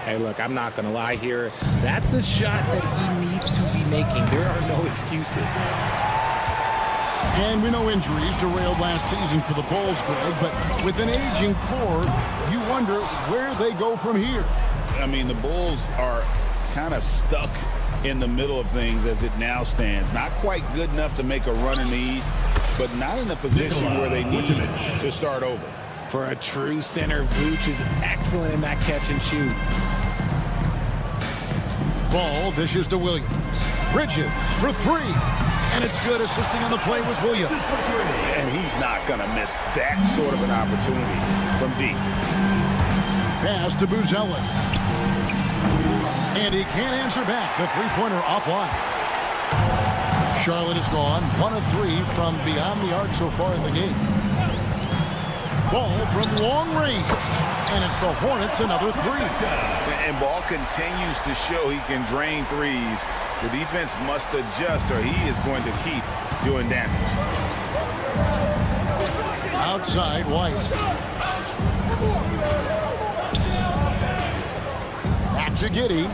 Hey, look, I'm not going to lie here. That's a shot that he needs to be making. There are no excuses. And we know injuries derailed last season for the Bulls, Greg, but with an aging core, you wonder where they go from here. I mean, the Bulls are kind of stuck in the middle of things as it now stands. Not quite good enough to make a run in the East, but not in a position where they need to start over. For a true center, Vooch is excellent in that catch and shoot. Ball dishes to Williams. Bridges for three. And it's good. Assisting on the play was Williams. And he's not going to miss that sort of an opportunity from deep. Pass to Buzelis. And he can't answer back. The three-pointer offline. Charlotte is gone. 1 of 3 from beyond the arc so far in the game. Ball from long range. And it's the Hornets another 3. And Ball continues to show he can drain threes. The defense must adjust or he is going to keep doing damage. Outside, White. Back to Giddey.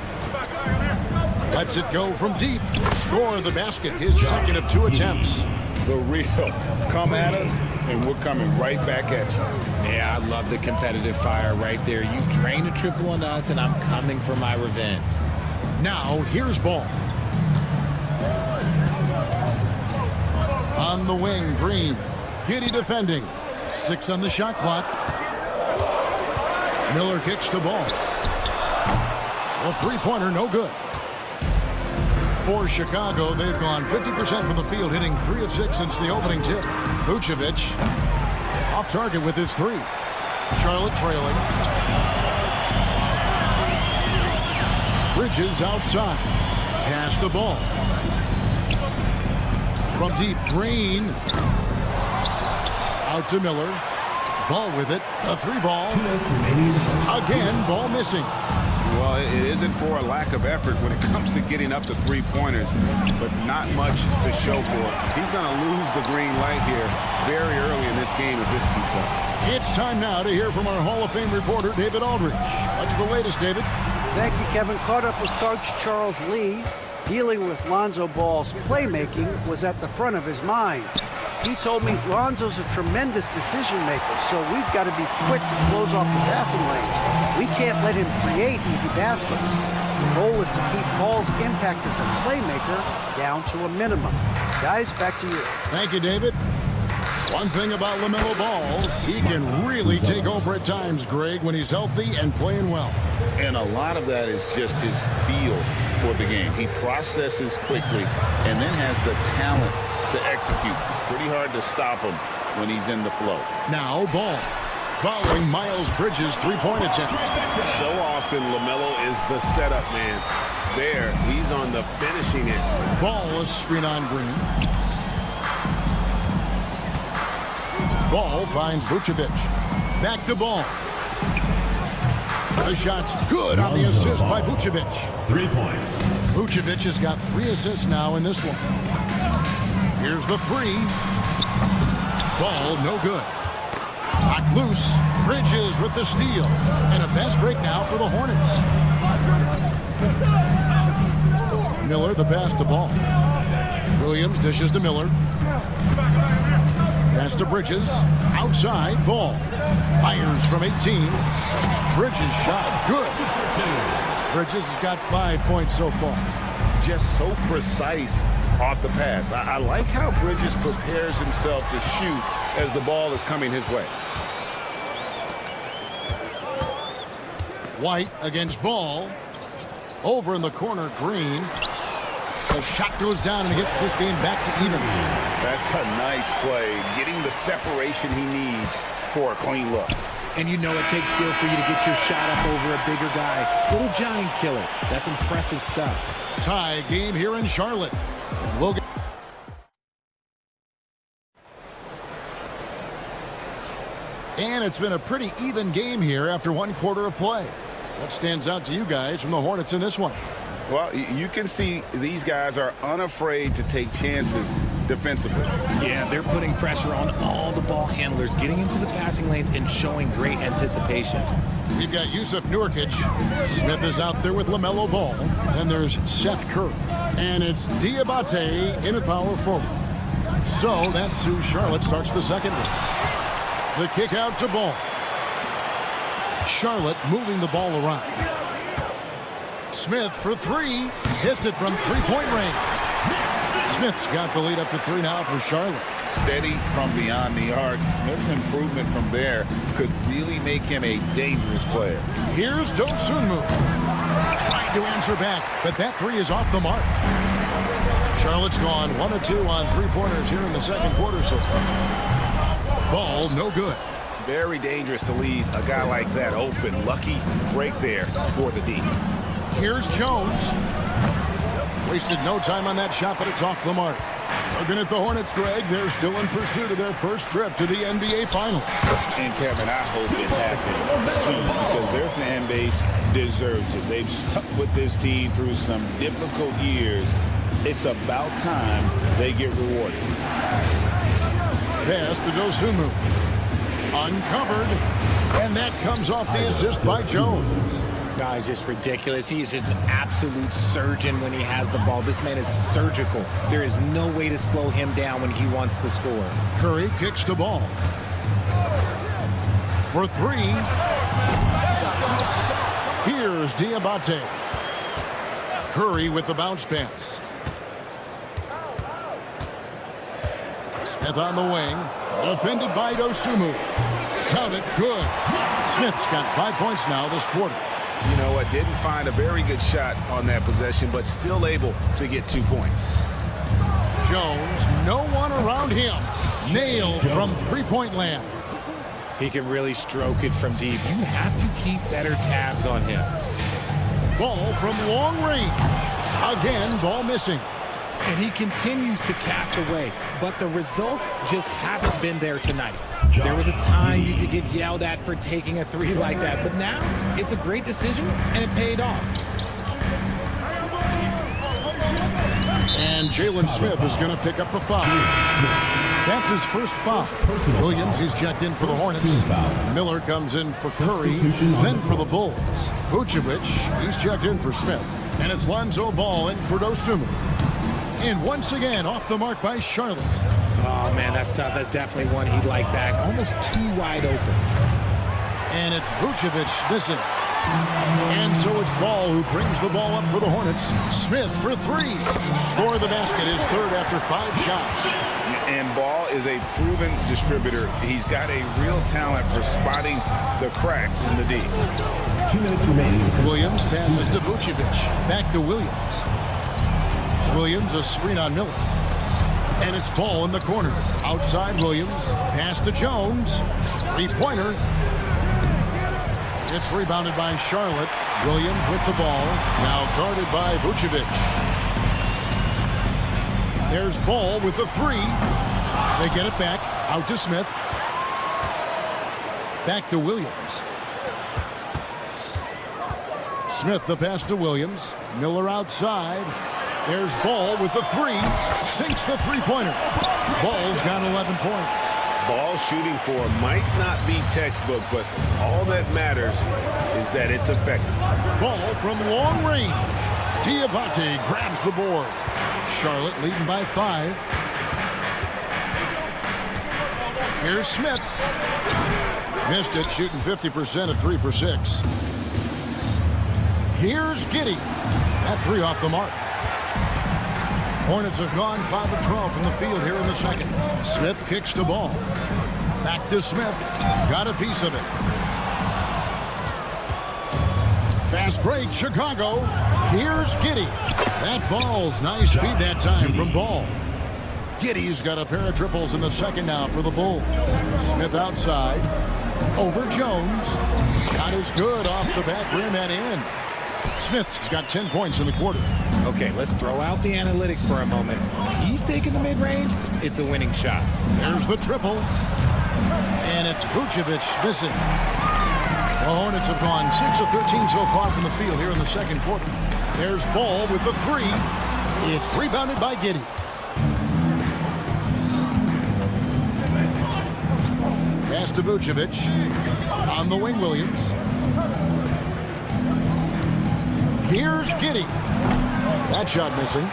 Lets it go from deep. Score the basket. His second of 2 attempts. The real come at us, and we're coming right back at you. Yeah, I love the competitive fire right there. You drain a triple on us, and I'm coming for my revenge. Now, here's Ball. On the wing, Green. Giddey defending. 6 on the shot clock. Miller kicks to Ball. A three-pointer, no good. For Chicago, they've gone 50% from the field, hitting 3 of 6 since the opening tip. Vucevic off target with his 3. Charlotte trailing. Bridges outside. Pass the Ball. From deep, Green. Out to Miller. Ball with it. A 3-ball. Again, Ball missing. Well, it isn't for a lack of effort when it comes to getting up to three-pointers, but not much to show for it. He's going to lose the green light here very early in this game if this keeps up. It's time now to hear from our Hall of Fame reporter, David Aldridge. What's the latest, David? Thank you, Kevin. Caught up with Coach Charles Lee. Dealing with Lonzo Ball's playmaking was at the front of his mind. He told me Lonzo's a tremendous decision maker, so we've got to be quick to close off the passing lanes. We can't let him create easy baskets. The goal is to keep Ball's impact as a playmaker down to a minimum. Guys, back to you. Thank you, David. One thing about LaMelo Ball, he can really take over at times, Greg, when he's healthy and playing well. And a lot of that is just his feel for the game. He processes quickly and then has the talent to execute. It's pretty hard to stop him when he's in the flow. Now Ball following Miles Bridges' three-point attempt. So often LaMelo is the setup man. There, he's on the finishing end. Ball a screen on Green. Ball finds Vucevic. Back to Ball. The shot's good on the assist by Vucevic. 3 points. Vucevic has got 3 assists now in this one. Here's the 3. Ball no good. Knocked loose. Bridges with the steal. And a fast break now for the Hornets. Miller the pass to Ball. Williams dishes to Miller. Pass to Bridges. Outside, Ball. Fires from 18. Bridges shot. Good. Bridges has got 5 points so far. Just so precise off the pass. I like how Bridges prepares himself to shoot as the ball is coming his way. White against Ball. Over in the corner, Green. The shot goes down and he gets this game back to even. That's a nice play. Getting the separation he needs for a clean look. And you know it takes skill for you to get your shot up over a bigger guy. Little giant killer. That's impressive stuff. Tie game here in Charlotte. And we'll get... And it's been a pretty even game here after 1 quarter of play. What stands out to you guys from the Hornets in this one? Well, you can see these guys are unafraid to take chances defensively. Yeah, they're putting pressure on all the ball handlers, getting into the passing lanes and showing great anticipation. We've got Yusuf Nurkic. Smith is out there with LaMelo Ball. Then there's Seth Curry. And it's Diabate in at power forward. So that's who Charlotte starts the second with. The kick out to Ball. Charlotte moving the ball around. Smith for three. Hits it from three-point range. Smith's got the lead up to three now for Charlotte. Steady from beyond the arc. Smith's improvement from there could really make him a dangerous player. Here's Dosunmu. Trying to answer back, but that three is off the mark. Charlotte's gone 1 of 2 on three-pointers here in the second quarter so far. Ball no good. Very dangerous to leave a guy like that open. Lucky break there for the D. Here's Jones. Wasted no time on that shot, but it's off the mark. Looking at the Hornets, Greg, they're still in pursuit of their first trip to the NBA Finals. And Kevin, I hope it happens soon because their fan base deserves it. They've stuck with this team through some difficult years. It's about time they get rewarded. Pass to Dosunmu. Uncovered. And that comes off the assist by Jones. Guy's just ridiculous. He is just an absolute surgeon when he has the ball. This man is surgical. There is no way to slow him down when he wants to score. Curry kicks the ball. For three. Here's Diabate. Curry with the bounce pass. Smith on the wing. Defended by Dosunmu. Count it. Good. Smith's got 5 points now this quarter. You know what? Didn't find a very good shot on that possession, but still able to get 2 points. Jones, no one around him. Nailed from three-point land. He can really stroke it from deep. You have to keep better tabs on him. Ball from long range. Again, ball missing. And he continues to cast away, but the results just haven't been there tonight. There was a time you could get yelled at for taking a three like that, but now it's a great decision, and it paid off. And Jalen Smith is going to pick up the foul. That's his first foul. Williams, he's checked in for the Hornets. Miller comes in for Curry, then for the Bulls. Vucevic, he's checked in for Smith. And it's Lonzo Ball in for Dosunmu. And once again, off the mark by Charlotte. Oh, man, that's tough. That's definitely one he'd like back. Almost too wide open. And it's Vucevic missing. And so it's Ball who brings the ball up for the Hornets. Smith for three. Score the basket, his third after 5 shots. And Ball is a proven distributor. He's got a real talent for spotting the cracks in the D. 2 minutes remaining. Williams passes to Vucevic. Back to Williams. Williams, a screen on Miller. And it's Ball in the corner. Outside Williams. Pass to Jones. Three-pointer. It's rebounded by Charlotte. Williams with the ball. Now guarded by Vucevic. There's Ball with the three. They get it back. Out to Smith. Back to Williams. Smith the pass to Williams. Miller outside. There's Ball with the three. Sinks the three-pointer. Ball's got 11 points. Ball shooting for might not be textbook, but all that matters is that it's effective. Ball from long range. Diabate grabs the board. Charlotte leading by 5. Here's Smith. Missed it, shooting 50% at 3 for 6. Here's Giddey. That three off the mark. Hornets have gone 5 of 12 from the field here in the second. Smith kicks the ball. Back to Smith. Got a piece of it. Fast break, Chicago. Here's Giddey. That falls. Nice feed that time from Ball. Giddey's got a pair of triples in the second now for the Bulls. Smith outside. Over Jones. Shot is good off the back rim and in. Smith's got 10 points in the quarter. Okay, let's throw out the analytics for a moment. When he's taking the mid-range, it's a winning shot. There's the triple. And it's Vucevic missing. The Hornets have gone 6 of 13 so far from the field here in the second quarter. There's Ball with the three. It's rebounded by Giddey. Pass to Vucevic. On the wing, Williams. Here's Giddey. That shot missing.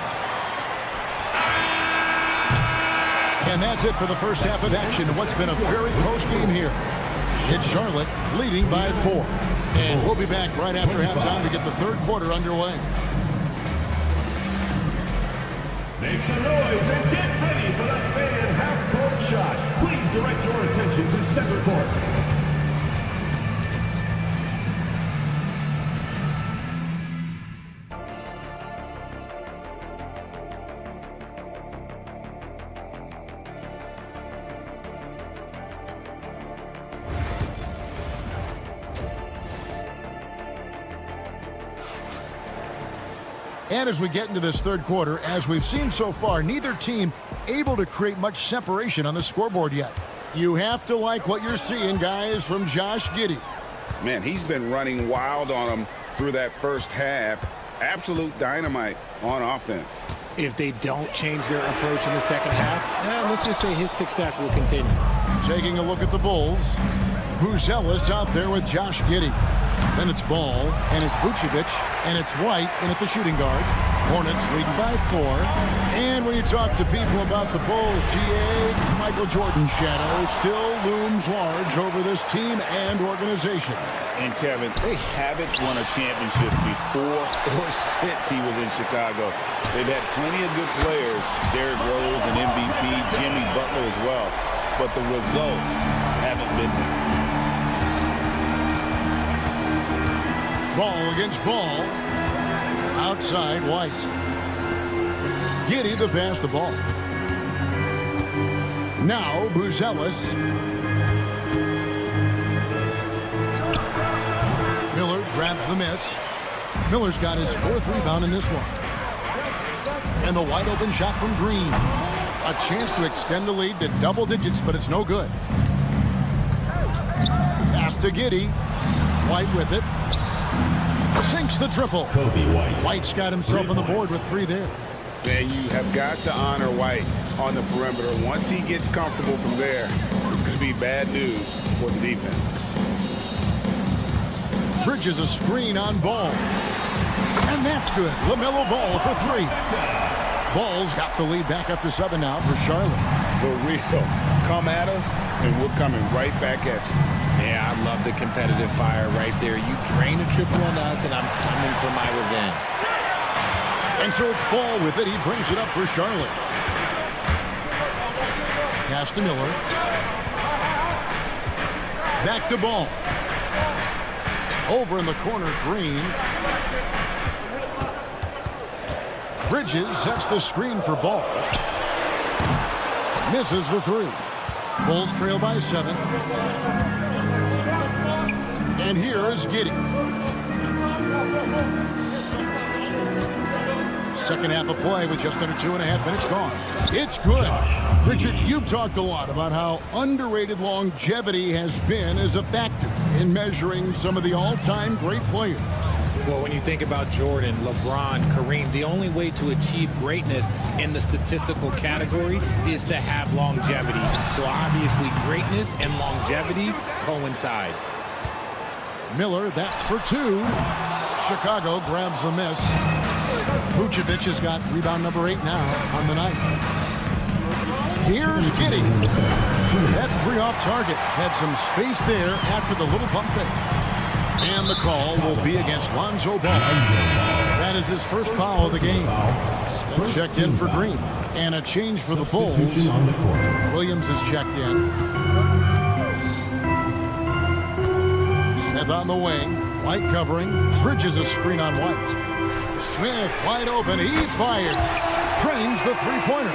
And that's it for the first half of action in what's been a very close game here. It's Charlotte leading by 4. And we'll be back right after halftime to get the third quarter underway. Make some noise and get ready for the fan half-court shot. Please direct your attention to center court. And as we get into this third quarter, as we've seen so far, neither team able to create much separation on the scoreboard yet. You have to like what you're seeing, guys, from Josh Giddey. Man, he's been running wild on them through that first half. Absolute dynamite on offense. If they don't change their approach in the second half, let's just say his success will continue. Taking a look at the Bulls. Buzelis out there with Josh Giddey. Then it's Ball, and it's Vucevic, and it's White in at the shooting guard. Hornets leading by 4. And when you talk to people about the Bulls, GA, Michael Jordan's shadow still looms large over this team and organization. And Kevin, they haven't won a championship before or since he was in Chicago. They've had plenty of good players, Derrick Rose and MVP, Jimmy Butler as well, but the results haven't been there. Ball against Ball. Outside, White. Giddey the pass the ball. Now, Buzelis. Miller grabs the miss. Miller's got his 4th rebound in this one. And the wide open shot from Green. A chance to extend the lead to double digits, but it's no good. Pass to Giddey. White with it. Sinks the triple. White's got himself on the board with 3 there. Man, you have got to honor White on the perimeter. Once he gets comfortable from there, it's going to be bad news for the defense. Bridges a screen on Ball. And that's good. LaMelo Ball for 3. Ball's got the lead back up to 7 now for Charlotte. The real come at us, and we're coming right back at you. Yeah, I love the competitive fire right there. You drain a triple on us, and I'm coming for my revenge. And so it's Ball with it. He brings it up for Charlotte. Pass to Miller. Back to Ball. Over in the corner, Green. Bridges sets the screen for Ball. Misses the 3. Bulls trail by 7. And here is Giddey. Second half of play with just under 2.5 minutes gone. It's good. Richard, you've talked a lot about how underrated longevity has been as a factor in measuring some of the all-time great players. Well, when you think about Jordan, LeBron, Kareem, the only way to achieve greatness in the statistical category is to have longevity. So obviously greatness and longevity coincide. Miller, that's for 2. Chicago grabs the miss. Vucevic has got rebound number 8 now on the night. Here's Giddey. That 3 off target. Had some space there after the little pump fake. And the call will be against Lonzo Ball. That is his first foul of the game. Smith checked in for Green. And a change for the Bulls. Williams is checked in. Smith on the wing. White covering. Bridges a screen on White. Smith wide open. He fired. Trains the 3-pointer.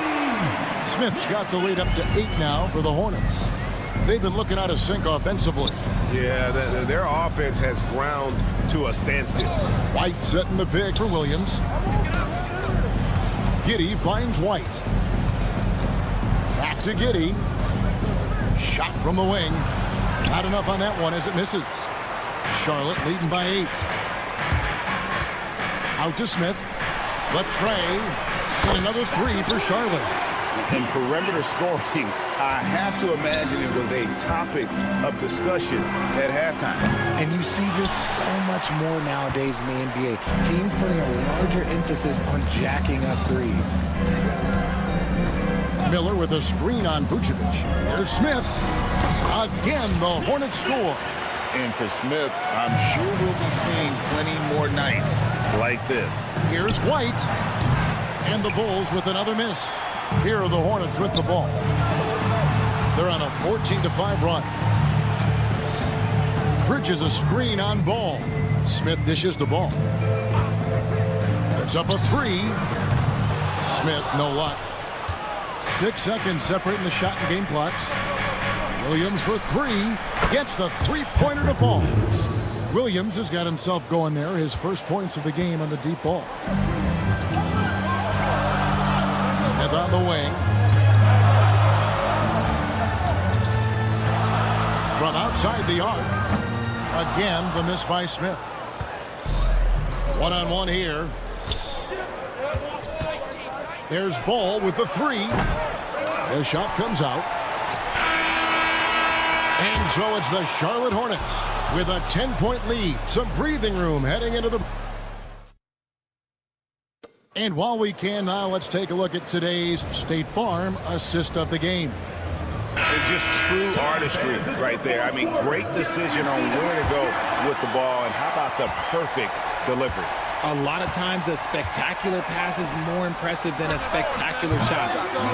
Smith's got the lead up to 8 now for the Hornets. They've been looking out of sync offensively. Yeah, their offense has ground to a standstill. White setting the pick for Williams. Giddey finds White. Back to Giddey. Shot from the wing. Not enough on that one as it misses. Charlotte leading by 8. Out to Smith. Latre. And another 3 for Charlotte. And perimeter scoring, I have to imagine it was a topic of discussion at halftime. And you see this so much more nowadays in the NBA. Teams putting a larger emphasis on jacking up threes. Miller with a screen on Vucevic. Here's Smith. Again, the Hornets score. And for Smith, I'm sure we'll be seeing plenty more nights like this. Here's White. And the Bulls with another miss. Here are the Hornets with the ball. They're on a 14-5 run. Bridges a screen on Ball. Smith dishes the ball. It's up a three. Smith, no luck. 6 seconds separating the shot and game clocks. Williams for three. Gets the three-pointer to fall. Williams has got himself going there. His first points of the game on the deep ball. Smith on the wing. From outside the arc. Again, the miss by Smith. One-on-one here. There's Ball with the three. The shot comes out. And so it's the Charlotte Hornets with a 10-point lead. Some breathing room heading into the... And while we can now, let's take a look at today's State Farm assist of the game. It's just true artistry right there. I mean, great decision on where to go with the ball, and how about the perfect delivery? A lot of times a spectacular pass is more impressive than a spectacular shot.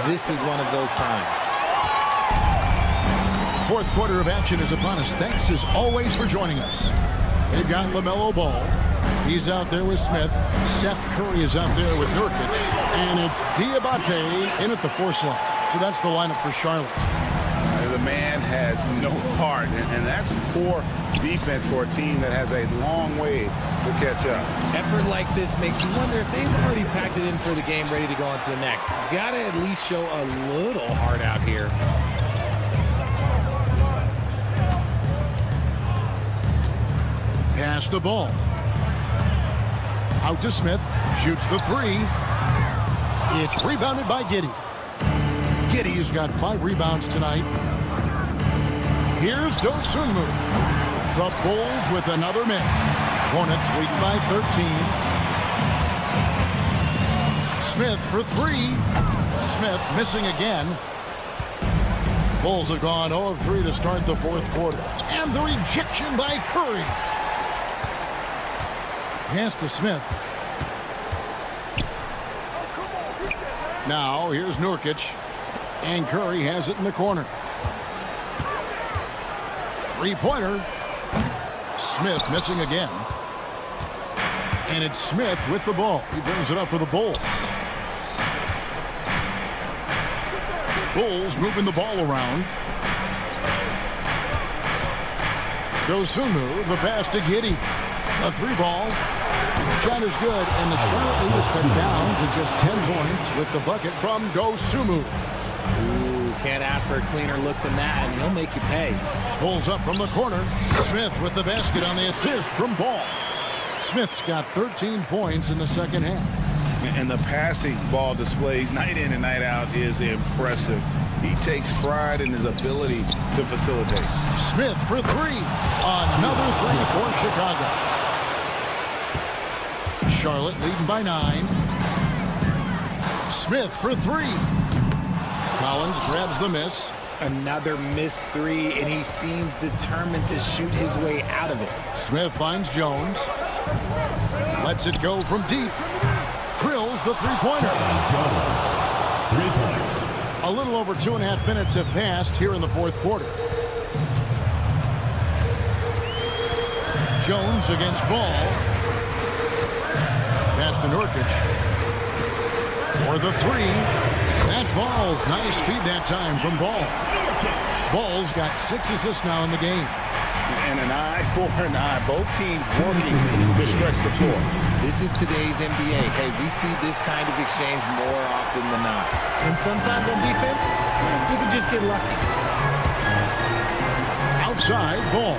This is one of those times. Fourth quarter of action is upon us. Thanks as always for joining us. They've got LaMelo Ball. He's out there with Smith. Seth Curry is out there with Nurkic. And it's Diabate in at the 4 slot. So that's the lineup for Charlotte. The man has no heart, and that's poor defense for a team that has a long way to catch up. Effort like this makes you wonder if they've already packed it in for the game, ready to go on to the next. Gotta at least show a little heart out here. Pass the ball. Out to Smith. Shoots the three. It's rebounded by Giddey. Giddey's got 5 rebounds tonight. Here's Dosunmu. The Bulls with another miss. Hornets leading by 13. Smith for 3. Smith missing again. Bulls have gone 0 of 3 to start the fourth quarter. And the rejection by Curry. Pass to Smith. Now here's Nurkic. And Curry has it in the corner. Three-pointer. Smith missing again. And it's Smith with the ball. He brings it up for the Bulls. Bulls moving the ball around. Dosunmu, the pass to Giddey. A 3-ball. Shot is good, and the Charlotte lead is cut down to just 10 points with the bucket from Dosunmu. Ooh, can't ask for a cleaner look than that, and he'll make you pay. Pulls up from the corner. Smith with the basket on the assist from Ball. Smith's got 13 points in the second half. And the passing ball displays night in and night out is impressive. He takes pride in his ability to facilitate. Smith for 3. Another 3 for Chicago. Charlotte leading by 9. Smith for 3. Collins grabs the miss. Another missed 3, and he seems determined to shoot his way out of it. Smith finds Jones. Lets it go from deep. Drills the three-pointer. Jones, 3 points. A little over 2.5 minutes have passed here in the fourth quarter. Jones against Ball. Pass to Nurkic. For the 3. That falls. Nice feed that time from Ball. Ball's got 6 assists now in the game. And an eye for an eye. Both teams working to stretch the floor. This is today's NBA. Hey, we see this kind of exchange more often than not. And sometimes on defense, you can just get lucky. Outside, Ball.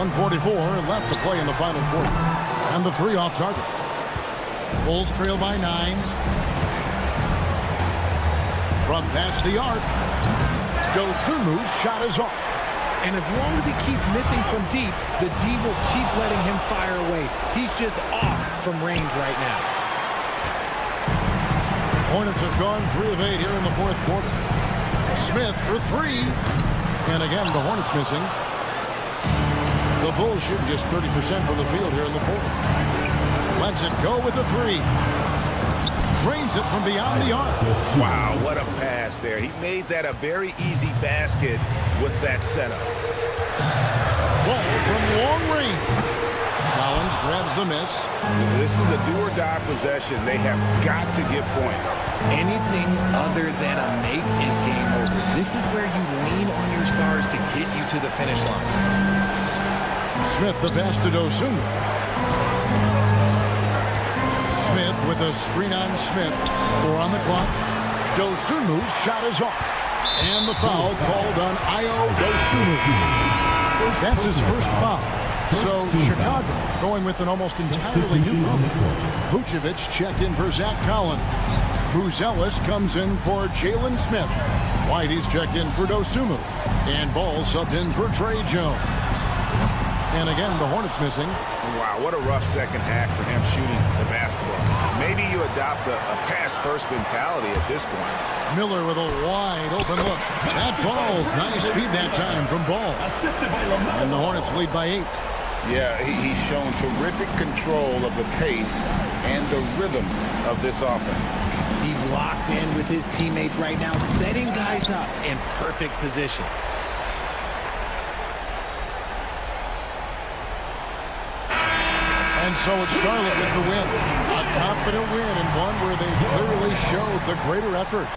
1:44 left to play in the final quarter. And the 3 off target. Bulls trail by 9. From past the arc, Dosumu's shot is off. And as long as he keeps missing from deep, the D will keep letting him fire away. He's just off from range right now. Hornets have gone 3 of 8 here in the fourth quarter. Smith for 3. And again, the Hornets missing. The Bulls shooting just 30% from the field here in the fourth. Lets it go with the 3. Drains it from beyond the arc. Wow, what a pass there. He made that a very easy basket with that setup. Ball from long range. Collins grabs the miss. This is a do-or-die possession. They have got to get points. Anything other than a make is game over. This is where you lean on your stars to get you to the finish line. Smith the pass to Dosunmu. Smith with a screen on Smith. 4 on the clock. Dosunmu's shot is off. And the foul called on Ayo Dosunmu. That's his first foul. So Chicago going with an almost entirely new group. Vucevic checked in for Zach Collins. Buzelis comes in for Jalen Smith. Whitey's checked in for Dosunmu. And Ball subbed in for Trey Jones. And again, the Hornets missing. Wow, what a rough second half for him shooting the basketball. Maybe you adopt a pass-first mentality at this point. Miller with a wide open look. That falls. Nice feed that time from Ball. And the Hornets lead by 8. Yeah, he's shown terrific control of the pace and the rhythm of this offense. He's locked in with his teammates right now, setting guys up in perfect position. And so it's Charlotte with the win. A confident win and one where they clearly showed the greater effort.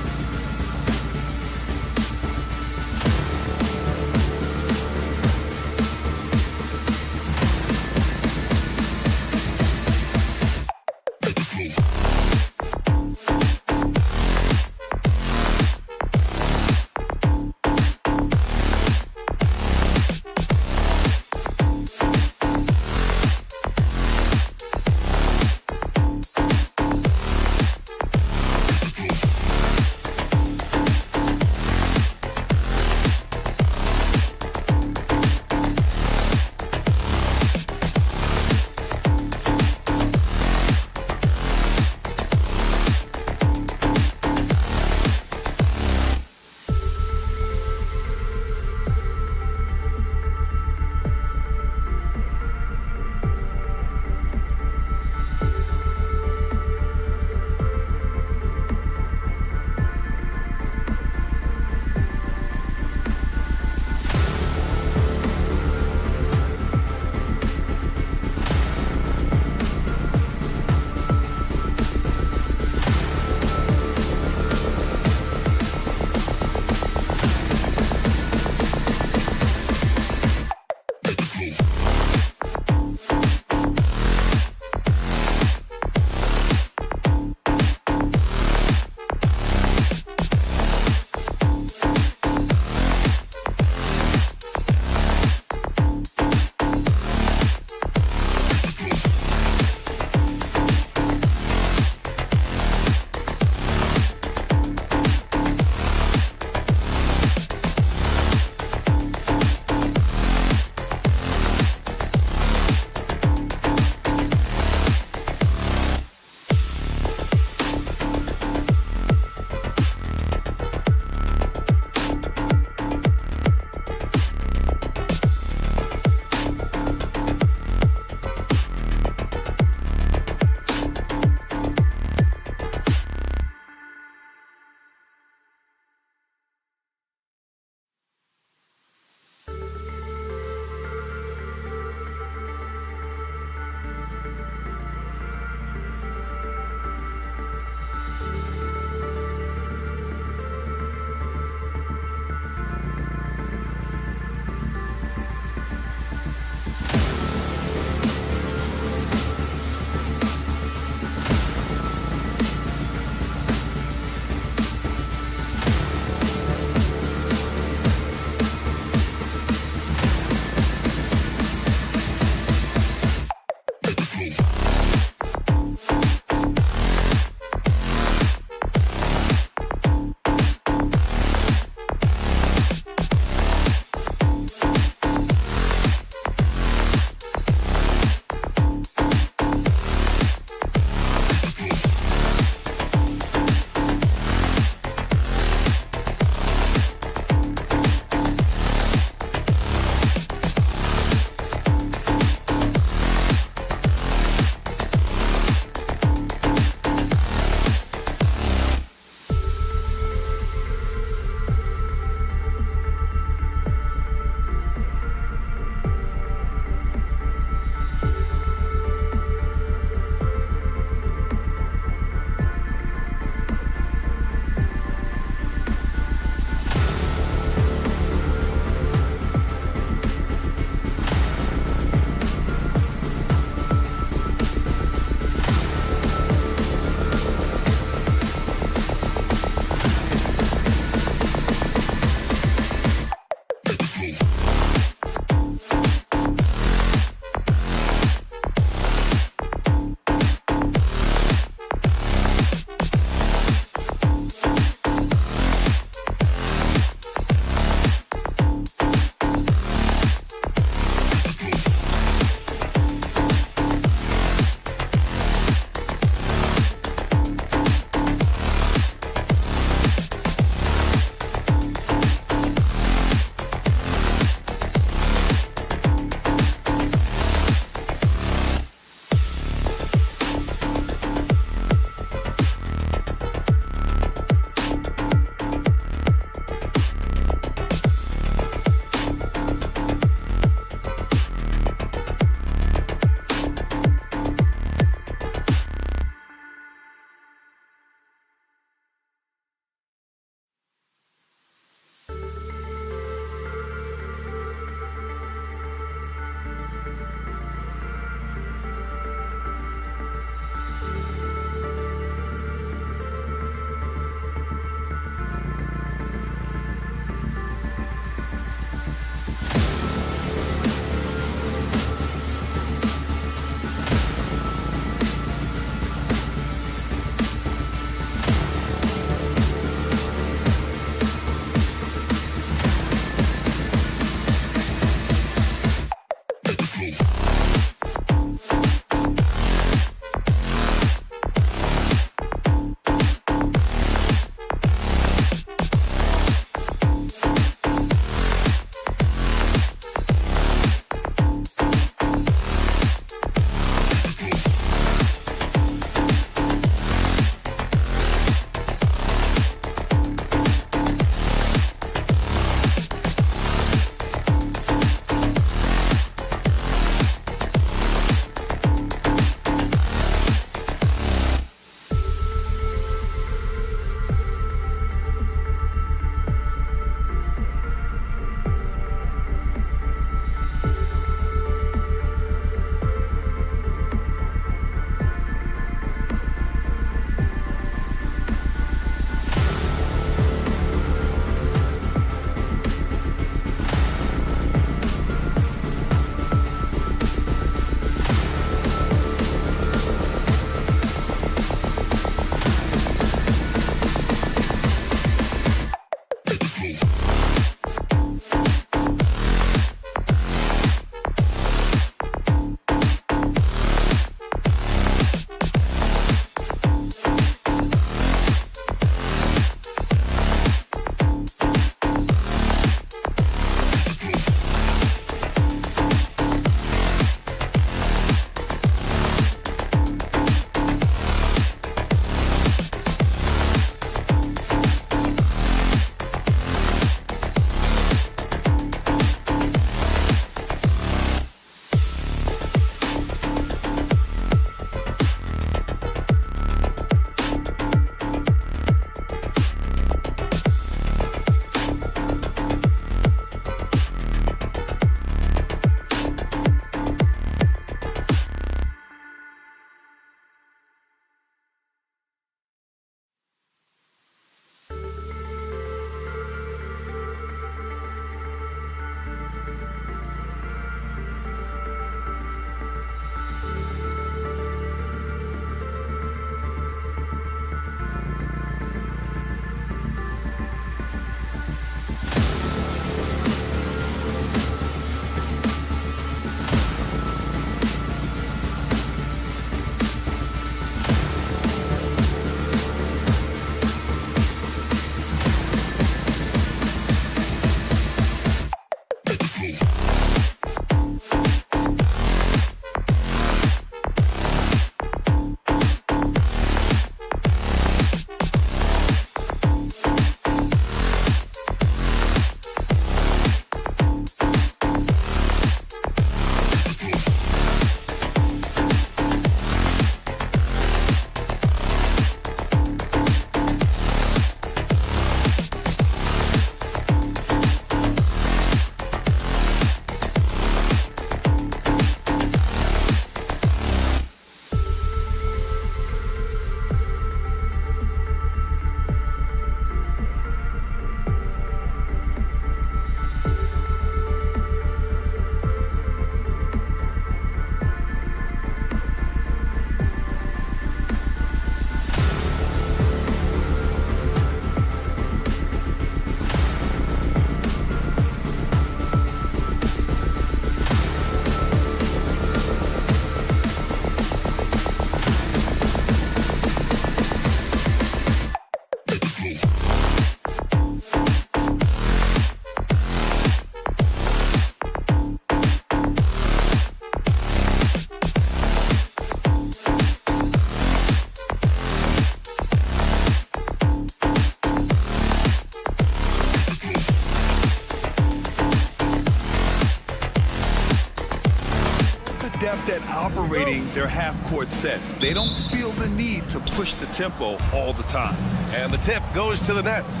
adept at operating their half-court sets. They don't feel the need to push the tempo all the time. And the tip goes to the Nets.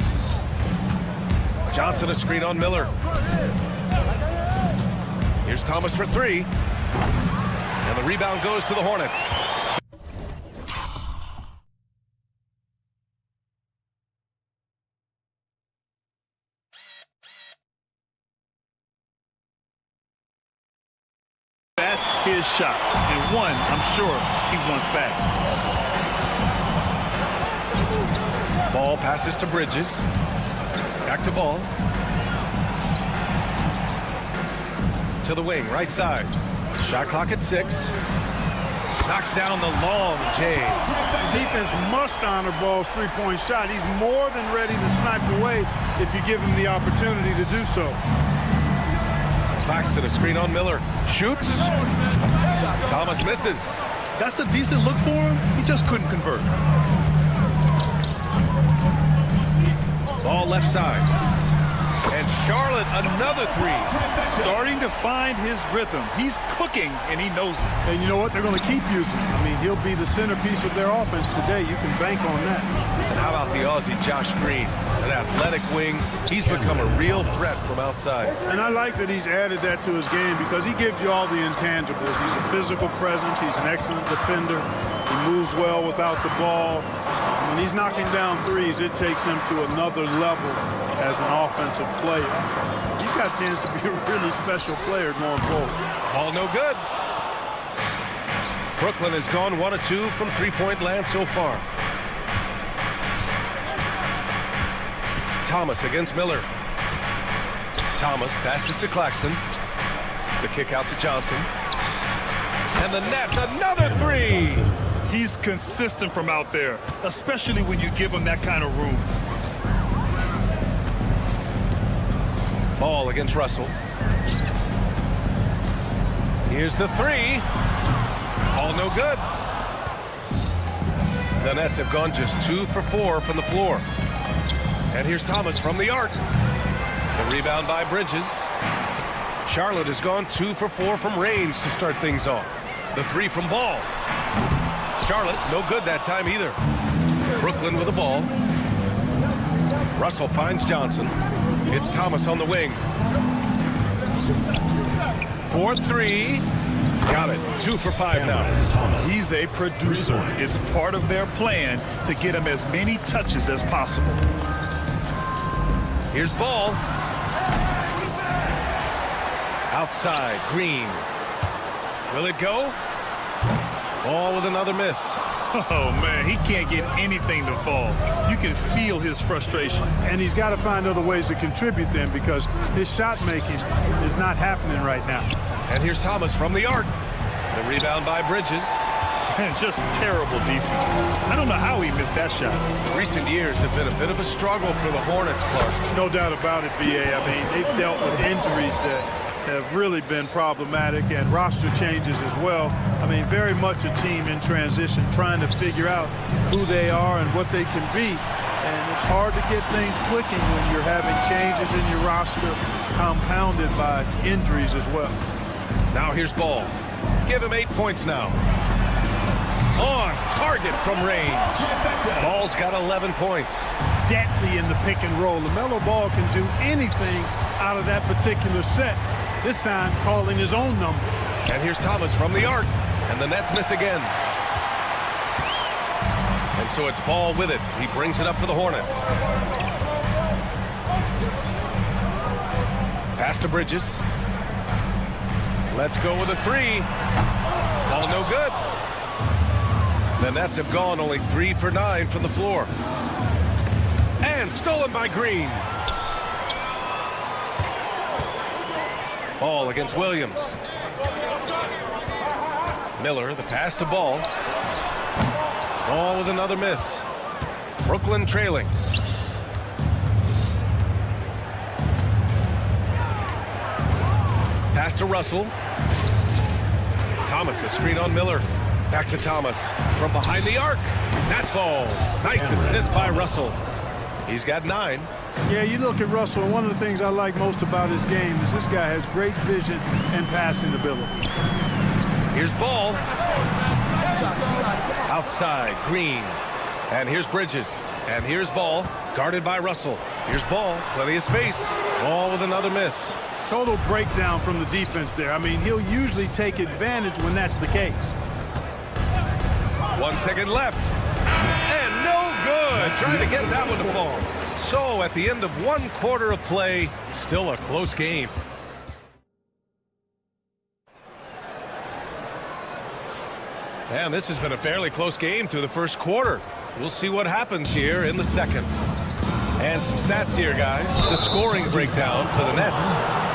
Johnson a screen on Miller. Here's Thomas for three. And the rebound goes to the Hornets. That's his shot. And one, I'm sure, he wants back. Ball passes to Bridges. Back to Ball. To the wing, right side. Shot clock at 6. Knocks down the long J. Defense must honor Ball's three-point shot. He's more than ready to snipe away if you give him the opportunity to do so. Claxton a screen on Miller. Shoots. Thomas misses. That's a decent look for him. He just couldn't convert. Ball left side. And Charlotte, another three. Starting to find his rhythm. He's cooking, and he knows it. And you know what? They're going to keep using him. I mean, he'll be the centerpiece of their offense today. You can bank on that. And how about the Aussie Josh Green? An athletic wing. He's become a real threat from outside. And I like that he's added that to his game because he gives you all the intangibles. He's a physical presence. He's an excellent defender. He moves well without the ball. When he's knocking down threes, it takes him to another level as an offensive player. He's got a chance to be a really special player going forward. Ball no good. Brooklyn has gone 1 of 2 from three-point land so far. Thomas against Miller. Thomas passes to Claxton. The kick out to Johnson. And the Nets, another three. He's consistent from out there, especially when you give him that kind of room. Ball against Russell. Here's the three. All no good. The Nets have gone just 2 for 4 from the floor. And here's Thomas from the arc. The rebound by Bridges. Charlotte has gone 2 for 4 from range to start things off. The three from Ball. Charlotte, no good that time either. Brooklyn with the ball. Russell finds Johnson. It's Thomas on the wing. 4-3. Got it. 2 for 5 now. He's a producer. It's part of their plan to get him as many touches as possible. Here's Ball. Outside, Green. Will it go? Ball with another miss. Oh, man, he can't get anything to fall. You can feel his frustration. And he's got to find other ways to contribute then because his shot making is not happening right now. And here's Thomas from the arc. The rebound by Bridges. And just terrible defense. I don't know how he missed that shot. Recent years have been a bit of a struggle for the Hornets, Clark. No doubt about it, B.A. I mean, they've dealt with injuries that have really been problematic and roster changes as well. I mean, very much a team in transition, trying to figure out who they are and what they can be. And it's hard to get things clicking when you're having changes in your roster compounded by injuries as well. Now here's Ball. Give him 8 points now. On target from range. Ball's got 11 points. Deadly in the pick and roll. LaMelo Ball can do anything out of that particular set. This time calling his own number. And here's Thomas from the arc. And the Nets miss again. And so it's Ball with it. He brings it up for the Hornets. Pass to Bridges. Let's go with a three. Ball no good. The Nets have gone only 3 for 9 from the floor. And stolen by Green. Ball against Williams. Miller, the pass to Ball. Ball with another miss. Brooklyn trailing. Pass to Russell. Thomas, a screen on Miller. Back to Thomas from behind the arc. That falls. Nice assist by Russell. He's got 9. Yeah, you look at Russell, and one of the things I like most about his game is this guy has great vision and passing ability. Here's Ball. Outside, Green. And here's Bridges. And here's Ball, guarded by Russell. Here's Ball, plenty of space. Ball with another miss. Total breakdown from the defense there. I mean, he'll usually take advantage when that's the case. 1 second left. And no good. Trying to get that one to fall. So at the end of 1 quarter of play, still a close game. And this has been a fairly close game through the first quarter. We'll see what happens here in the second. And some stats here, guys. The scoring breakdown for the Nets.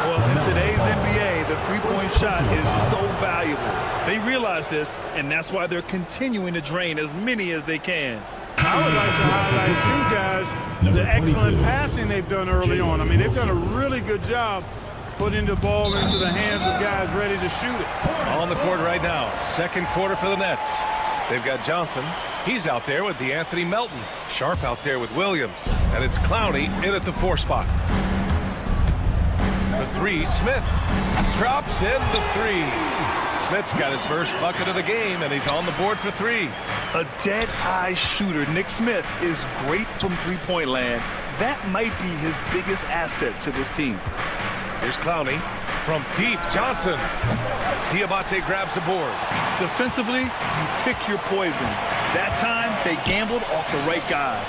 Well, in today's NBA, the three-point shot is so valuable. They realize this, and that's why they're continuing to drain as many as they can. I would like to highlight too, guys, the excellent passing they've done early on. I mean, they've done a really good job putting the ball into the hands of guys ready to shoot it. On the court right now, second quarter for the Nets. They've got Johnson. He's out there with DeAnthony Melton. Sharp out there with Williams. And it's Clowney in at the 4 spot. The 3, Smith. Drops in the 3. Smith's got his first bucket of the game, and he's on the board for 3. A dead-eye shooter, Nick Smith, is great from three-point land. That might be his biggest asset to this team. Here's Clowney from deep. Johnson. Diabate grabs the board. Defensively, you pick your poison. That time, they gambled off the right guy.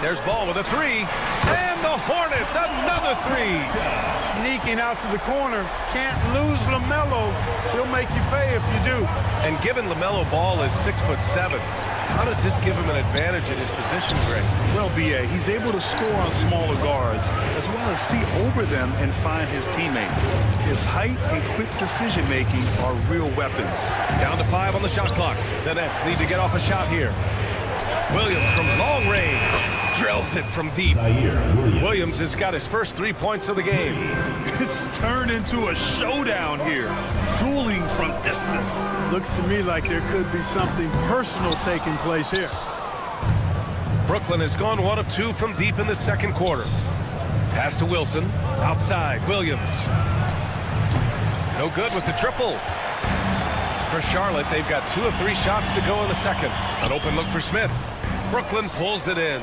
There's Ball with a 3. And the Hornets, another 3. Sneaking out to the corner. Can't lose LaMelo. He'll make you pay if you do. And given LaMelo Ball is 6'7", how does this give him an advantage in his position, Greg? Well, B.A., he's able to score on smaller guards, as well as see over them and find his teammates. His height and quick decision-making are real weapons. Down to 5 on the shot clock. The Nets need to get off a shot here. Williams from long range. Drills it from deep. Williams has got his first 3 points of the game. It's turned into a showdown here. Dueling from distance. Looks to me like there could be something personal taking place here. Brooklyn has gone 1 of 2 from deep in the second quarter. Pass to Wilson. Outside, Williams. No good with the triple. For Charlotte, they've got 2 of 3 shots to go in the second. An open look for Smith. Brooklyn pulls it in.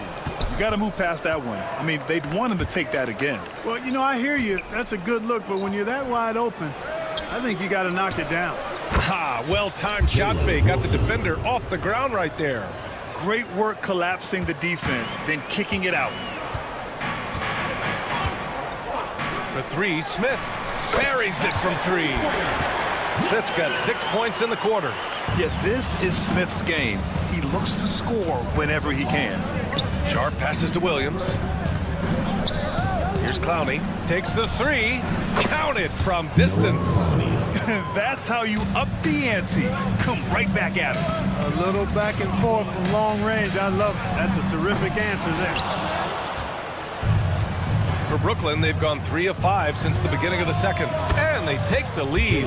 You got to move past that one. I mean, they'd want him to take that again. Well, you know, I hear you. That's a good look, but when you're that wide open, I think you got to knock it down. Well-timed shot fake. Got the defender off the ground right there. Great work collapsing the defense, then kicking it out. For 3, Smith buries it from 3. Smith's got 6 points in the quarter. Yeah, this is Smith's game. He looks to score whenever he can. Sharp passes to Williams. Here's Clowney. Takes the 3. Count it from distance. That's how you up the ante. Come right back at him. A little back and forth from long range. I love it. That's a terrific answer there. For Brooklyn, they've gone 3 of 5 since the beginning of the second. And they take the lead.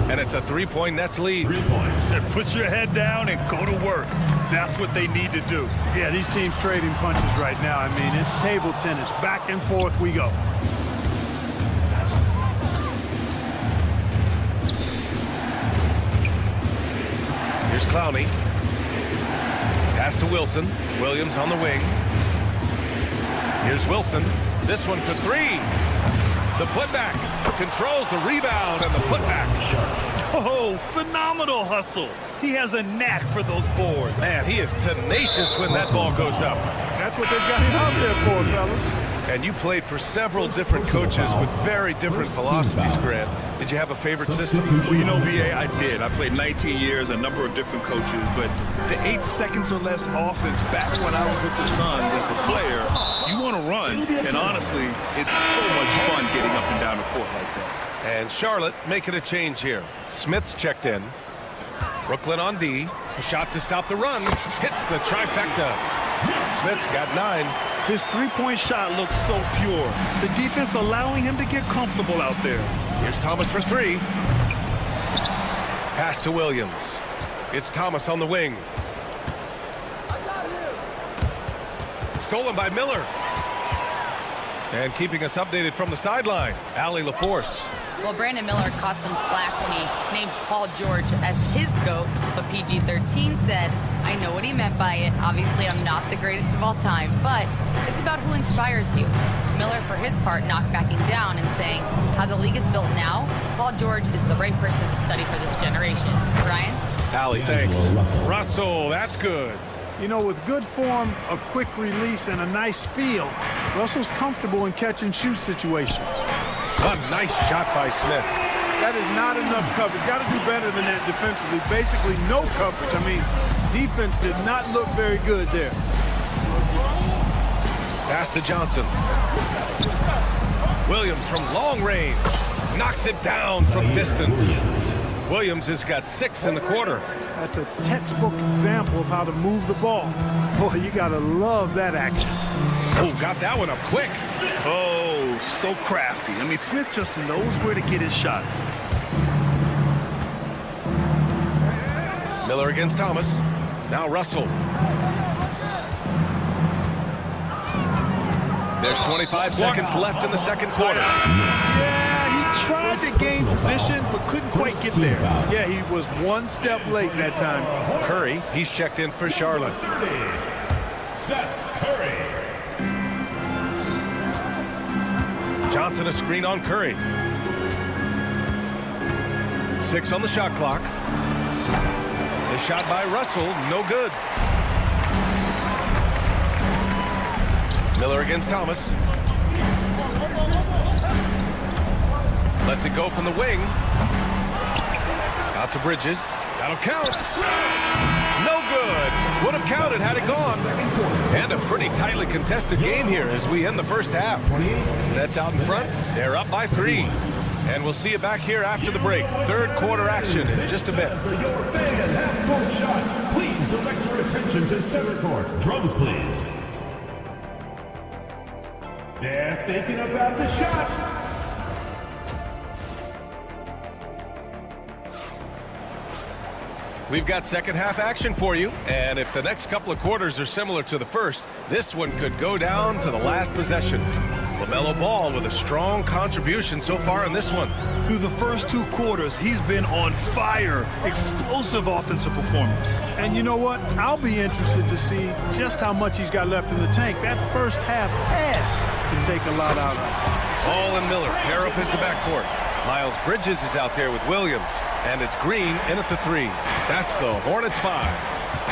And it's a 3-point Nets lead. 3 points. Put your head down and go to work. That's what they need to do. Yeah, these teams trading punches right now. I mean, it's table tennis. Back and forth we go. Here's Clowney. Pass to Wilson. Williams on the wing. Here's Wilson. This one for 3. The putback. Controls the rebound and the putback. Oh, phenomenal hustle. He has a knack for those boards. Man, he is tenacious when that ball goes up. That's what they've got him out there for, fellas. And you played for several different coaches with very different philosophies, Grant. Did you have a favorite system? Well, you know, BA, I did. I played 19 years, a number of different coaches, but the 8 seconds or less offense back when I was with the Suns as a player, you want to run, and honestly, it's so much fun getting up and down the court like that. And Charlotte making a change here. Smith's checked in. Brooklyn on D. A shot to stop the run. Hits the trifecta. Smith's got 9. His three-point shot looks so pure. The defense allowing him to get comfortable out there. Here's Thomas for 3. Pass to Williams. It's Thomas on the wing. Stolen by Miller. And keeping us updated from the sideline, Allie LaForce. Well, Brandon Miller caught some flack when he named Paul George as his GOAT, but PG-13 said, I know what he meant by it. Obviously, I'm not the greatest of all time, but it's about who inspires you. Miller, for his part, knocked backing down and saying, how the league is built now, Paul George is the right person to study for this generation. Ryan? Allie, thanks. Russell, that's good. You know, with good form, a quick release, and a nice feel, Russell's comfortable in catch-and-shoot situations. A nice shot by Smith. That is not enough coverage. Got to do better than that defensively. Basically, no coverage. I mean, defense did not look very good there. Pass to Johnson. Williams from long range. Knocks it down from distance. Williams has got 6 in the quarter. That's a textbook example of how to move the ball. Boy, you got to love that action. Oh, got that one up quick. Oh, so crafty. I mean, Smith just knows where to get his shots. Miller against Thomas. Now Russell. There's 25 seconds left in the second quarter. Yeah, he tried to gain position, but couldn't quite get there. Yeah, he was one step late that time. Curry, he's checked in for Charlotte. Seth Curry. Johnson a screen on Curry. 6 on the shot clock. The shot by Russell, no good. Miller against Thomas. Lets it go from the wing. Out to Bridges. That'll count. No good. Would have counted had it gone. And a pretty tightly contested game here as we end the first half. Nets out in front. They're up by 3. And we'll see you back here after the break. Third quarter action in just a bit. For your fan half-court shot, please direct your attention to center court. Drums, please. They're thinking about the shot. We've got second half action for you, and if the next couple of quarters are similar to the first, this one could go down to the last possession. LaMelo Ball with a strong contribution so far in this one. Through the first 2 quarters, he's been on fire. Explosive offensive performance. And you know what? I'll be interested to see just how much he's got left in the tank. That first half had to take a lot out of it. Ball and Miller pair up as the backcourt. Miles Bridges is out there with Williams, and it's Green in at the 3. That's the Hornets 5.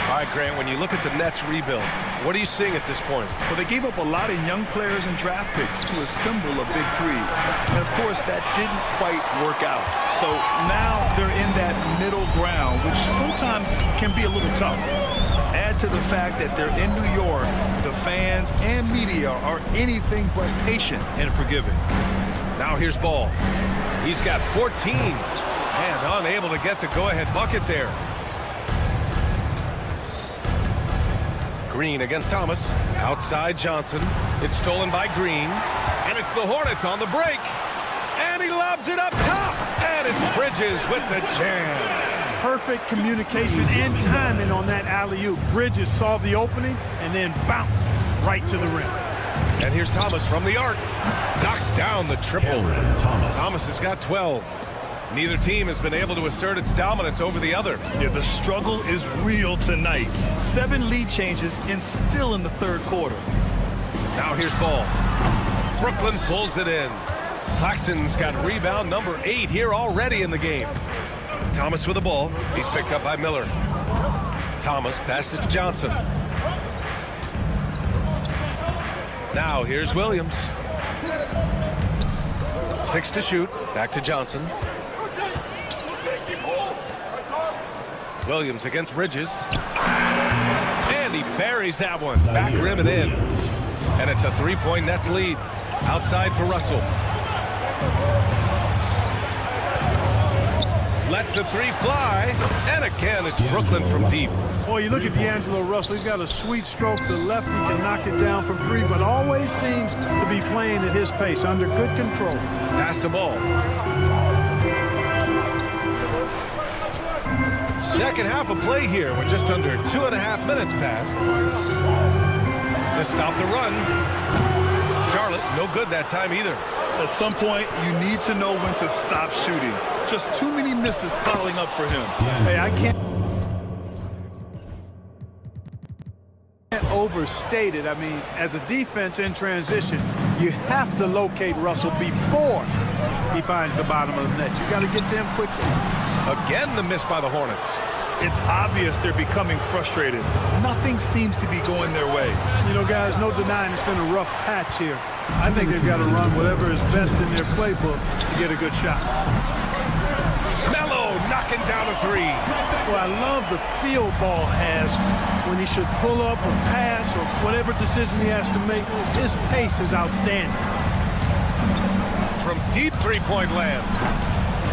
All right, Grant, when you look at the Nets rebuild, what are you seeing at this point? Well, they gave up a lot of young players and draft picks to assemble a big 3. And, of course, that didn't quite work out. So now they're in that middle ground, which sometimes can be a little tough. Add to the fact that they're in New York, the fans and media are anything but patient and forgiving. Now here's Ball. He's got 14 and unable to get the go-ahead bucket there. Green against Thomas. Outside Johnson. It's stolen by Green. And it's the Hornets on the break. And he lobs it up top. And it's Bridges with the jam. Perfect communication and timing on that alley-oop. Bridges saw the opening and then bounced right to the rim. And here's Thomas from the arc. Knocks down the triple. Thomas has got 12. Neither team has been able to assert its dominance over the other. Yeah, the struggle is real tonight. 7 lead changes and still in the third quarter. Now here's Ball. Brooklyn pulls it in. Claxton's got rebound number 8 here already in the game. Thomas with the ball. He's picked up by Miller. Thomas passes to Johnson. Now here's Williams. 6 to shoot. Back to Johnson. Williams against Bridges. And he buries that one. Back rim and in. And it's a 3-point Nets lead. Outside for Russell. Lets the 3 fly. And again, it's Brooklyn from deep. Boy, you look at D'Angelo Russell. He's got a sweet stroke. The lefty can knock it down from 3, but always seems to be playing at his pace, under good control. Pass the ball. Second half of play here with just under 2.5 minutes passed. To stop the run, Charlotte No good that time either. At some point, you need to know when to stop shooting. Just too many misses piling up for him. Hey, I can't overstate it. I mean, as a defense in transition, you have to locate Russell before he finds the bottom of the net. You got to get to him quickly. Again, the miss by the Hornets. It's obvious they're becoming frustrated. Nothing seems to be going their way. You know, guys, no denying it's been a rough patch here. I think they've got to run whatever is best in their playbook to get a good shot. Melo knocking down a three. Well, I love the feel ball has when he should pull up or pass or whatever decision he has to make. His pace is outstanding. From deep three-point land,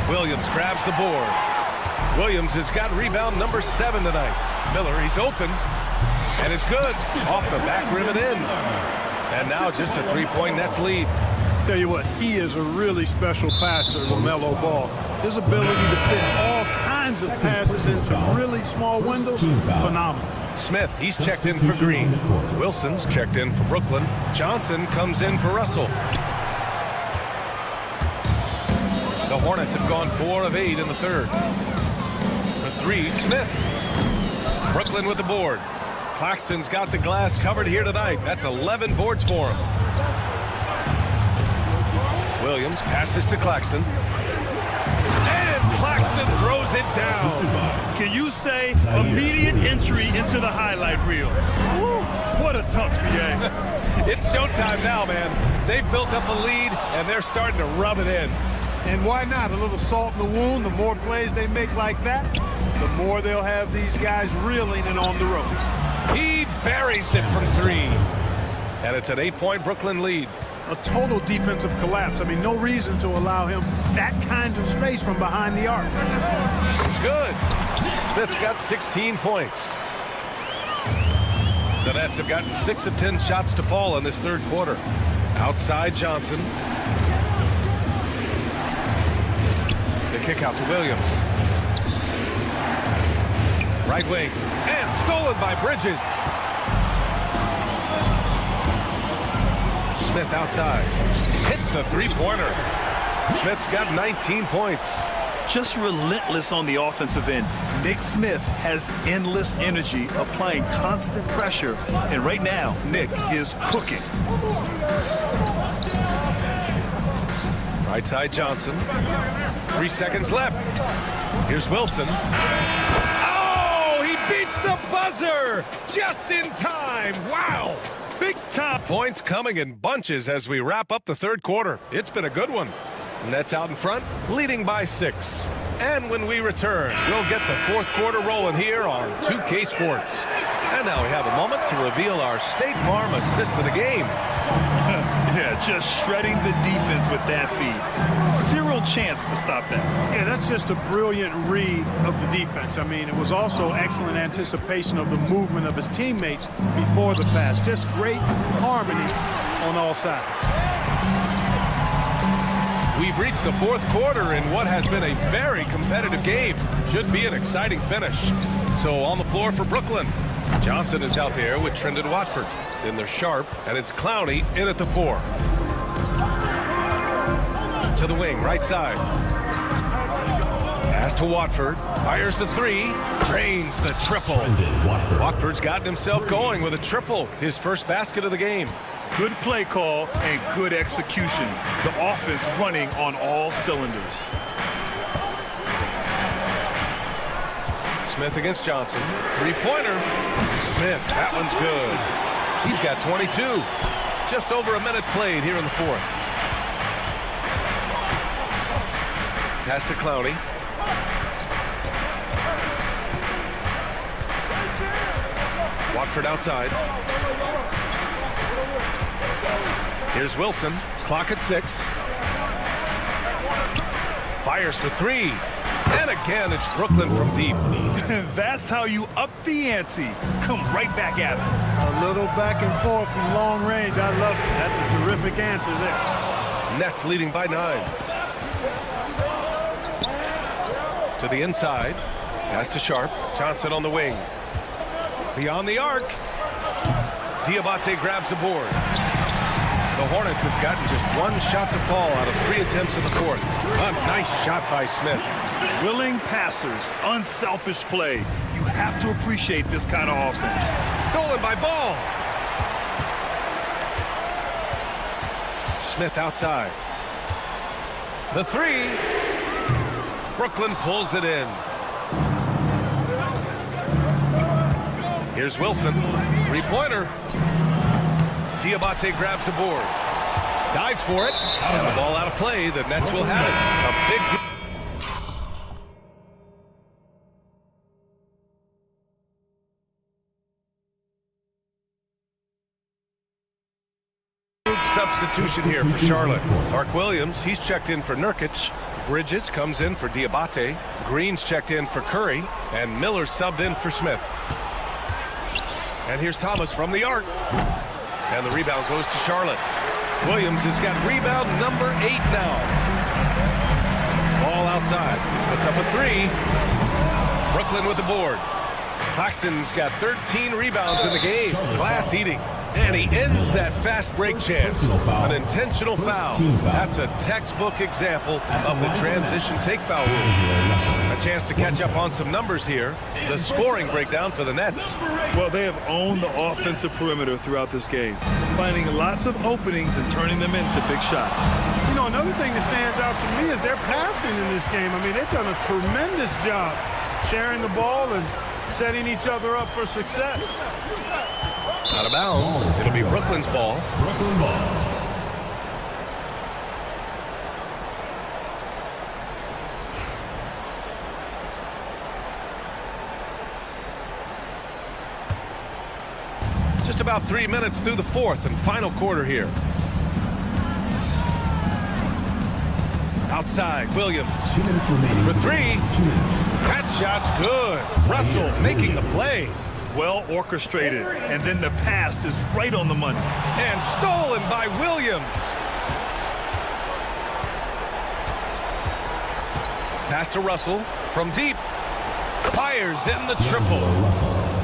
Williams grabs the board. Williams has got rebound number 7 tonight. Miller, he's open, and it's good. Off the back rim and in. And now just a three-point Nets lead. Tell you what, he is a really special passer, LaMelo Ball. His ability to fit all kinds of passes into really small windows, phenomenal. Smith, he's checked in for Green. Wilson's checked in for Brooklyn. Johnson comes in for Russell. The Hornets have gone 4 of 8 in the third. For 3, Smith. Brooklyn with the board. Claxton's got the glass covered here tonight. That's 11 boards for him. Williams passes to Claxton. And Claxton throws it down. Can you say immediate entry into the highlight reel? Woo, what a tough PA. It's showtime now, man. They've built up a lead, and they're starting to rub it in. And why not? A little salt in the wound. The more plays they make like that, the more they'll have these guys reeling and on the ropes. He buries it from 3. And it's an 8-point Brooklyn lead. A total defensive collapse. I mean, no reason to allow him that kind of space from behind the arc. It's good. Smith's got 16 points. The Nets have gotten 6 of 10 shots to fall in this third quarter. Outside Johnson. The kick out to Williams. Right wing. And stolen by Bridges. Smith outside. Hits the three-pointer. Smith's got 19 points. Just relentless on the offensive end. Nick Smith has endless energy, applying constant pressure. And right now, Nick is cooking. Right side Johnson. 3 seconds left. Here's Wilson. Oh, he beats the buzzer just in time. Wow. Big time. Points coming in bunches as we wrap up the third quarter. It's been a good one. Nets out in front, leading by 6. And when we return, we'll get the fourth quarter rolling here on 2K Sports. And now we have a moment to reveal our State Farm assist of the game. Yeah, just shredding the defense with that feed. Zero chance to stop that. Yeah, that's just a brilliant read of the defense. I mean, it was also excellent anticipation of the movement of his teammates before the pass. Just great harmony on all sides. We've reached the fourth quarter in what has been a very competitive game. Should be an exciting finish. So on the floor for Brooklyn, Johnson is out there with Trendon Watford. Then they're Sharp, and it's Clowney in at the 4. To the wing, right side. Pass to Watford. Fires the 3. Drains the triple. Watford's gotten himself going with a triple. His first basket of the game. Good play call and good execution. The offense running on all cylinders. Smith against Johnson. Three-pointer. Smith, that one's good. He's got 22. Just over a minute played here in the fourth. Pass to Clowney. Watford outside. Here's Wilson. Clock at 6. Fires for 3. And again, it's Brooklyn from deep. That's how you up the ante. Come right back at it. A little back and forth from long range. I love it. That's a terrific answer there. Nets leading by 9. To the inside. Pass to Sharp. Johnson on the wing. Beyond the arc. Diabate grabs the board. The Hornets have gotten just one shot to fall out of 3 attempts in the fourth. A nice shot by Smith. Willing passers, unselfish play. You have to appreciate this kind of offense. Stolen by Ball. Smith outside. The three. Brooklyn pulls it in. Here's Wilson. Three-pointer. Diabate grabs the board. Dives for it. And the ball out of play. The Nets will have it. A big substitution here for Charlotte. Mark Williams, he's checked in for Nurkic. Bridges comes in for Diabate. Green's checked in for Curry. And Miller subbed in for Smith. And here's Thomas from the arc. And the rebound goes to Charlotte. Williams has got rebound number 8 now. Ball outside. Puts up a 3. Brooklyn with the board. Claxton's got 13 rebounds in the game. Glass eating. And he ends that fast break chance. An intentional foul. That's a textbook example of the transition take foul rule. A chance to catch up on some numbers here. The scoring breakdown for the Nets. Well, they have owned the offensive perimeter throughout this game, finding lots of openings and turning them into big shots. You know, another thing that stands out to me is their passing in this game. I mean, they've done a tremendous job sharing the ball and setting each other up for success. Out of bounds. It'll be Brooklyn's ball. Brooklyn ball. Just about 3 minutes through the fourth and final quarter here. Outside, Williams. 2 minutes remaining. For 3. 2 minutes. That shot's good. Russell making the play. Well orchestrated, and then the pass is right on the money. And stolen by Williams. Pass to Russell from deep. Fires in the triple.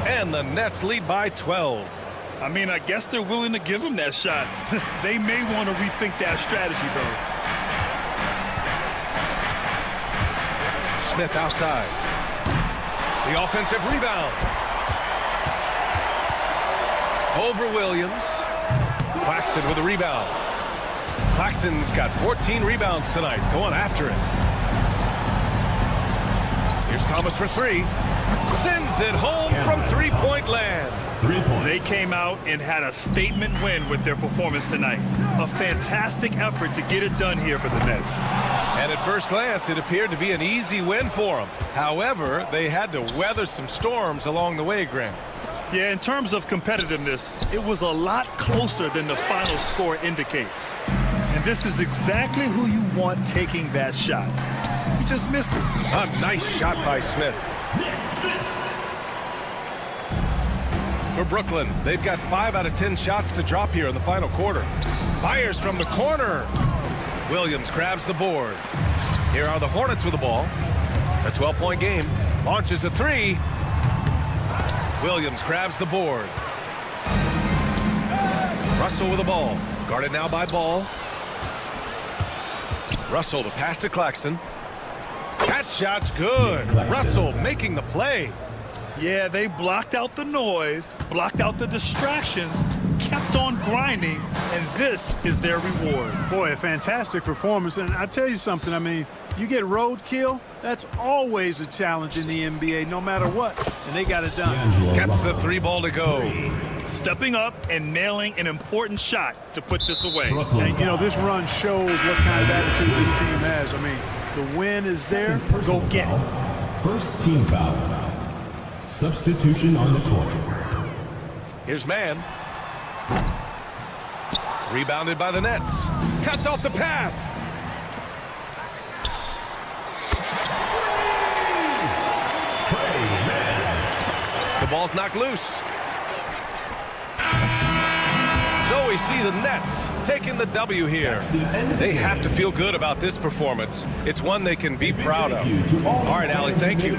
And the Nets lead by 12. I mean, I guess they're willing to give him that shot. They may want to rethink that strategy, though. Smith outside. The offensive rebound. Over Williams. Claxton with a rebound. Claxton's got 14 rebounds tonight. Going after it. Here's Thomas for 3. Sends it home from three-point land. 3 points. They came out and had a statement win with their performance tonight. A fantastic effort to get it done here for the Nets. And at first glance, it appeared to be an easy win for them. However, they had to weather some storms along the way, Graham. Yeah, in terms of competitiveness, it was a lot closer than the final score indicates. And this is exactly who you want taking that shot. You just missed it. A nice shot by Smith. For Brooklyn, they've got 5 out of 10 shots to drop here in the final quarter. Fires from the corner. Williams grabs the board. Here are the Hornets with the ball. A 12-point game. Launches a 3. Williams grabs the board. Russell with the ball. Guarded now by Ball. Russell to pass to Claxton. That shot's good. Russell making the play. Yeah, they blocked out the noise, blocked out the distractions, kept on grinding, and this is their reward. Boy, a fantastic performance. And I tell you something, I mean, you get roadkill, that's always a challenge in the NBA, no matter what. And they got it done. Gets the 3 ball to go. Stepping up and nailing an important shot to put this away. And, you know, this run shows what kind of attitude this team has. I mean, the win is there. Go get it. First team foul. Substitution on the court. Here's Man. Rebounded by the Nets. Cuts off the pass. The ball's knocked loose. So we see the Nets taking the W here. They have to feel good about this performance. It's one they can be proud of. All right, Allie, thank you.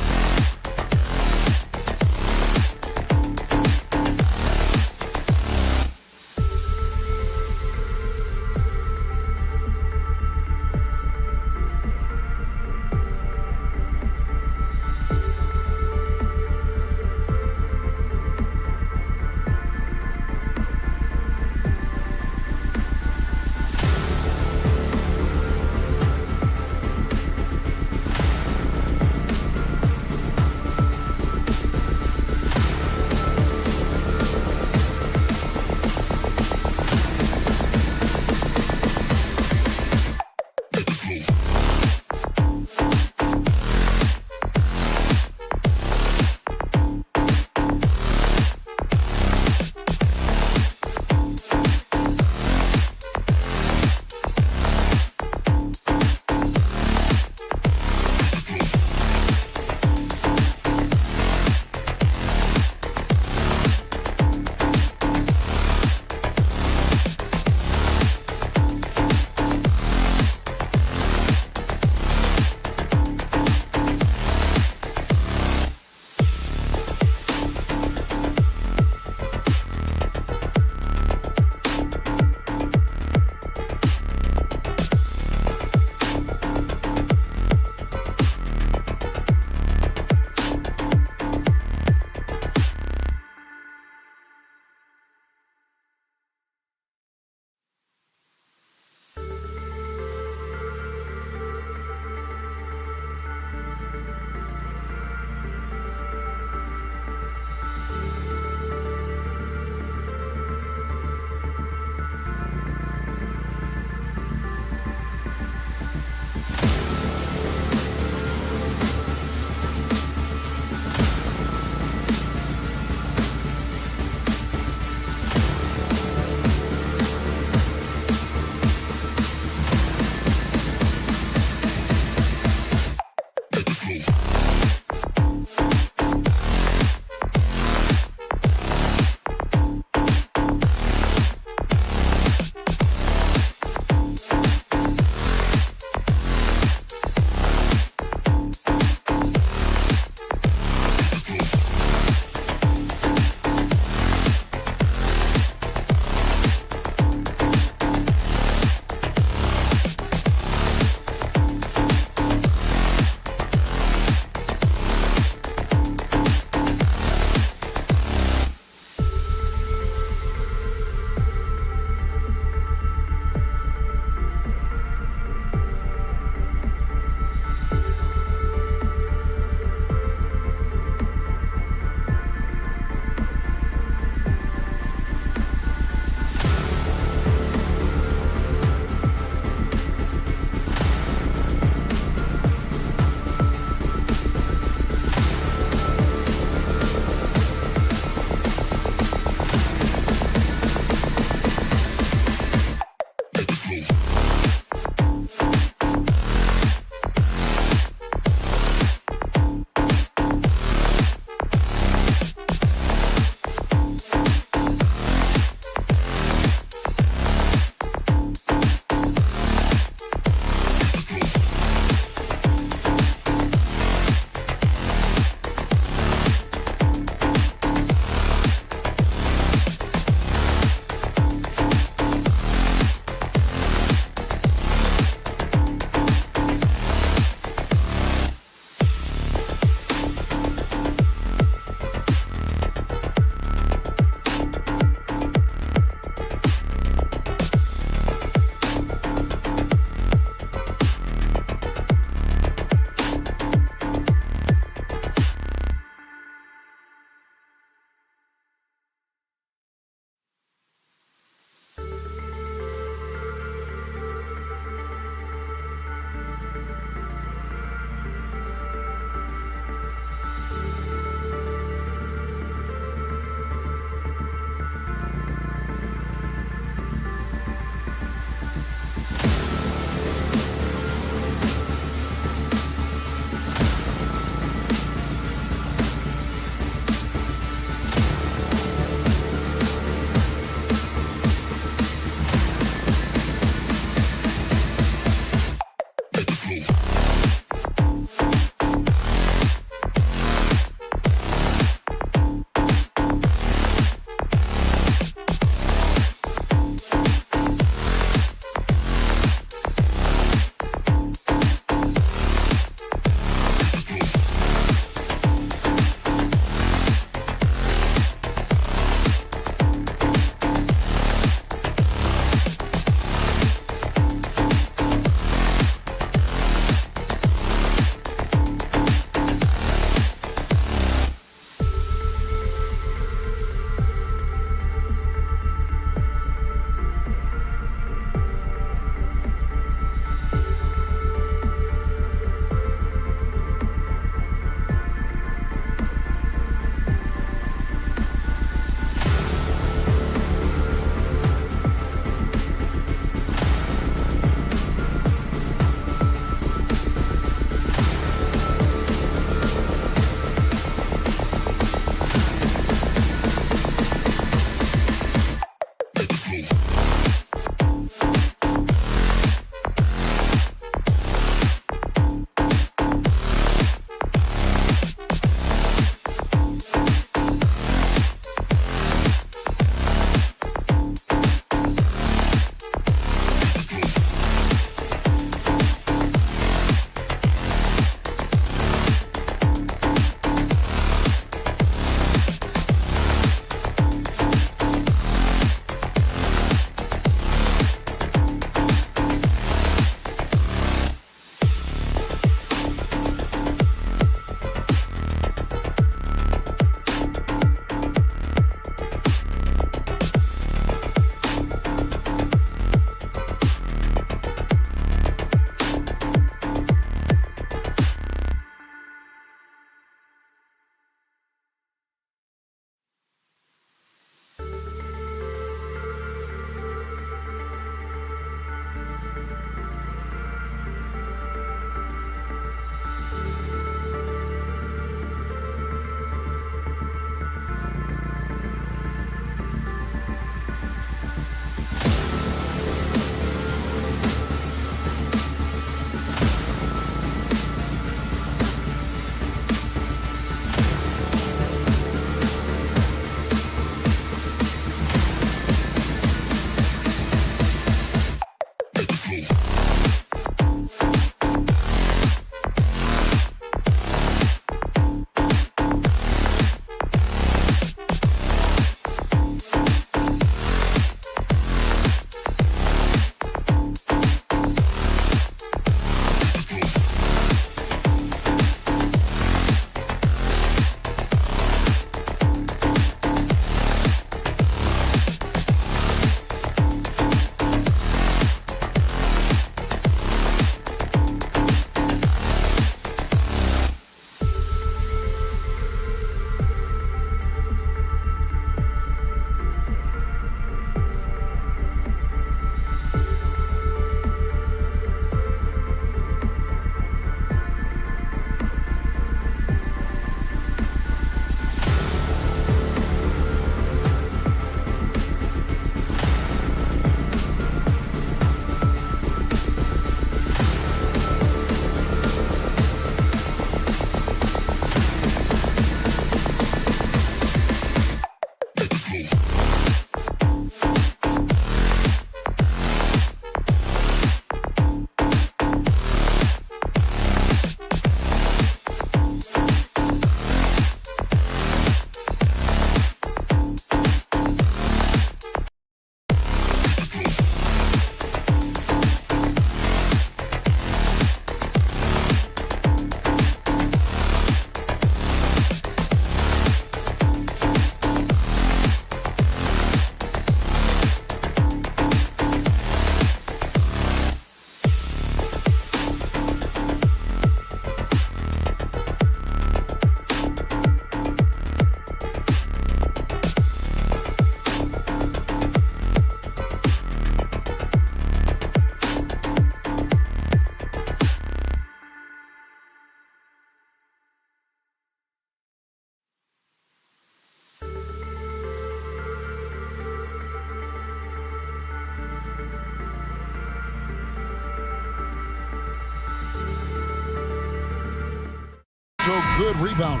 So good rebound.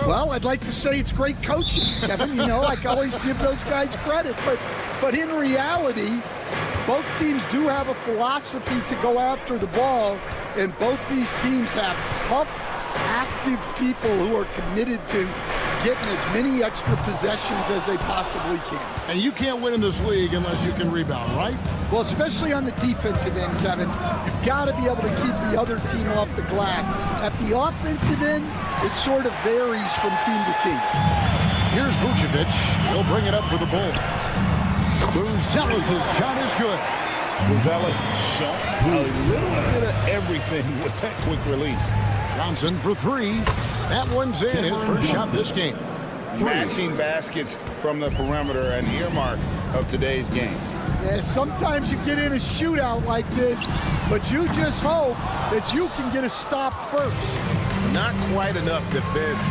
Well, I'd like to say it's great coaching, Kevin. You know, I always give those guys credit. But in reality, both teams do have a philosophy to go after the ball, and both these teams have tough, active people who are committed to getting as many extra possessions as they possibly can. And you can't win in this league unless you can rebound, right? Well, especially on the defensive end, Kevin, you've got to be able to keep the other team off the glass. At the offensive end, it sort of varies from team to team. Here's Vucevic. He'll bring it up for the Bulls. Buzelis' shot is good. Buzelis showing a little bit of everything with that quick release. Johnson for three. That one's in. His first shot this game. Matching baskets from the perimeter, an earmark of today's game. Yeah, sometimes you get in a shootout like this, but you just hope that you can get a stop first. Not quite enough defense.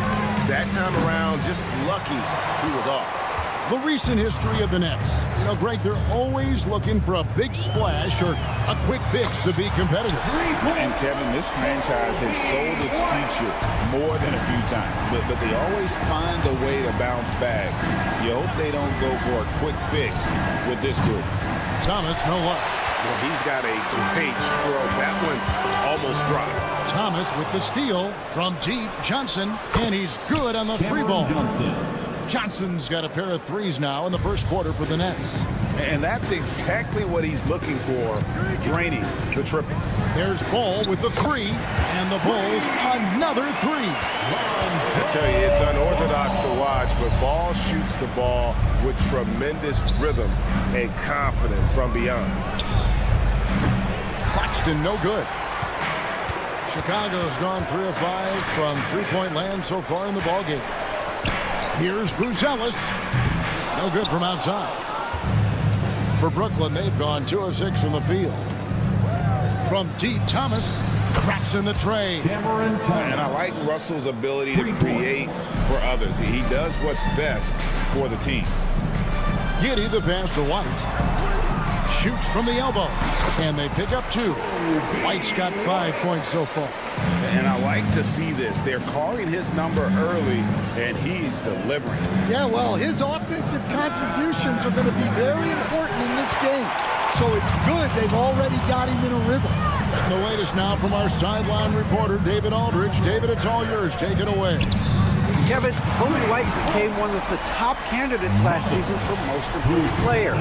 That time around, just lucky he was off. The recent history of the Nets. You know, Greg, they're always looking for a big splash or a quick fix to be competitive. And Kevin, this franchise has sold its future more than a few times, but they always find a way to bounce back. You hope they don't go for a quick fix with this group. Thomas, no luck. Well, he's got a great stroke. That one almost dropped. Thomas with the steal from deep. Johnson, and he's good on the three ball. Johnson's got a pair of threes now in the first quarter for the Nets. And that's exactly what he's looking for, draining the triple. There's Ball with the three, and the Bulls another three. I tell you, it's unorthodox to watch, but Ball shoots the ball with tremendous rhythm and confidence from beyond. Claxton, no good. Chicago's gone 3 of 5 from three-point land so far in the ballgame. Here's Buzelis. No good from outside. For Brooklyn, they've gone 2 of 6 from the field. From deep, Thomas traps in the tray. And I like Russell's ability to create for others. He does what's best for the team. Giddey the pass to White. Shoots from the elbow. And they pick up 2. White's got 5 points so far. And I like to see this. They're calling his number early, and he's delivering. Yeah, well, his offensive contributions are going to be very important in this game. So it's good they've already got him in a rhythm. And the latest now from our sideline reporter, David Aldridge. David, it's all yours. Take it away. Kevin, Kobe White became one of the top candidates last season for most improved player.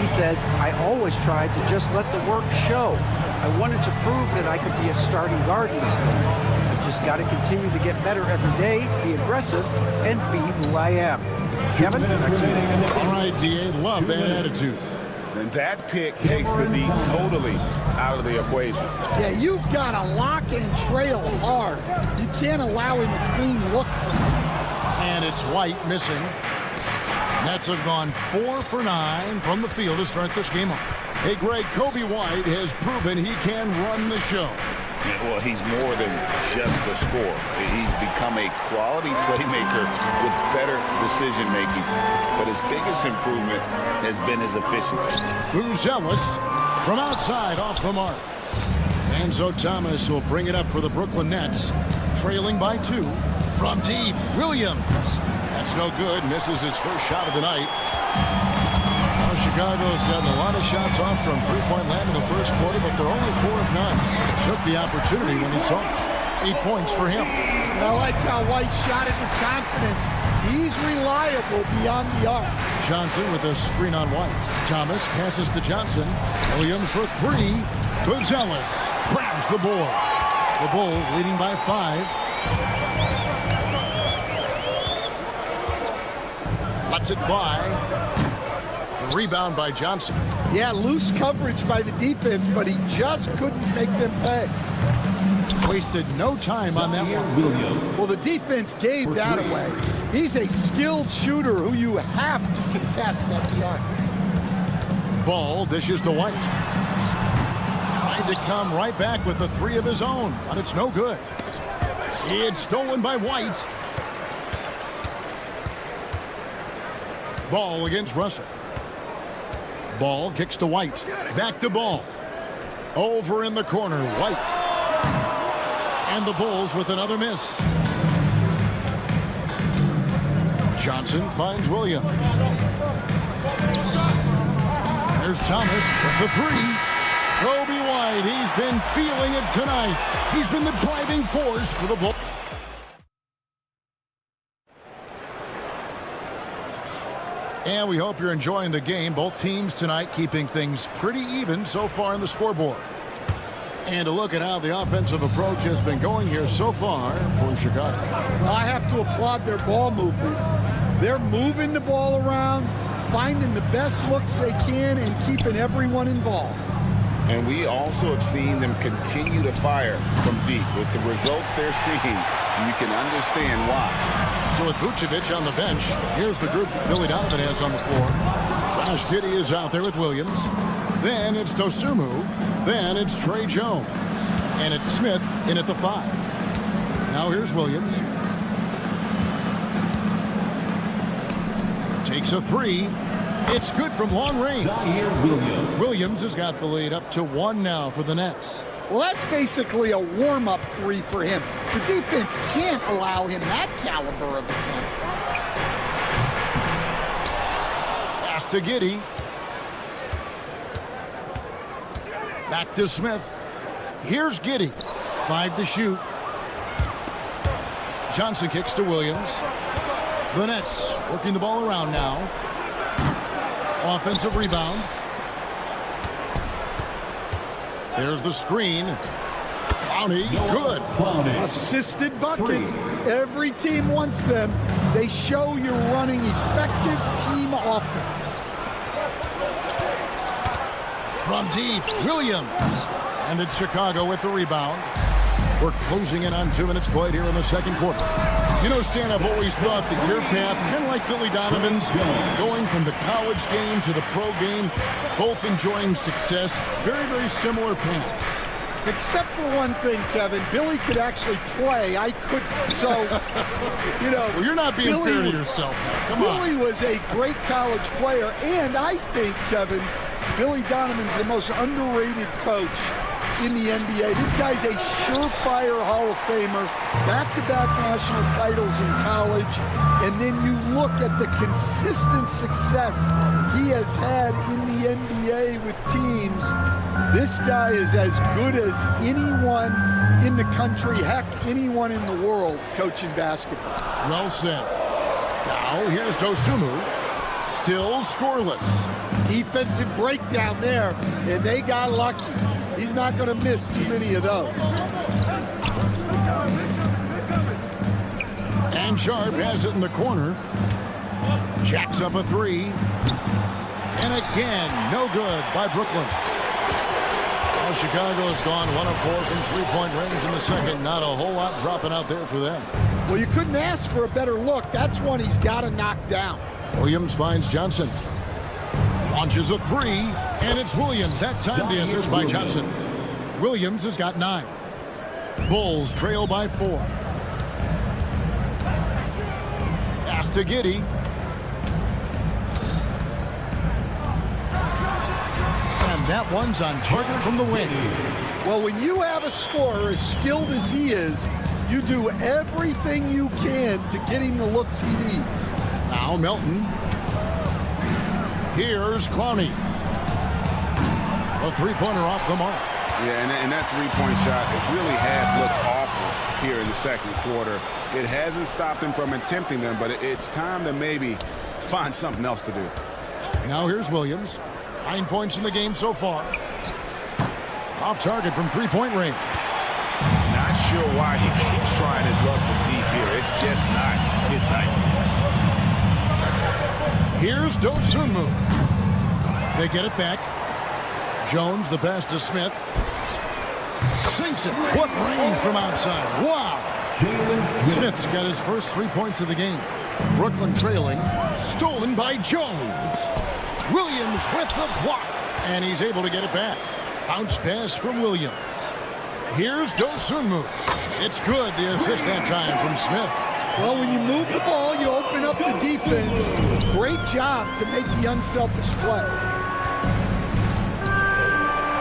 He says, I always tried to just let the work show. I wanted to prove that I could be a starting guard in this league. I just got to continue to get better every day, be aggressive, and be who I am. Kevin, back to you. All right, D.A., love that attitude. And that pick takes the D totally out of the equation. Yeah, you've got to lock and trail hard. You can't allow him a clean look. And it's White missing. Nets have gone 4 for 9 from the field to start this game off. Hey, Greg, Kobe White has proven he can run the show. Yeah, well, he's more than just a scorer. He's become a quality playmaker with better decision-making. But his biggest improvement has been his efficiency. Buzelis from outside off the mark. And so Thomas will bring it up for the Brooklyn Nets, trailing by 2 from deep. Williams. That's no good. Misses his first shot of the night. Now Chicago's gotten a lot of shots off from three-point land in the first quarter, but they're only 4 of 9. Took the opportunity when he saw it. 8 points for him. I like how White shot it with confidence. He's reliable beyond the arc. Johnson with a screen on White. Thomas passes to Johnson. Williams for 3. Buzelis grabs the board. The Bulls leading by 5. Lets it fly. The rebound by Johnson. Yeah, loose coverage by the defense, but he just couldn't make them pay. Wasted no time on that one. Well, the defense gave that away. He's a skilled shooter who you have to contest at the arc. Ball dishes to White. Trying to come right back with the 3 of his own, but it's no good. It's stolen by White. Ball against Russell. Ball kicks to White. Back to Ball. Over in the corner, White. And the Bulls with another miss. Johnson finds Williams. There's Thomas with the three. Kobe White, he's been feeling it tonight. He's been the driving force for the Bulls. And we hope you're enjoying the game. Both teams tonight keeping things pretty even so far in the scoreboard. And a look at how the offensive approach has been going here so far for Chicago. I have to applaud their ball movement. They're moving the ball around, finding the best looks they can, and keeping everyone involved. And we also have seen them continue to fire from deep. With the results they're seeing, you can understand why. So with Vucevic on the bench, here's the group Billy Donovan has on the floor. Josh Giddey is out there with Williams. Then it's Dosunmu. Then it's Trey Jones. And it's Smith in at the 5. Now here's Williams. Takes a 3. It's good from long range. Williams has got the lead up to 1 now for the Nets. Well, that's basically a warm-up 3 for him. The defense can't allow him that caliber of attempt. Pass to Giddey. Back to Smith. Here's Giddey. 5 to shoot. Johnson kicks to Williams. The Nets working the ball around now. Offensive rebound. There's the screen. Clowney, good. Assisted buckets. Every team wants them. They show you're running effective team offense. From deep, Williams. And it's Chicago with the rebound. We're closing in on 2 minutes played here in the second quarter. You know, Stan, I've always thought that your path, kind of like Billy Donovan's, going from the college game to the pro game, both enjoying success, very, very similar paths. Except for one thing, Kevin. Billy could actually play. I couldn't. So, you know. Well, you're not being fair to yourself. Come on. Billy was a great college player. And I think, Kevin, Billy Donovan's the most underrated coach in the NBA. This guy's a surefire Hall of Famer, back-to-back national titles in college, and then you look at the consistent success he has had in the NBA with teams. This guy is as good as anyone in the country, heck, anyone in the world coaching basketball. Well said. Now here's Dosunmu, still scoreless. Defensive breakdown there, and they got lucky. He's not going to miss too many of those. And Sharp has it in the corner. Jacks up a 3. And again, no good by Brooklyn. Well, Chicago has gone 1 of 4 from three-point range in the second. Not a whole lot dropping out there for them. Well, you couldn't ask for a better look. That's one he's got to knock down. Williams finds Johnson. Launches a 3, and it's Williams. That time the assist by Johnson. Williams has got 9. Bulls trail by 4. Pass to Giddey. And that one's on target from the wing. Well, when you have a scorer as skilled as he is, you do everything you can to get him the looks he needs. Now Melton. Here's Clowney. A three-pointer off the mark. Yeah, and that three-point shot, it really has looked awful here in the second quarter. It hasn't stopped him from attempting them, but it's time to maybe find something else to do. Now here's Williams. 9 points in the game so far. Off target from three-point range. Not sure why he keeps trying his luck from deep here. It's just not his night. Here's Dosunmu. They get it back. Jones, the pass to Smith. Sinks it. What range from outside. Wow. Smith's got his first 3 points of the game. Brooklyn trailing. Stolen by Jones. Williams with the block. And he's able to get it back. Bounce pass from Williams. Here's Dosunmu. It's good. The assist that time from Smith. Well, when you move the ball, you open up the defense. Great job to make the unselfish play.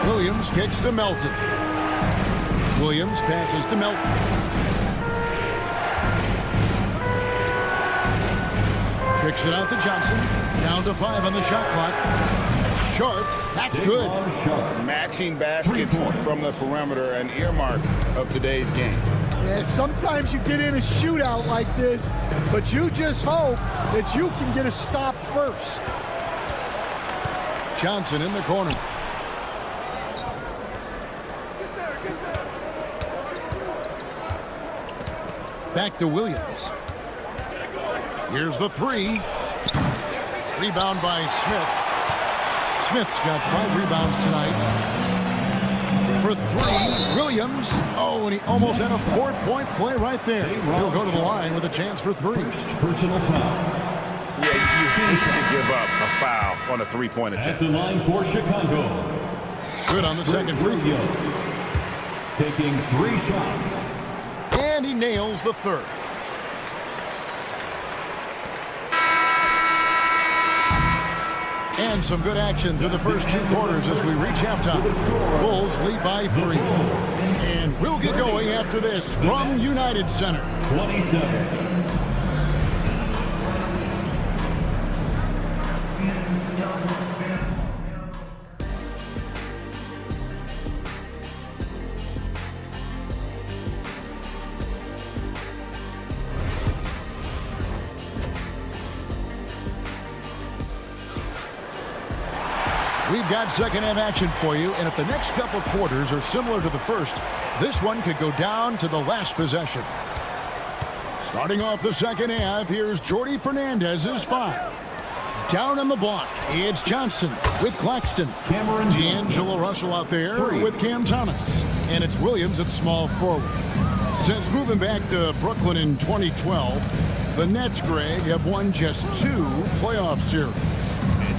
Williams kicks to Melton. Williams passes to Melton. Kicks it out to Johnson. Down to 5 on the shot clock. Sharp, that's good. Matching baskets from the perimeter, an earmark of today's game. Yeah, sometimes you get in a shootout like this, but you just hope that you can get a stop first. Johnson in the corner. Back to Williams. Here's the 3. Rebound by Smith. Smith's got 5 rebounds tonight. For 3, Williams. Oh, and he almost had a 4-point play right there. He'll go to the line with a chance for 3. Personal foul. Yeah, you hate to give up a foul on a 3-point attempt. At the line for Chicago. Good on the second free throw. Taking 3 shots. And he nails the 3rd. And some good action through the first 2 quarters as we reach halftime. Bulls lead by 3. And we'll get going after this from United Center. 27. We've got second half action for you, and if the next couple quarters are similar to the first, this one could go down to the last possession. Starting off the second half, here's Jordi Fernandez's 5. Down on the block, it's Johnson with Claxton. D'Angelo Russell out there with Cam Thomas. And it's Williams at small forward. Since moving back to Brooklyn in 2012, the Nets, Greg, have won just 2 playoff series.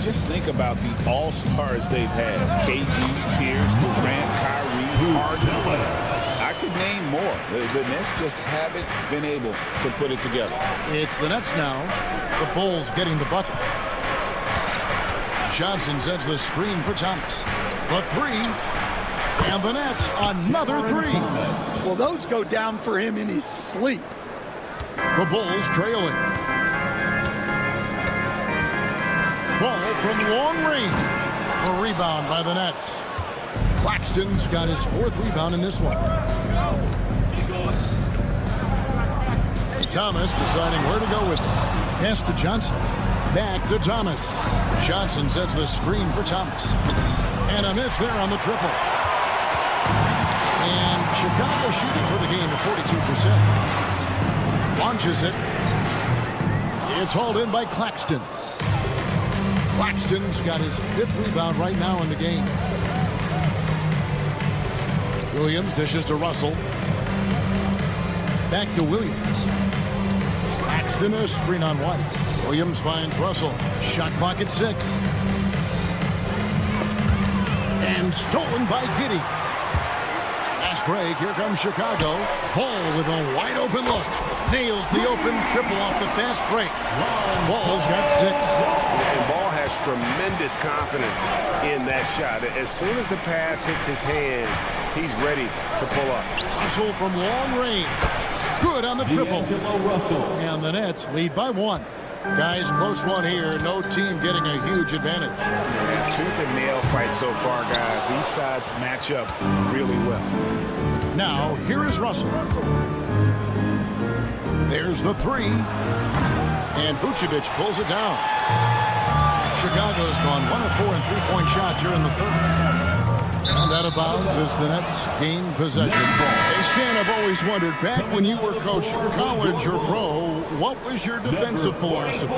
Just think about the all-stars they've had. KG, Pierce, Durant, Kyrie, Harden. I could name more. The Nets just haven't been able to put it together. It's the Nets now. The Bulls getting the bucket. Johnson sets the screen for Thomas. The 3. And the Nets, another 3. Well, those go down for him in his sleep. The Bulls trailing. Ball from long range. A rebound by the Nets. Claxton's got his 4th rebound in this one. Thomas deciding where to go with it. Pass to Johnson. Back to Thomas. Johnson sets the screen for Thomas. And a miss there on the triple. And Chicago shooting for the game at 42%. Launches it. It's hauled in by Claxton. Claxton's got his 5th rebound right now in the game. Williams dishes to Russell. Back to Williams. Claxton a screen on White. Williams finds Russell. Shot clock at 6. And stolen by Giddey. Fast break. Here comes Chicago. Ball with a wide open look. Nails the open triple off the fast break. Ball's got 6. And Ball has tremendous confidence in that shot. As soon as the pass hits his hands, he's ready to pull up. Russell from long range. Good on the triple. And the Nets lead by 1. Guys, close one here. No team getting a huge advantage. Yeah, tooth and nail fight so far, guys. These sides match up really well. Now, here is Russell. There's the 3. And Vucevic pulls it down. Chicago's gone 1 of 4 in 3-point shots here in the 3rd. And out of bounds as the Nets gain possession. Hey, Stan, I've always wondered, back when you were coaching, college or pro, what was your defensive philosophy?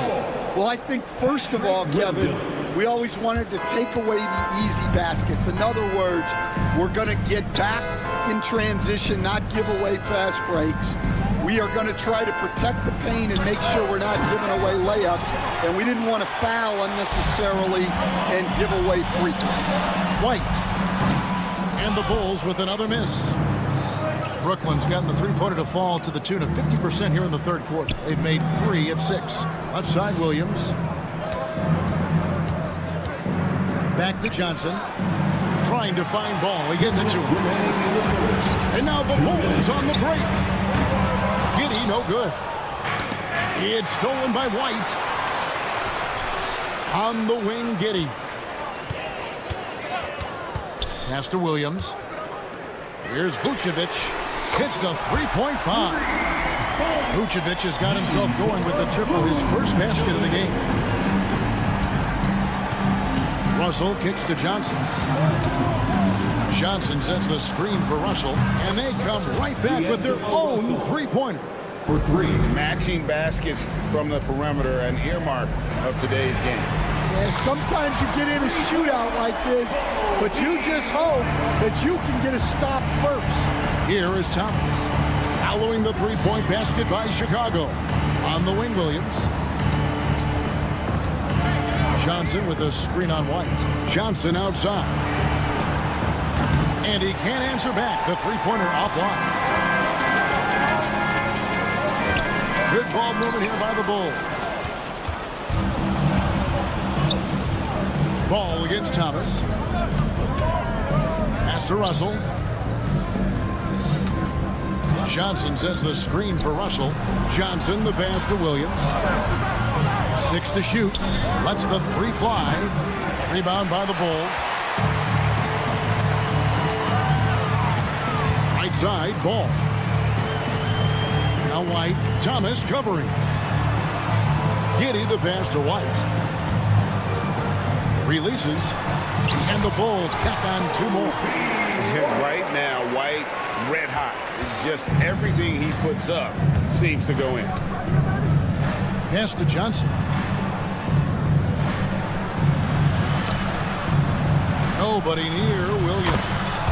Well, I think, first of all, Kevin, we always wanted to take away the easy baskets. In other words, we're going to get back in transition, not give away fast breaks. We are going to try to protect the paint and make sure we're not giving away layups. And we didn't want to foul unnecessarily and give away free throws. White. And the Bulls with another miss. Brooklyn's gotten the 3-pointer to fall to the tune of 50% here in the 3rd quarter. They've made 3 of 6. Left side, Williams. Back to Johnson. Trying to find ball. He gets it to him. And now the Bulls on the break. Giddey, no good. It's stolen by White. On the wing, Giddey. Pass to Williams. Here's Vucevic. Hits the three-point bomb. Vucevic has got himself going with the triple, his first basket of the game. Russell kicks to Johnson. Johnson sets the screen for Russell, and they come right back with their own three-pointer. For three. Matching baskets from the perimeter, an earmark of today's game. Yeah, sometimes you get in a shootout like this, but you just hope that you can get a stop first. Here is Thomas. Following the three-point basket by Chicago. On the wing, Williams. Johnson with a screen on White. Johnson outside. And he can't answer back. The three-pointer offline. Good ball movement here by the Bulls. Ball against Thomas. Pass to Russell. Johnson sets the screen for Russell. Johnson the pass to Williams. 6 to shoot. Lets the three fly. Rebound by the Bulls. Right side, Ball. Now White. Thomas covering. Giddey the pass to White. Releases. And the Bulls tack on 2 more. Right now, White, red hot. Just everything he puts up seems to go in. Pass to Johnson. Nobody near Williams.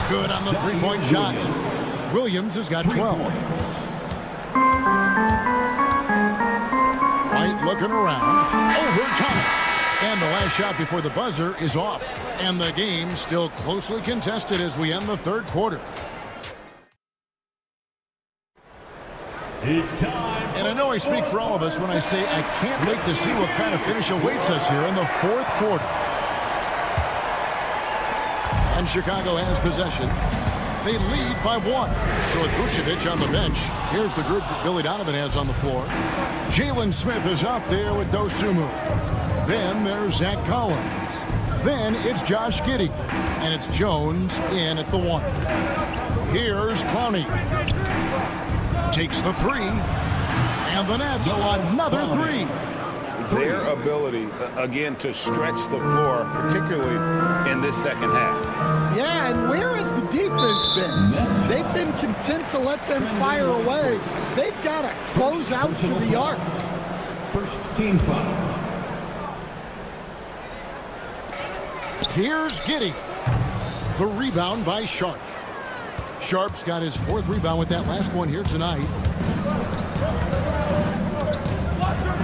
Good on the three-point shot. Williams has got 12. White looking around. Over Thomas. And the last shot before the buzzer is off. And the game still closely contested as we end the third quarter. And I know I speak for all of us when I say I can't wait to see what kind of finish awaits us here in the fourth quarter. And Chicago has possession. They lead by 1. So with Vucevic on the bench, here's the group that Billy Donovan has on the floor. Jalen Smith is out there with Dosunmu. Then there's Zach Collins. Then it's Josh Giddey. And it's Jones in at the 1. Here's Clowney. Takes the 3. And the Nets another 3. Their ability, again, to stretch the floor, particularly in this second half. Yeah, and where has the defense been? They've been content to let them fire away. They've got to close out to the arc. First team foul. Here's Giddey. The rebound by Sharp. Sharp's got his 4th rebound with that last one here tonight.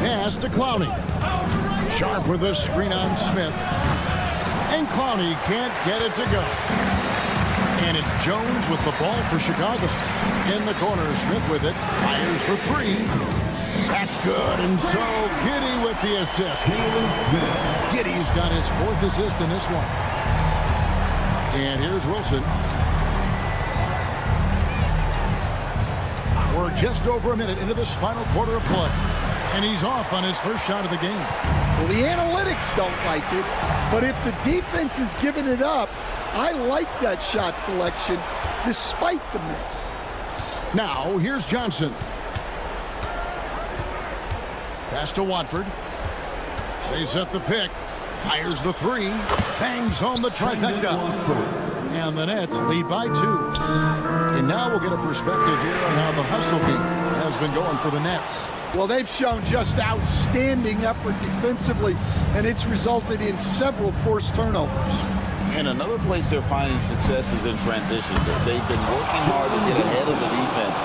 Pass to Clowney. Sharp with a screen on Smith. And Clowney can't get it to go. And it's Jones with the ball for Chicago. In the corner, Smith with it. Fires for 3. That's good. And so Giddey with the assist. Giddey's got his 4th assist in this one. And here's Wilson. We're just over a minute into this final quarter of play. And he's off on his first shot of the game. Well, the analytics don't like it, but if the defense is giving it up, I like that shot selection despite the miss. Now, here's Johnson. Pass to Watford. They set the pick. Fires the 3. Bangs home the trifecta. And the Nets lead by 2. And now we'll get a perspective here on how the hustle game has been going for the Nets. Well, they've shown just outstanding effort defensively, and it's resulted in several forced turnovers. And another place they're finding success is in transition. They've been working hard to get ahead of the defense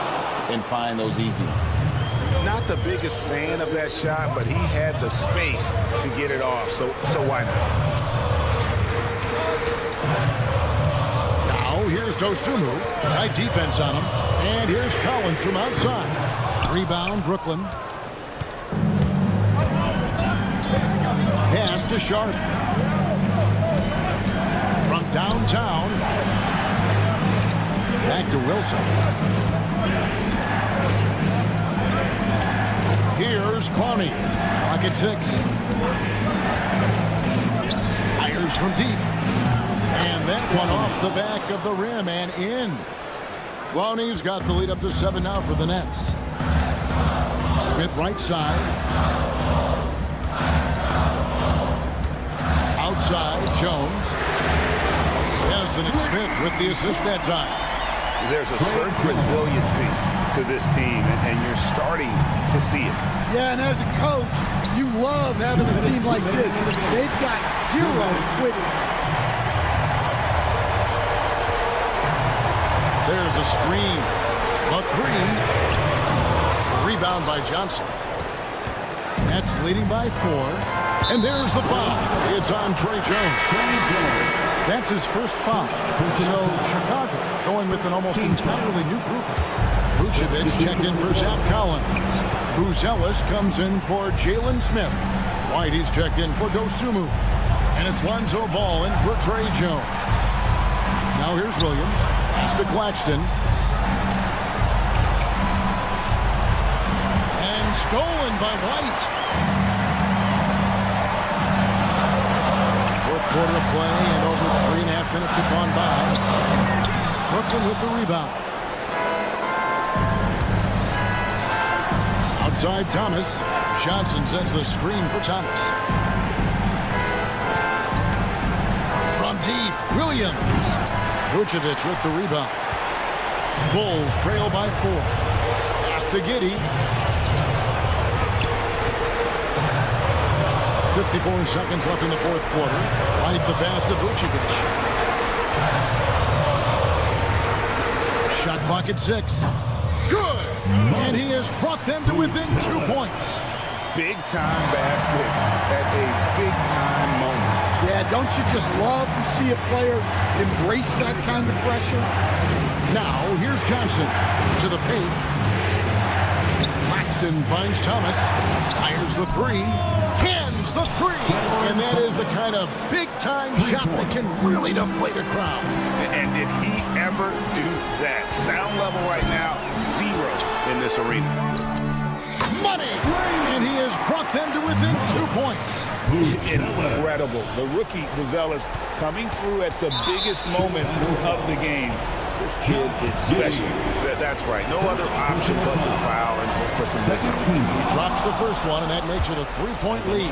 and find those easy ones. Not the biggest fan of that shot, but he had the space to get it off, so why not? Now, here's Dosunmu. Tight defense on him. And here's Collins from outside. Rebound, Brooklyn. Pass to Sharp. From down downtown. Back to Wilson. Here's Clowney. Rocket 6. Fires from deep. And that one off the back of the rim and in. Clowney's got the lead up to 7 now for the Nets. Smith right side. Outside, Jones. Yes, and it's Smith with the assist that time. There's a certain resiliency to this team, and you're starting to see it. Yeah, and as a coach, you love having a team like this. They've got zero quitting. There's a screen. A 3. Rebound by Johnson. Nets leading by 4. And there's the foul. It's on Trey Jones. That's his first foul. So Chicago going with an almost entirely new group. Vucevic checked in for Zach Collins. Buzelis comes in for Jalen Smith. Whitey's checked in for Dosunmu. And it's Lonzo Ball in for Trey Jones. Now here's Williams. Pass to Claxton. And stolen by White. Fourth quarter of play and over 3.5 minutes have gone by. Brooklyn with the rebound. Outside Thomas. Johnson sends the screen for Thomas. From deep, Williams. Vucevic with the rebound. Bulls trail by 4. Pass to Giddey. 54 seconds left in the fourth quarter. Right the pass to Vucevic. Shot clock at 6. Good! And he has brought them to within 2 points. Big-time basket at a big-time moment. Yeah, don't you just love to see a player embrace that kind of pressure? Now, here's Johnson to the paint. Claxton finds Thomas. Fires the 3. Cans the 3. And that is the kind of big-time shot that can really deflate a crowd. And did he ever do that? Sound level right now, 0 in this arena. Money! And he has brought them to within 2 points. Incredible. The rookie Buzelis coming through at the biggest moment of the game. This kid is special. That's right. No other option but to foul and hope for some missing. He drops the first one, and that makes it a 3-point lead.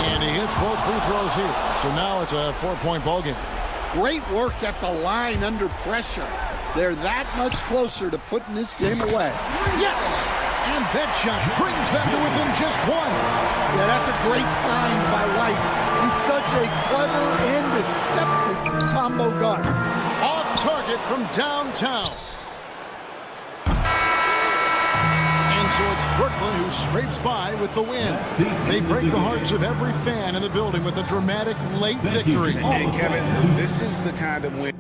And he hits both free throws here. So now it's a 4-point ballgame. Great work at the line under pressure. They're that much closer to putting this game away. Yes! And that shot brings them to within just 1. Yeah, that's a great find by White. He's such a clever and deceptive combo guard. Off target from downtown. And so it's Brooklyn who scrapes by with the win. They break the hearts of every fan in the building with a dramatic late victory. And Kevin, this is the kind of win.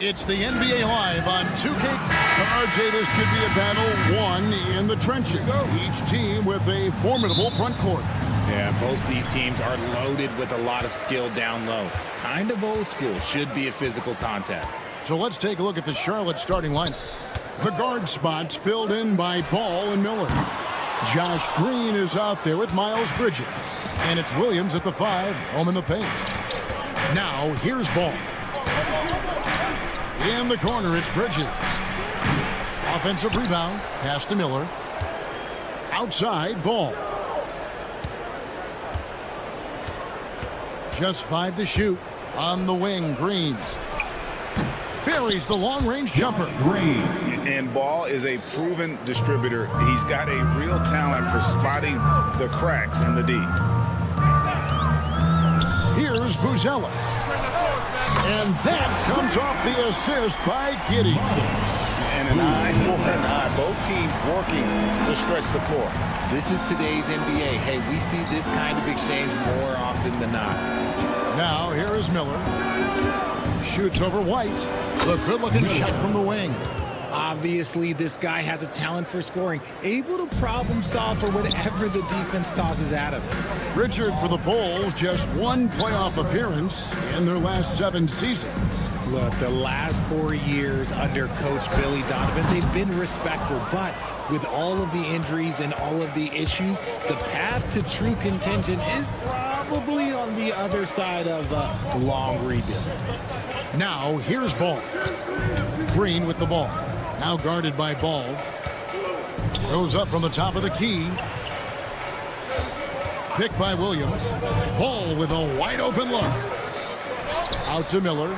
It's the NBA Live on 2K. RJ, this could be a battle won in the trenches. Each team with a formidable front court. Yeah, both these teams are loaded with a lot of skill down low. Kind of old school. Should be a physical contest. So let's take a look at the Charlotte starting lineup. The guard spots filled in by Ball and Miller. Josh Green is out there with Miles Bridges. And it's Williams at the 5, home in the paint. Now, here's Ball. In the corner, it's Bridges. Offensive rebound, pass to Miller. Outside, Ball. Just 5 to shoot. On the wing, Green. Buries the long-range jumper. And Ball is a proven distributor. He's got a real talent for spotting the cracks in the D. Here's Buzelis. And that comes off the assist by Giddey. And an eye for an eye. Both teams working to stretch the floor. This is today's NBA. Hey, we see this kind of exchange more often than not. Now, here is Miller. Shoots over White. The good-looking shot from the wing. Obviously, this guy has a talent for scoring, able to problem solve for whatever the defense tosses at him. Richard for the Bulls, just one playoff appearance in their last 7 seasons. Look, the last 4 years under Coach Billy Donovan, they've been respectable, but with all of the injuries and all of the issues, the path to true contention is probably on the other side of a long rebuild. Now, here's Ball. Green with the ball. Now guarded by Ball. Throws up from the top of the key. Picked by Williams. Ball with a wide open look. Out to Miller.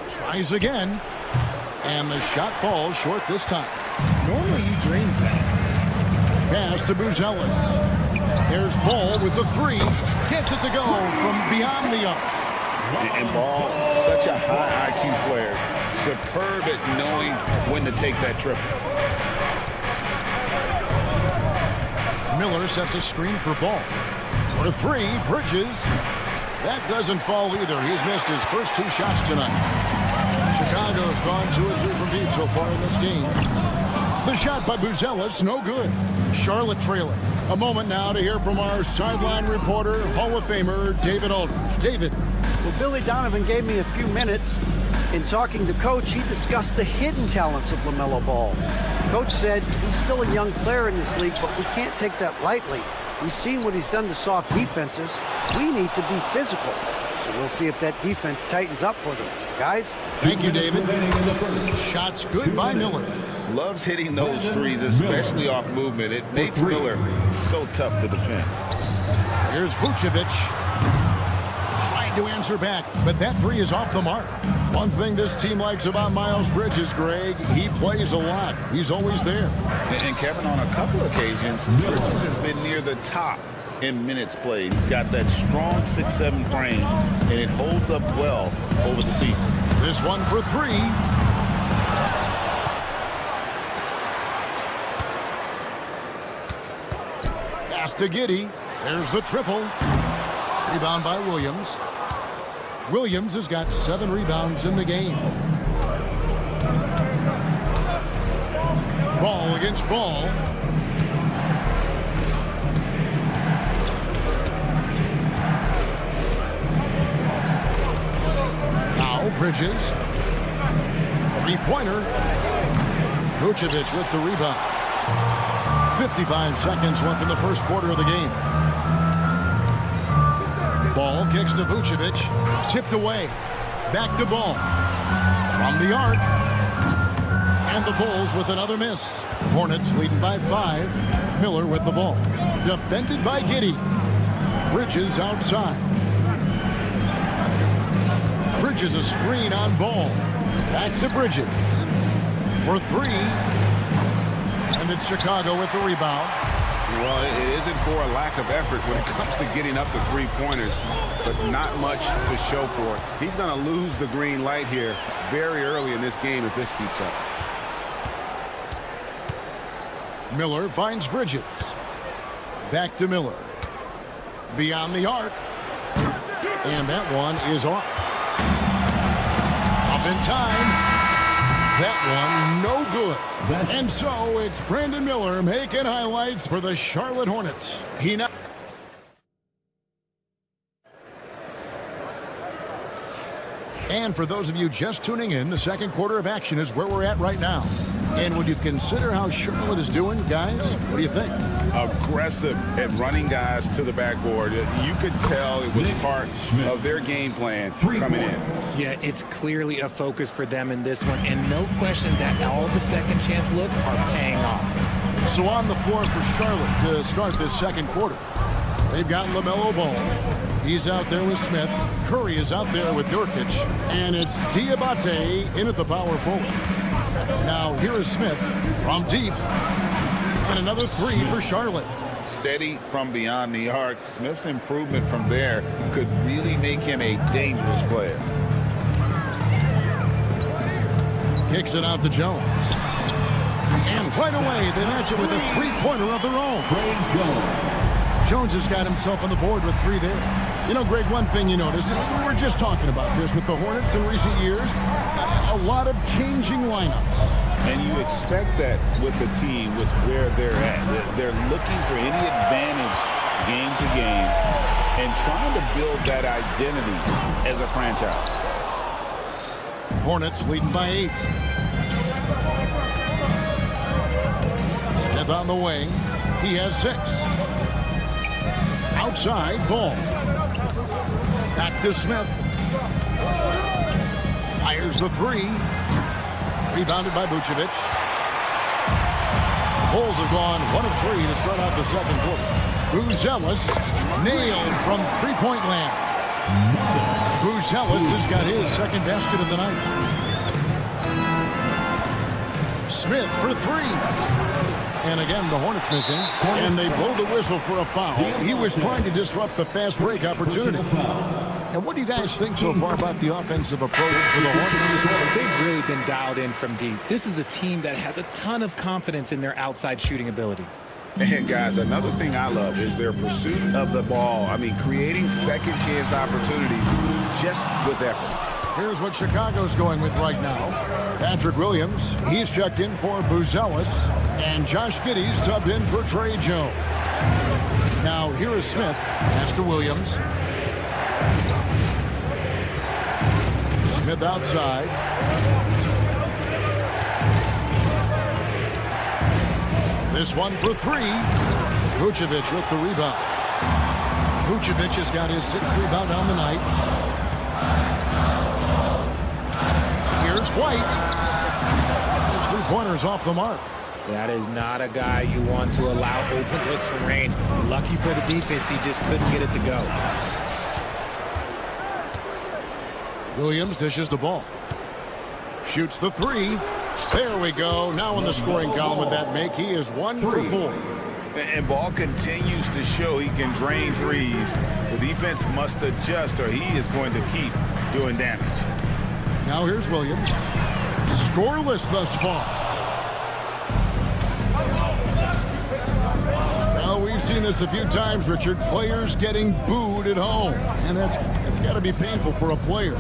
Tries again. And the shot falls short this time. Normally he drains that. Pass to Buzelis. There's Ball with the 3. Gets it to go from beyond the arc. And Ball, such a high IQ player. Superb at knowing when to take that triple. Miller sets a screen for Ball. For 3, Bridges. That doesn't fall either. He's missed his first 2 shots tonight. Chicago's gone 2 or 3 from deep so far in this game. The shot by Buzelis, no good. Charlotte trailing. A moment now to hear from our sideline reporter, Hall of Famer, David Aldridge. David. Well, Billy Donovan gave me a few minutes. In talking to Coach, he discussed the hidden talents of LaMelo Ball. Coach said he's still a young player in this league, but we can't take that lightly. We've seen what he's done to soft defenses. We need to be physical. So we'll see if that defense tightens up for them. Guys? Thank you, David. Shots good by Miller. Loves hitting those threes, especially off movement. It makes Miller so tough to defend. Here's Vucevic. Tried to answer back, but that 3 is off the mark. One thing this team likes about Miles Bridges, Greg, he plays a lot. He's always there. And Kevin, on a couple occasions, Bridges has been near the top in minutes played. He's got that strong 6'7" frame, and it holds up well over the season. This one for 3. Pass to Giddey. There's the triple. Rebound by Williams. Williams has got 7 rebounds in the game. Ball against Ball. Now Bridges. 3-pointer. Vucevic with the rebound. 55 seconds left in the first quarter of the game. Ball kicks to Vucevic. Tipped away. Back to Ball. From the arc. And the Bulls with another miss. Hornets leading by 5. Miller with the ball. Defended by Giddey. Bridges outside. Bridges a screen on Ball. Back to Bridges. For 3. And it's Chicago with the rebound. Well, it isn't for a lack of effort when it comes to getting up to 3-pointers, but not much to show for it. He's going to lose the green light here very early in this game if this keeps up. Miller finds Bridges. Back to Miller. Beyond the arc. And that one is off. Up in time. That one no good. And so it's Brandon Miller making highlights for the Charlotte Hornets. He now... And for those of you just tuning in, the second quarter of action is where we're at right now. And when you consider how Charlotte is doing, guys, what do you think? Aggressive at running guys to the backboard. You could tell it was part of their game plan coming in. Yeah, it's clearly a focus for them in this one, and no question that all the second chance looks are paying off. So on the floor for Charlotte to start this second quarter, they've got LaMelo Ball. He's out there with Smith. Curry is out there with Nurkic. And it's Diabate in at the power forward. Now here is Smith from deep. And another three for Charlotte. Steady from beyond the arc. Smith's improvement from there could really make him a dangerous player. Kicks it out to Jones. And right away they match it with a three-pointer of their own. Jones has got himself on the board with three there. You know, Greg, one thing you notice, we were just talking about this with the Hornets in recent years, a lot of changing lineups. And you expect that with the team, with where they're at. They're looking for any advantage game to game and trying to build that identity as a franchise. Hornets leading by 8. Smith on the wing. He has 6. Outside, Ball. Back to Smith. Fires the three. Rebounded by Vucevic. Bulls have gone 1 of 3 to start out the second quarter. Vucevic nailed from three-point land. Vucevic has got his second basket of the night. Smith for 3. And again, the Hornets missing. And they blow the whistle for a foul. He was trying to disrupt the fast break opportunity. And what do you guys think so far about the offensive approach for the Hornets? They've really been dialed in from deep. This is a team that has a ton of confidence in their outside shooting ability. And guys, another thing I love is their pursuit of the ball. I mean, creating second chance opportunities just with effort. Here's what Chicago's going with right now. Patrick Williams, he's checked in for Vucevic, and Josh Giddey's subbed in for Trey Jones. Now here is Smith, pass to Williams. Smith outside. This one for 3. Vucevic with the rebound. Vucevic has got his 6th rebound on the night. Here's White. His three-pointers off the mark. That is not a guy you want to allow open looks from range. Lucky for the defense, he just couldn't get it to go. Williams dishes the ball. Shoots the 3. There we go. Now in the scoring column with that make, he is 1 for 4. And Ball continues to show he can drain threes. The defense must adjust or he is going to keep doing damage. Now here's Williams. Scoreless thus far. Now we've seen this a few times, Richard. Players getting booed at home. And that's got to be painful for a player.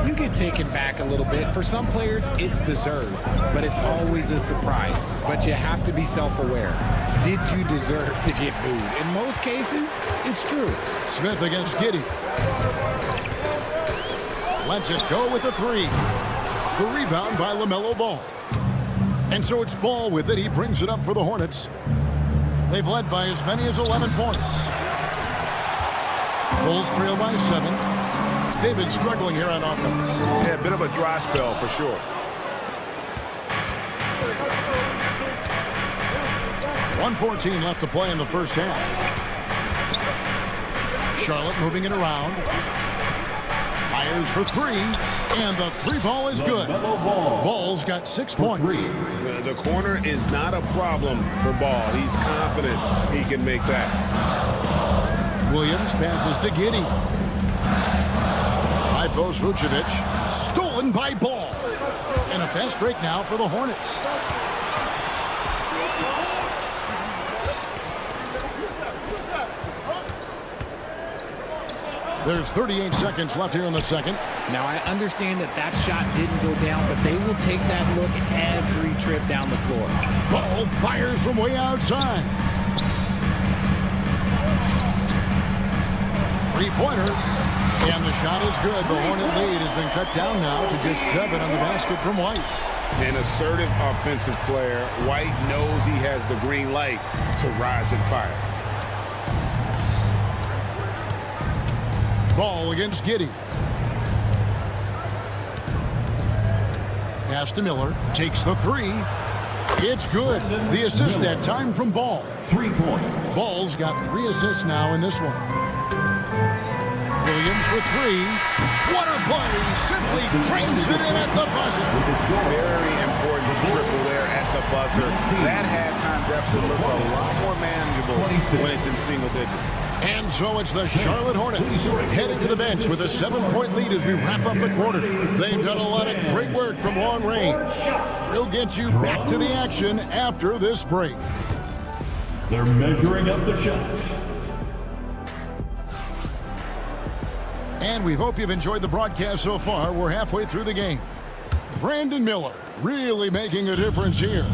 You get taken back a little bit. For some players, it's deserved. But it's always a surprise. But you have to be self-aware. Did you deserve to get booed? In most cases, it's true. Smith against Giddey. Lets it go with the 3. The rebound by LaMelo Ball. And so it's Ball with it. He brings it up for the Hornets. They've led by as many as 11 points. Bulls trail by 7. They've been struggling here on offense. Yeah, a bit of a dry spell for sure. 1:14 left to play in the first half. Charlotte moving it around. Fires for 3, and the 3-ball is good. Ball's got 6 points. The corner is not a problem for Ball. He's confident he can make that. Williams passes to Giddey. High post Vucevic. Stolen by Ball. And a fast break now for the Hornets. There's 38 seconds left here in the second. Now, I understand that that shot didn't go down, but they will take that look every trip down the floor. Ball fires from way outside. Three-pointer. And the shot is good. The Hornet lead has been cut down now to just 7 on the basket from White. An assertive offensive player. White knows he has the green light to rise and fire. Ball against Giddey. Pass to Miller. Takes the three. It's good. The assist that time from Ball. 3 points. Ball's got 3 assists now in this one. Williams for 3. Water play. Simply trains it in at the buzzer. Very important triple there at the buzzer. That halftime deficit looks a lot more manageable when it's in single digits. And so it's the Charlotte Hornets heading to the bench with a 7-point lead as we wrap up the quarter. They've done a lot of great work from long range. We'll get you back to the action after this break. They're measuring up the shots. And we hope you've enjoyed the broadcast so far. We're halfway through the game. Brandon Miller really making a difference here.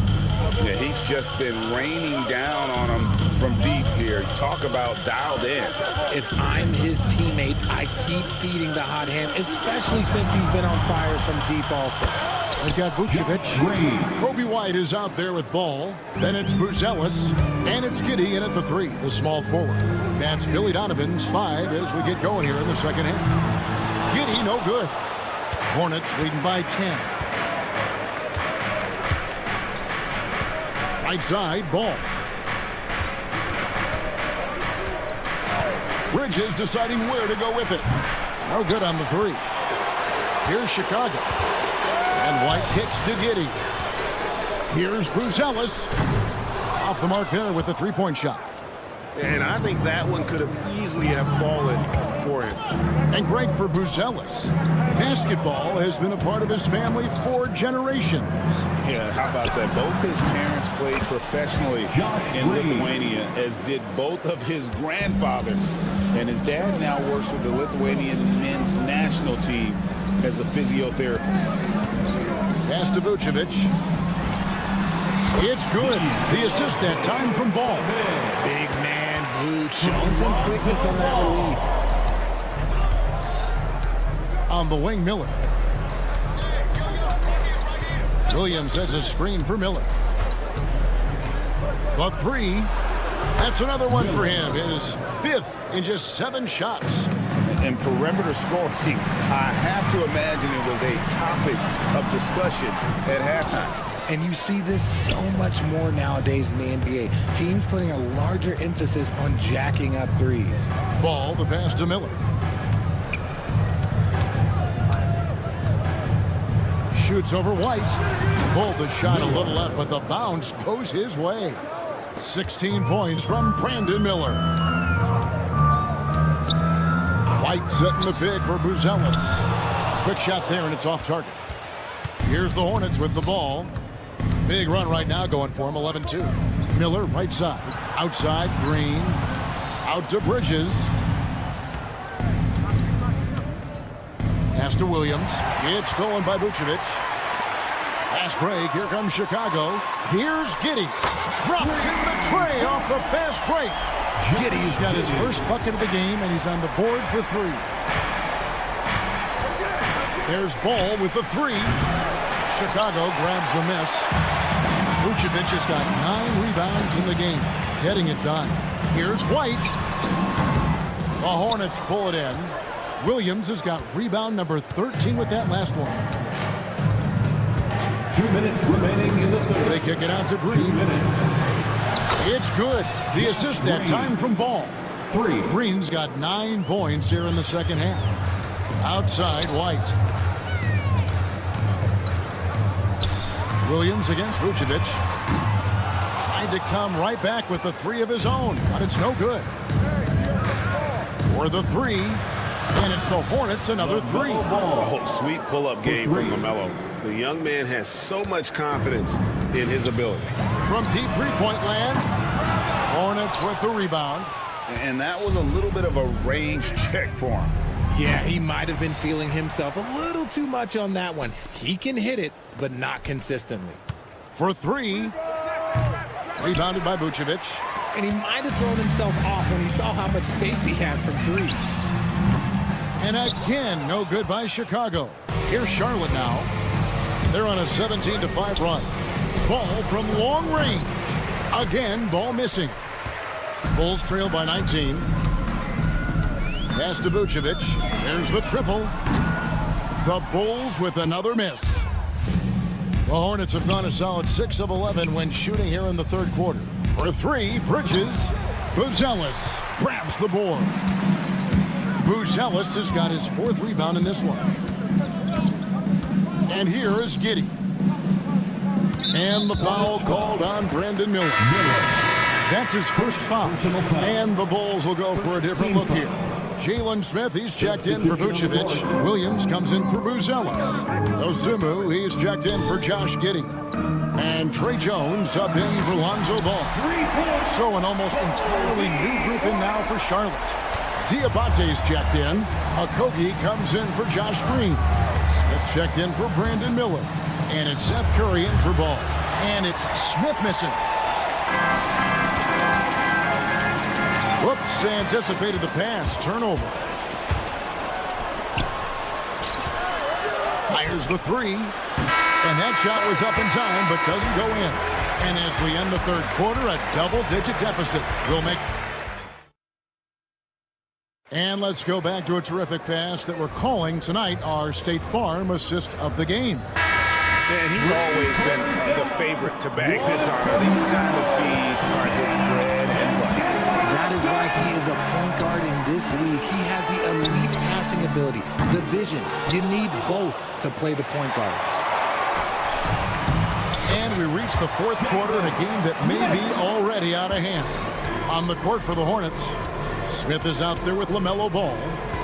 Yeah, he's just been raining down on him from deep here. Talk about dialed in. If I'm his teammate, I keep feeding the hot hand, especially since he's been on fire from deep also. They've got Vucevic. Kobe White is out there with Ball. Then it's Buzelis. And it's Giddey in at the 3, the small forward. That's Billy Donovan's 5 as we get going here in the second half. Giddey, no good. Hornets leading by 10. Right side, Ball. Bridges deciding where to go with it. No good on the 3. Here's Chicago. And White kicks to Giddey. Here's Buzelis. Off the mark there with the 3-point shot. And I think that one could have easily have fallen for him. And great for Buzelis. Basketball has been a part of his family for generations. Yeah, how about that? Both his parents played professionally in Lithuania, as did both of his grandfathers. And his dad now works with the Lithuanian men's national team as a physiotherapist. Pass to Vucevic. It's good. The assist that time from Ball. Big man Vooch showing some quickness on that release. On the wing, Miller. Williams sets a screen for Miller. The 3. That's another one for him. His 5th in just 7 shots. And perimeter scoring, I have to imagine it was a topic of discussion at halftime. And you see this so much more nowadays in the NBA. Teams putting a larger emphasis on jacking up threes. Ball, the pass to Miller. Shoots over White. Pulled the shot a little up, but the bounce goes his way. 16 points from Brandon Miller. White setting the pick for Buzelis. Quick shot there, and it's off target. Here's the Hornets with the ball. Big run right now going for him, 11-2. Miller, right side. Outside, Green. Out to Bridges. Pass to Williams. It's stolen by Vucevic. Fast break. Here comes Chicago. Here's Giddey. Drops in the tray off the fast break. Giddey's got his first bucket of the game, and he's on the board for 3. There's Ball with the 3. Chicago grabs the miss. Vucevic has got 9 rebounds in the game, getting it done. Here's White. The Hornets pull it in. Williams has got rebound number 13 with that last one. 2 minutes remaining in the third. They kick it out to Green. It's good. The assist that time from Ball. 3. Green's got 9 points here in the second half. Outside, White. Williams against Vucevic. Tried to come right back with the 3 of his own, but it's no good. For the 3, and it's the Hornets another 3. Oh, sweet pull-up game from LaMelo. The young man has so much confidence in his ability. From deep 3-point land, Hornets with the rebound. And that was a little bit of a range check for him. Yeah, he might have been feeling himself a little too much on that one. He can hit it, but not consistently. For three. Rebounded by Vucevic. And he might have thrown himself off when he saw how much space he had from three. And again, no good by Chicago. Here's Charlotte now. They're on a 17-5 run. Ball from long range. Again, ball missing. Bulls trail by 19. Pass to Vucevic. There's the triple. The Bulls with another miss. The Hornets have gone a solid 6 of 11 when shooting here in the third quarter. For three, Bridges. Buzelis grabs the board. Buzelis has got his fourth rebound in this one. And here is Giddey. And the foul called on Brandon Miller. That's his first foul. And the Bulls will go for a different look here. Jalen Smith, he's checked in for Vucevic. Williams comes in for Buzelis. Ozumu, he's checked in for Josh Giddey. And Trey Jones subbed in for Lonzo Ball. So an almost entirely new group in now for Charlotte. Diabate's checked in. Okogie comes in for Josh Green. Smith checked in for Brandon Miller. And it's Seth Curry in for Ball. And it's Smith missing. Whoops, anticipated the pass. Turnover. Fires the three. And that shot was up in time, but doesn't go in. And as we end the third quarter, a double-digit deficit will make. And let's go back to a terrific pass that we're calling tonight our State Farm assist of the game. And he's always been the favorite to bag this honor. These kind of feeds are his bread and butter. That is why he is a point guard in this league. He has the elite passing ability, the vision. You need both to play the point guard. And we reach the fourth quarter in a game that may be already out of hand. On the court for the Hornets, Smith is out there with LaMelo Ball.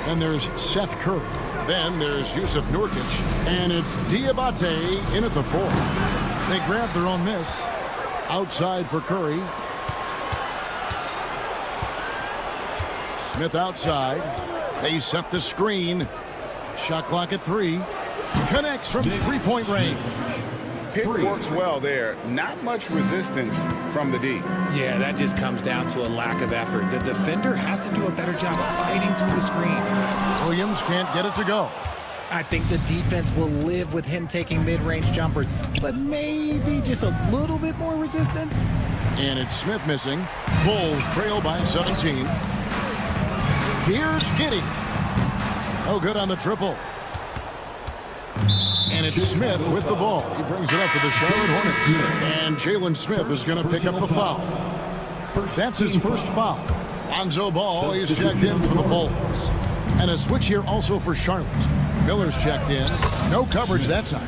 And there's Seth Curry. Then there's Yusuf Nurkic. And it's Diabate in at the four. They grab their own miss. Outside for Curry. Smith outside. They set the screen. Shot clock at 3. Connects from three-point range. Pick works well there. Not much resistance from the D. Yeah, that just comes down to a lack of effort. The defender has to do a better job fighting through the screen. Williams can't get it to go. I think the defense will live with him taking mid-range jumpers, but maybe just a little bit more resistance. And it's Smith missing. Bulls trail by 17. Here's Giddey. No good on the triple. And it's Smith with the ball. He brings it up for the Charlotte Hornets. And Jalen Smith is going to pick up the foul. That's his first foul. Lonzo Ball is checked in for the Bulls. And a switch here also for Charlotte. Miller's checked in. No coverage that time.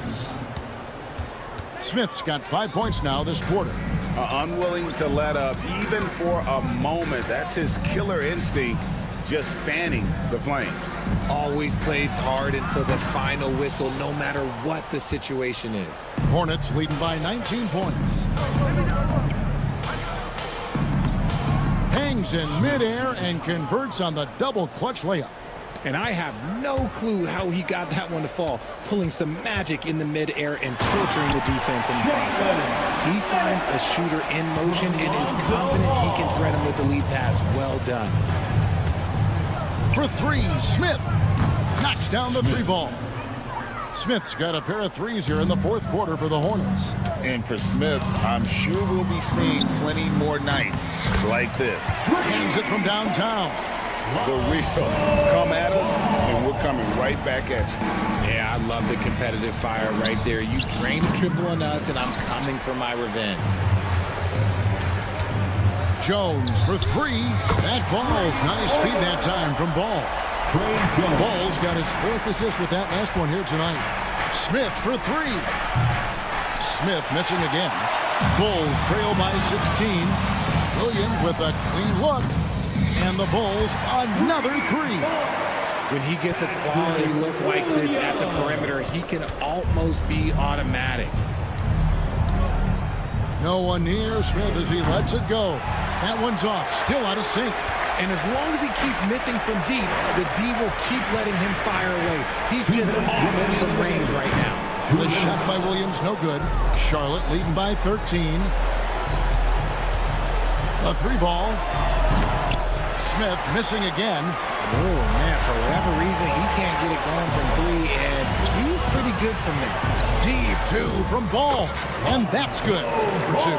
Smith's got 5 points now this quarter. Unwilling to let up even for a moment. That's his killer instinct, just fanning the flame. Always plays hard until the final whistle, no matter what the situation is. Hornets leading by 19 points. Hangs in midair and converts on the double clutch layup. And I have no clue how he got that one to fall, pulling some magic in the midair and torturing the defense in the process. He finds a shooter in motion and is confident he can threat him with the lead pass. Well done. For three, Smith knocks down the three ball. Smith's got a pair of threes here in the fourth quarter for the Hornets. And for Smith, I'm sure we'll be seeing plenty more nights like this. Hands it from downtown. The real come at us, and we're coming right back at you. Yeah, I love the competitive fire right there. You drain a triple on us, and I'm coming for my revenge. Jones for three. That falls. Nice feed that time from Ball. Ball's got his fourth assist with that last one here tonight. Smith for three. Smith missing again. Bulls trail by 16. Williams with a clean look. And the Bulls another three. When he gets a quality look like this at the perimeter, he can almost be automatic. No one near Smith as he lets it go. That one's off. Still out of sync. And as long as he keeps missing from deep, the D will keep letting him fire away. He's just off from range right now. The shot by Williams, no good. Charlotte leading by 13. A 3-ball. Smith missing again. Oh, man, for whatever reason, he can't get it going from 3, and he's pretty good from there. Deep 2 from Ball, and that's good for 2.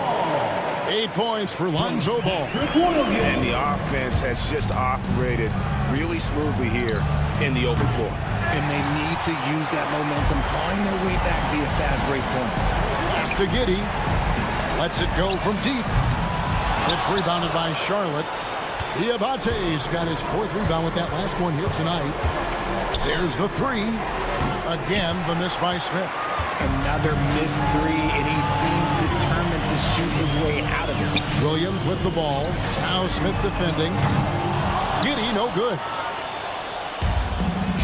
8 points for Lonzo Ball. And the offense has just operated really smoothly here in the open floor. And they need to use that momentum, clawing their way back via fast break points. Pass to Giddey. Lets it go from deep. It's rebounded by Charlotte. Diabate's got his 4th rebound with that last one here tonight. There's the 3. Again, the miss by Smith. Another missed 3, and he seems determined to shoot his way out of it. Williams with the ball. Now Smith defending. Giddey, no good.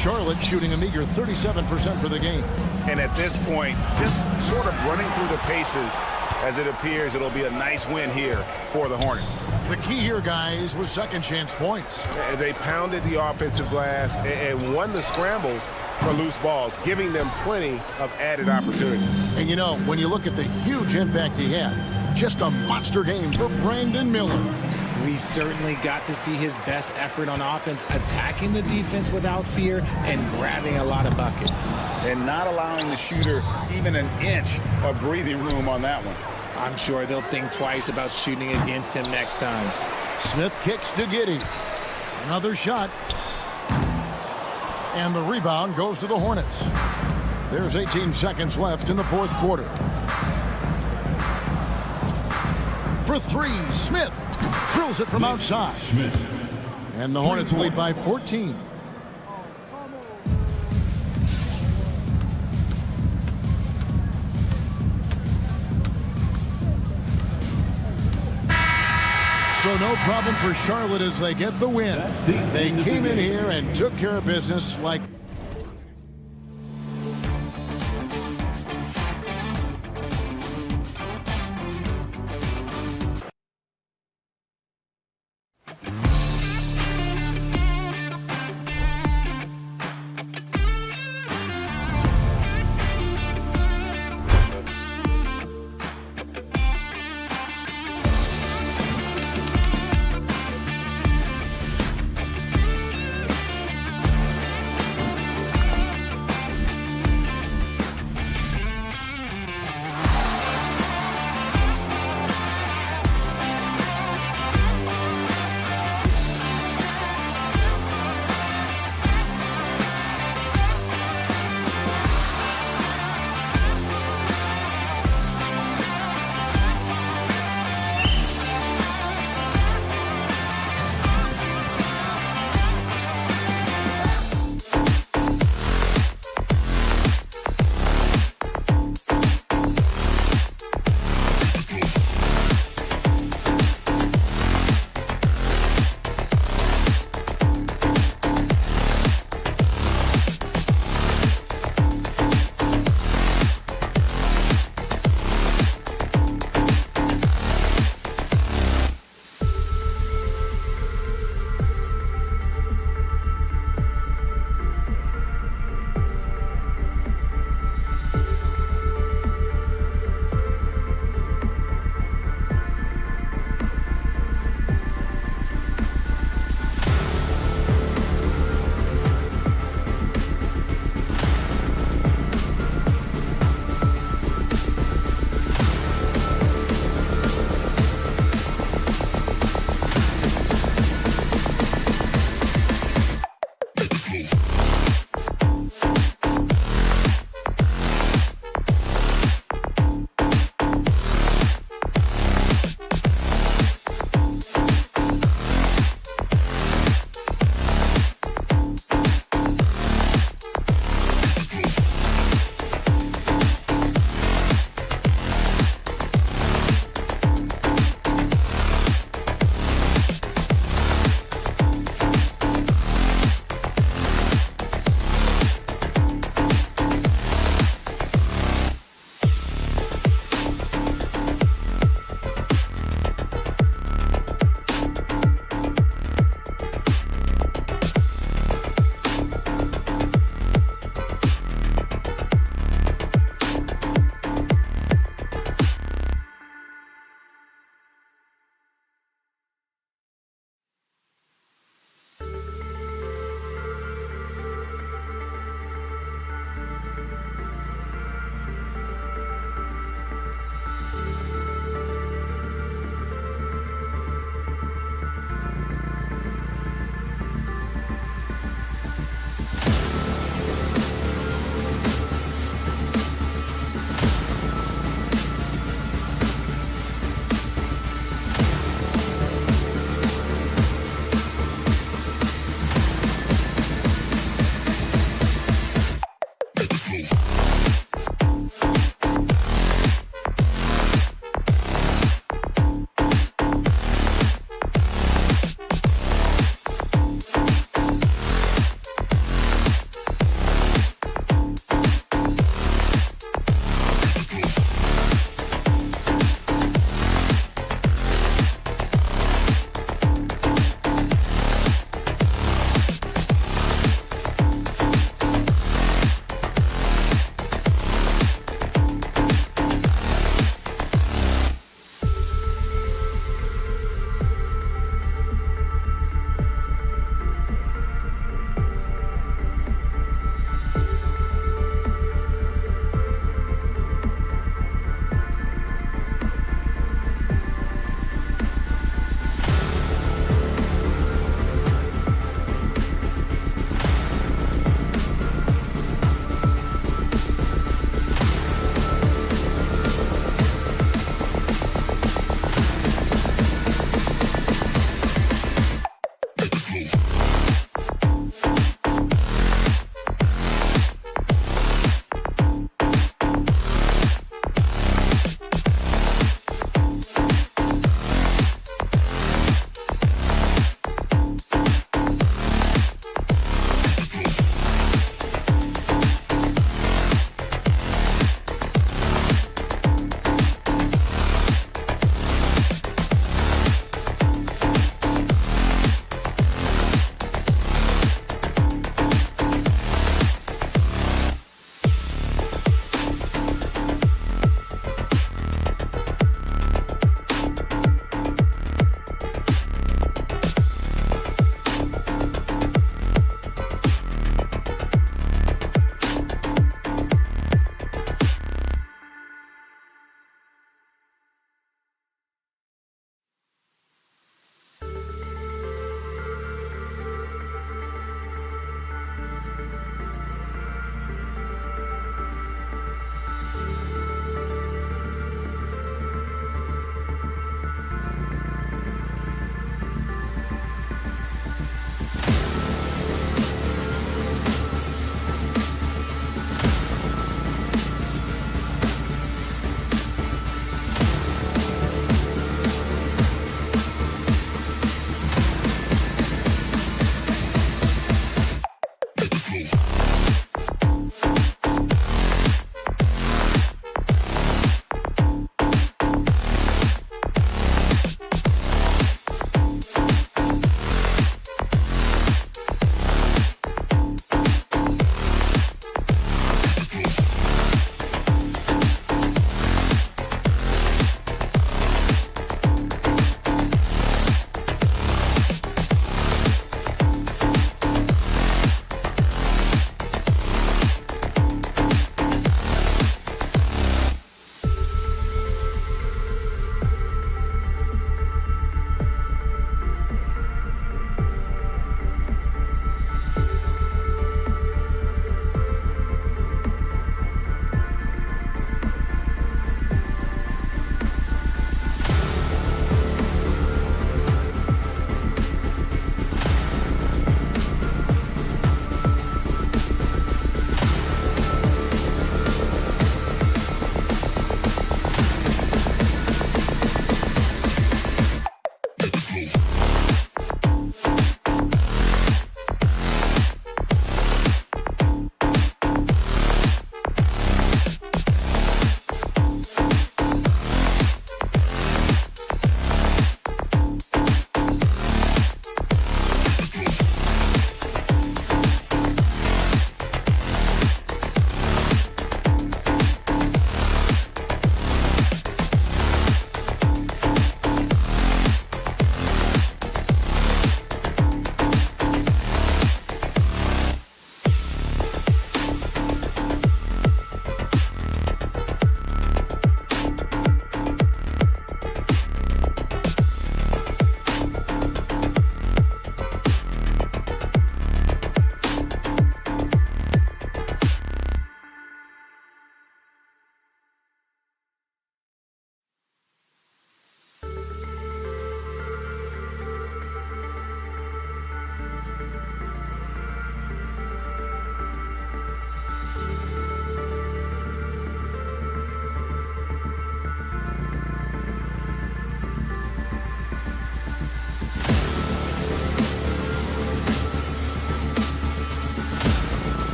Charlotte shooting a meager 37% for the game. And at this point, just sort of running through the paces, as it appears it'll be a nice win here for the Hornets. The key here, guys, was second chance points. They pounded the offensive glass and won the scrambles for loose balls, giving them plenty of added opportunity. And you know, when you look at the huge impact he had, just a monster game for Brandon Miller. We certainly got to see his best effort on offense, attacking the defense without fear and grabbing a lot of buckets. And not allowing the shooter even an inch of breathing room on that one. I'm sure they'll think twice about shooting against him next time. Smith kicks to Giddey. Another shot. And the rebound goes to the Hornets. There's 18 seconds left in the 4th quarter. For 3, Smith drills it from outside. And the Hornets lead by 14. So no problem for Charlotte as they get the win. They came in here and took care of business like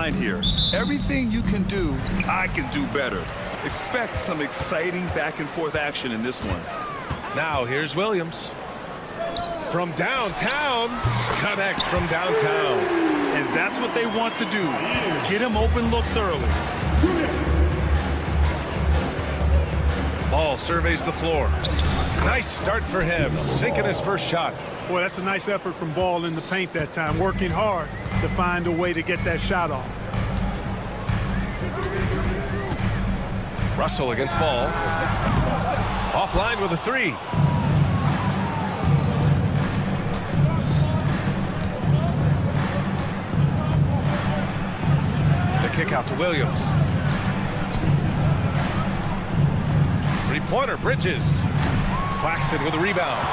line here. Everything you can do, I can do better. Expect some exciting back-and-forth action in this one. Now here's Williams. From downtown, connects from downtown. And that's what they want to do. Get him open looks early. Ball surveys the floor. Nice start for him, sinking his first shot. Boy, that's a nice effort from Ball in the paint that time, working hard to find a way to get that shot off. Russell against Ball. Offline with a three. The kick out to Williams. Three-pointer, Bridges. Claxton with a rebound.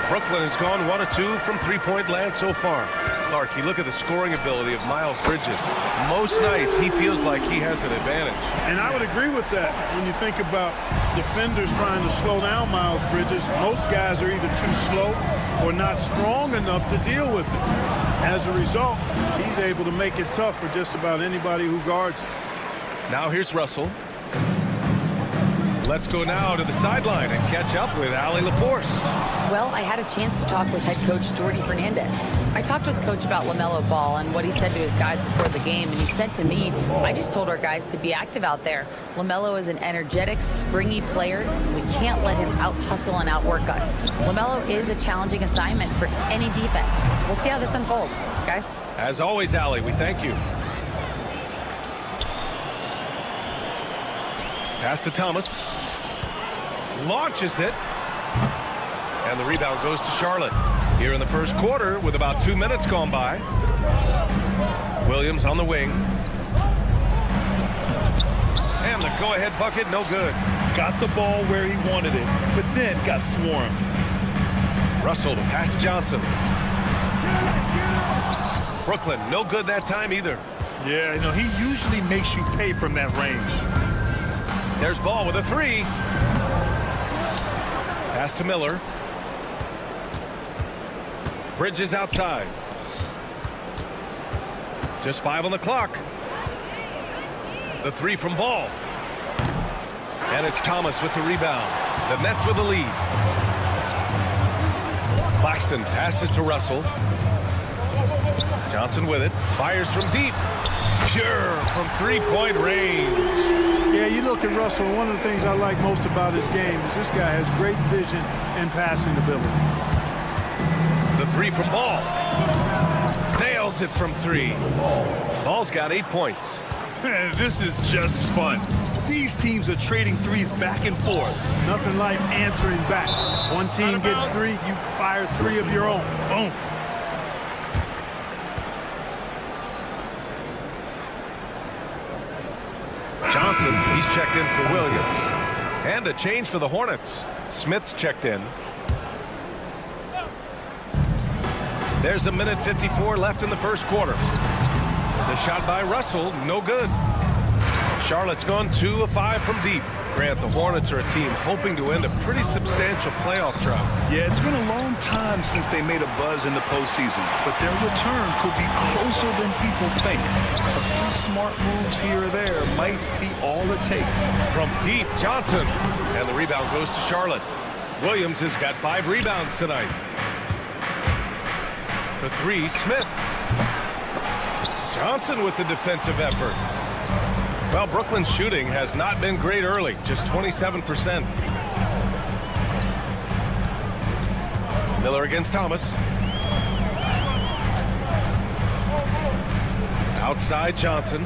Brooklyn has gone 1 of 2 from three-point land so far. Clark, you look at the scoring ability of Miles Bridges. Most nights he feels like he has an advantage. And I would agree with that. When you think about defenders trying to slow down Miles Bridges, most guys are either too slow or not strong enough to deal with it. As a result, he's able to make it tough for just about anybody who guards him. Now here's Russell. Let's go now to the sideline and catch up with Allie LaForce. Well, I had a chance to talk with head coach Jordy Fernandez. I talked with coach about LaMelo Ball and what he said to his guys before the game, and he said to me, I just told our guys to be active out there. LaMelo is an energetic, springy player. We can't let him out-hustle and outwork us. LaMelo is a challenging assignment for any defense. We'll see how this unfolds, guys. As always, Allie, we thank you. Pass to Thomas. Launches it. And the rebound goes to Charlotte. Here in the first quarter with about 2 minutes gone by. Williams on the wing. And the go-ahead bucket, no good. Got the ball where he wanted it, but then got swarmed. Russell to pass to Johnson. Brooklyn, no good that time either. Yeah, he usually makes you pay from that range. There's Ball with a three. Pass to Miller. Bridges outside. Just 5 on the clock. The three from Ball. And it's Thomas with the rebound. The Nets with the lead. Claxton passes to Russell. Johnson with it. Fires from deep. Pure from three-point range. Yeah, you look at Russell, one of the things I like most about his game is this guy has great vision and passing ability. The three from Ball. Nails it from three. Ball's got 8 points. This is just fun. These teams are trading threes back and forth. Nothing like answering back. One team gets 3, you fire 3 of your own. Boom. Johnson, he's checked in for Williams. And a change for the Hornets. Smith's checked in. There's a minute 54 left in the first quarter. The shot by Russell, no good. Charlotte's gone 2 of 5 from deep. Grant, the Hornets are a team hoping to end a pretty substantial playoff drought. Yeah, it's been a long time since they made a buzz in the postseason, but their return could be closer than people think. A few smart moves here or there might be all it takes. From deep, Johnson. And the rebound goes to Charlotte. Williams has got 5 rebounds tonight. For 3, Smith. Johnson with the defensive effort. Well, Brooklyn's shooting has not been great early, just 27%. Miller against Thomas. Outside Johnson.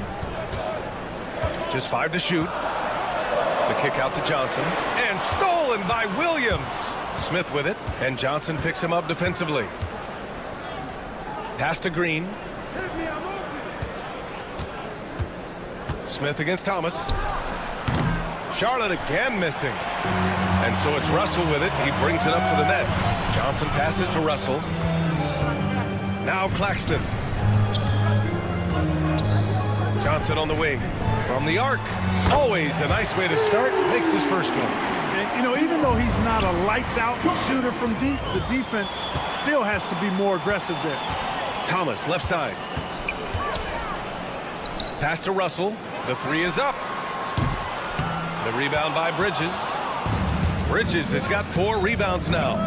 Just 5 to shoot. The kick out to Johnson. And stolen by Williams. Smith with it, and Johnson picks him up defensively. Pass to Green. Smith against Thomas. Charlotte again missing. And so it's Russell with it. He brings it up for the Nets. Johnson passes to Russell. Now Claxton. Johnson on the wing. From the arc. Always a nice way to start. Makes his first one. And, even though he's not a lights-out shooter from deep, the defense still has to be more aggressive there. Thomas, left side. Pass to Russell. The three is up. The rebound by Bridges. Bridges has got 4 rebounds now.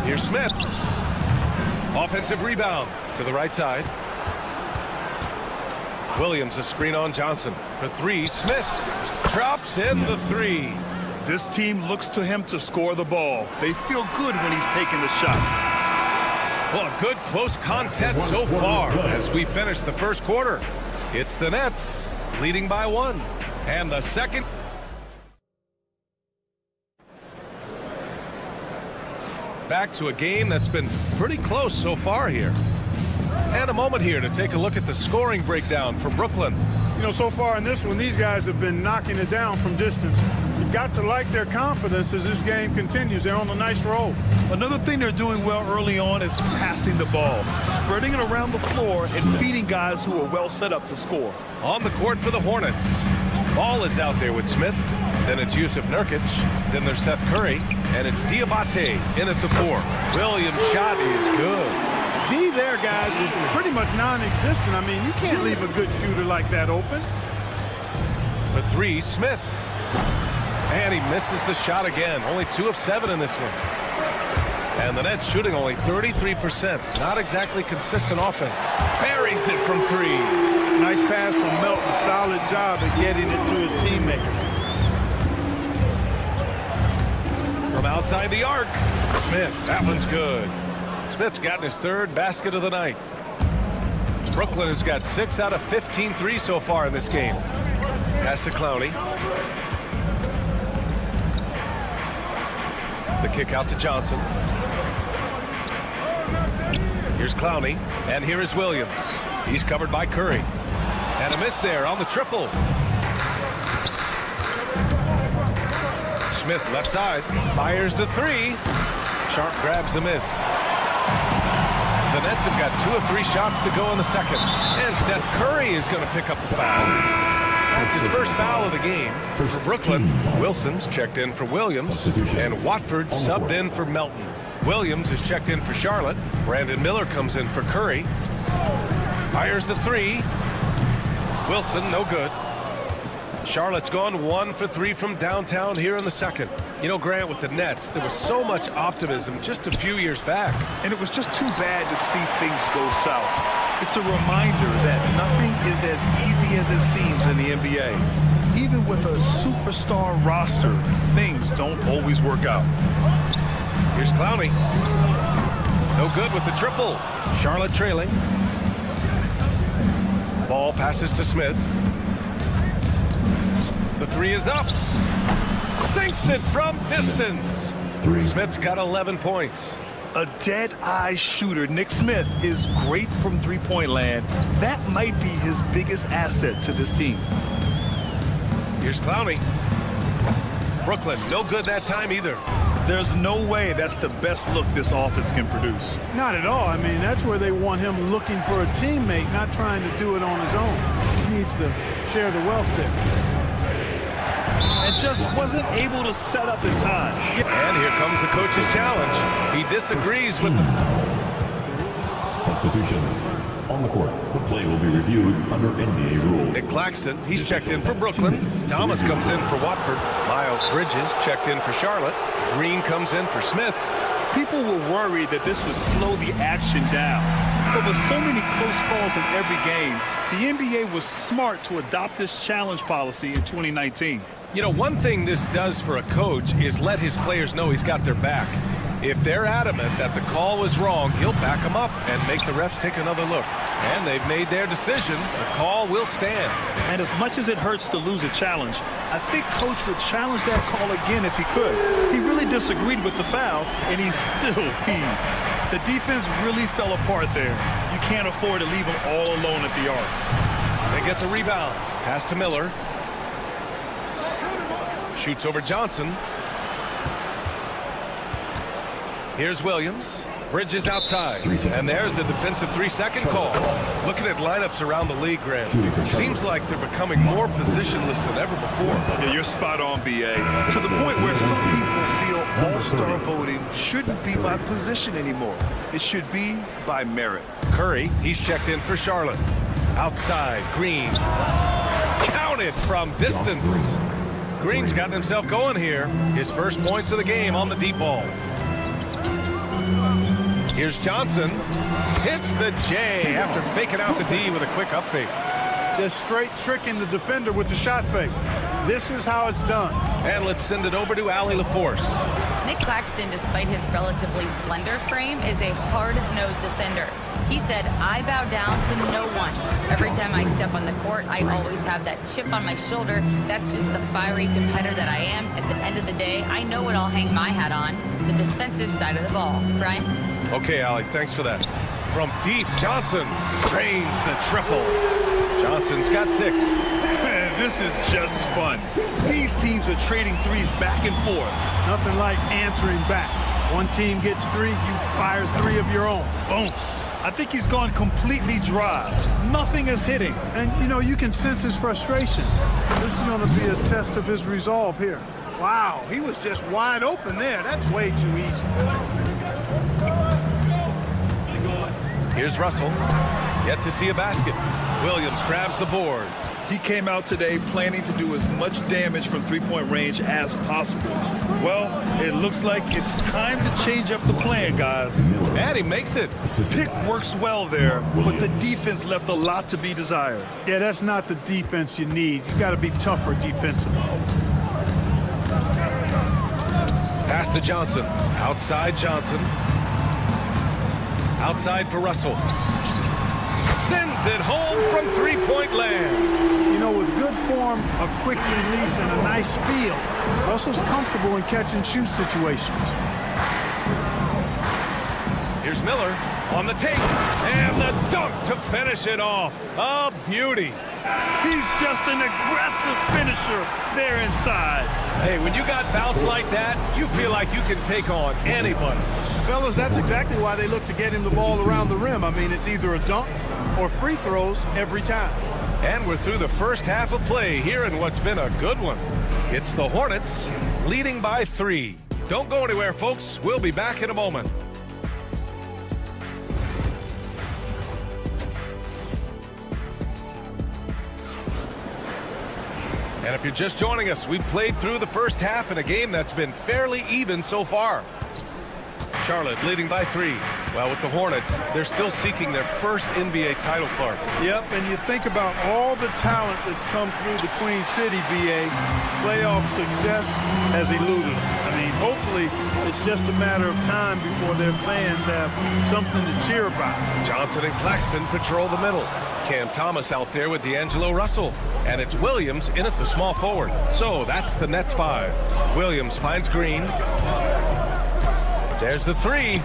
Here's Smith. Offensive rebound to the right side. Williams, a screen on Johnson. For 3, Smith drops in the 3. This team looks to him to score the ball. They feel good when he's taking the shots. Well, a good close contest so far as we finish the first quarter. It's the Nets leading by 1. And the second. Back to a game that's been pretty close so far here. And a moment here to take a look at the scoring breakdown for Brooklyn. You know, so far in this one, these guys have been knocking it down from distance. You've got to like their confidence as this game continues. They're on a nice roll. Another thing they're doing well early on is passing the ball, spreading it around the floor and feeding guys who are well set up to score. On the court for the Hornets. Ball is out there with Smith. Then it's Yusuf Nurkic. Then there's Seth Curry. And it's Diabate in at the 4. Williams' shot is good. D there, guys, was pretty much non-existent. I mean, you can't leave a good shooter like that open. For 3, Smith. And he misses the shot again. Only 2 of 7 in this one. And the Nets shooting only 33%. Not exactly consistent offense. Buries it from 3. Nice pass from Melton. Solid job at getting it to his teammates. From outside the arc, Smith. That one's good. Smith's gotten his 3rd basket of the night. Brooklyn has got 6 out of 15 threes so far in this game. Pass to Clowney. The kick out to Johnson. Here's Clowney, and here is Williams. He's covered by Curry. And a miss there on the triple. Smith left side, fires the 3. Sharp grabs the miss. The Nets have got 2 of 3 shots to go in the second. And Seth Curry is going to pick up the foul. That's his first foul of the game. For Brooklyn, Wilson's checked in for Williams. And Watford subbed in for Melton. Williams is checked in for Charlotte. Brandon Miller comes in for Curry. Fires the 3. Wilson, no good. Charlotte's gone 1 for 3 from downtown here in the second. You know, Grant, with the Nets, there was so much optimism just a few years back. And it was just too bad to see things go south. It's a reminder that nothing is as easy as it seems in the NBA. Even with a superstar roster, things don't always work out. Here's Clowney. No good with the triple. Charlotte trailing. Ball passes to Smith. The 3 is up. Sinks it from distance. Smith's got 11 points. A dead-eye shooter. Nick Smith is great from three-point land. That might be his biggest asset to this team. Here's Clowney. Brooklyn, no good that time either. There's no way that's the best look this offense can produce. Not at all. I mean, that's where they want him looking for a teammate, not trying to do it on his own. He needs to share the wealth there. And just wasn't able to set up in time. And here comes the coach's challenge. He disagrees with the substitutions on the court. The play will be reviewed under NBA rules. Nick Claxton, he's checked in for Brooklyn. Thomas comes in for Watford. Miles Bridges checked in for Charlotte. Green comes in for Smith. People were worried that this would slow the action down. But with so many close calls in every game, the NBA was smart to adopt this challenge policy in 2019. You know, one thing this does for a coach is let his players know he's got their back. If they're adamant that the call was wrong, he'll back them up and make the refs take another look. And they've made their decision. The call will stand. And as much as it hurts to lose a challenge, I think Coach would challenge that call again if he could. He really disagreed with the foul, and he's still peeved. The defense really fell apart there. You can't afford to leave them all alone at the arc. They get the rebound. Pass to Miller. Shoots over Johnson. Here's Williams. Bridges outside. And there's a defensive 3-second call. Looking at lineups around the league, Grant, seems like they're becoming more positionless than ever before. Yeah, you're spot on, B.A. To the point where some people feel all-star voting shouldn't be by position anymore. It should be by merit. Curry, he's checked in for Charlotte. Outside, Green. Counted from distance. Green's gotten himself going here. His first points of the game on the deep ball. Here's Johnson. Hits the J after faking out the D with a quick up fake. Just straight tricking the defender with the shot fake. This is how it's done. And let's send it over to Allie LaForce. Nick Claxton, despite his relatively slender frame, is a hard-nosed defender. He said, I bow down to no one. Every time I step on the court, I always have that chip on my shoulder. That's just the fiery competitor that I am. At the end of the day, I know what I'll hang my hat on, the defensive side of the ball. Brian? Okay, Allie, thanks for that. From deep, Johnson drains the triple. Johnson's got 6. Man, this is just fun. These teams are trading threes back and forth. Nothing like answering back. One team gets 3, you fire 3 of your own. Boom. I think he's gone completely dry. Nothing is hitting. And, you know, you can sense his frustration. This is going to be a test of his resolve here. Wow, he was just wide open there. That's way too easy. Here's Russell. Yet to see a basket. Williams grabs the board. He came out today planning to do as much damage from three-point range as possible. Well, it looks like it's time to change up the plan, guys. And he makes it. Pick works well there, but the defense left a lot to be desired. Yeah, that's not the defense you need. You got to be tougher defensively. Pass to Johnson. Outside Johnson. Outside for Russell. Sends it home from three-point land. You know, with good form, a quick release, and a nice feel, Russell's comfortable in catch-and-shoot situations. Here's Miller on the take, and the dunk to finish it off. A beauty. He's just an aggressive finisher there inside. Hey, when you got bounce like that, you feel like you can take on anybody. Fellas, that's exactly why they look to get him the ball around the rim. I mean, it's either a dunk or free throws every time. And we're through the first half of play here in what's been a good one. It's the Hornets leading by 3. Don't go anywhere, folks. We'll be back in a moment. And if you're just joining us, we've played through the first half in a game that's been fairly even so far. Charlotte leading by 3. Well, with the Hornets, they're still seeking their first NBA title, Clark. Yep, and you think about all the talent that's come through the Queen City, BA. Playoff success has eluded them. I mean, hopefully it's just a matter of time before their fans have something to cheer about. Johnson and Claxton patrol the middle. Cam Thomas out there with D'Angelo Russell. And it's Williams in at the small forward. So that's the Nets 5. Williams finds Green. There's the 3.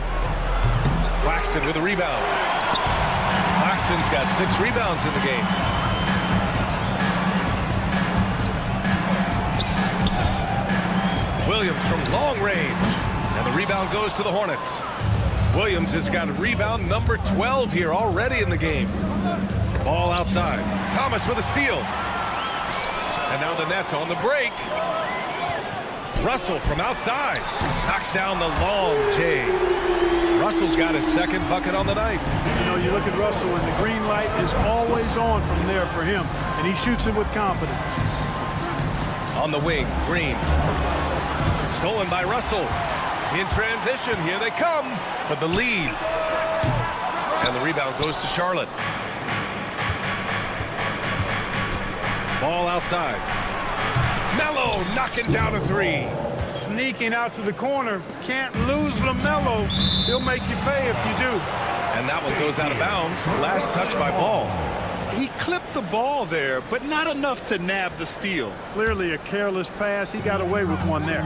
Claxton with a rebound. Claxton's got 6 rebounds in the game. Williams from long range. And the rebound goes to the Hornets. Williams has got rebound number 12 here already in the game. Ball outside. Thomas with a steal. And now the Nets on the break. Russell from outside knocks down the long J. Russell's got his second bucket on the night. You know, you look at Russell and the green light is always on from there for him, and he shoots it with confidence. On the wing, Green. Stolen by Russell. In transition, here they come for the lead. And the rebound goes to Charlotte. Ball outside. Melo knocking down a 3. Sneaking out to the corner. Can't lose LaMelo. He'll make you pay if you do. And that one goes out of bounds. Last touch by Ball. He clipped the ball there, but not enough to nab the steal. Clearly a careless pass. He got away with one there.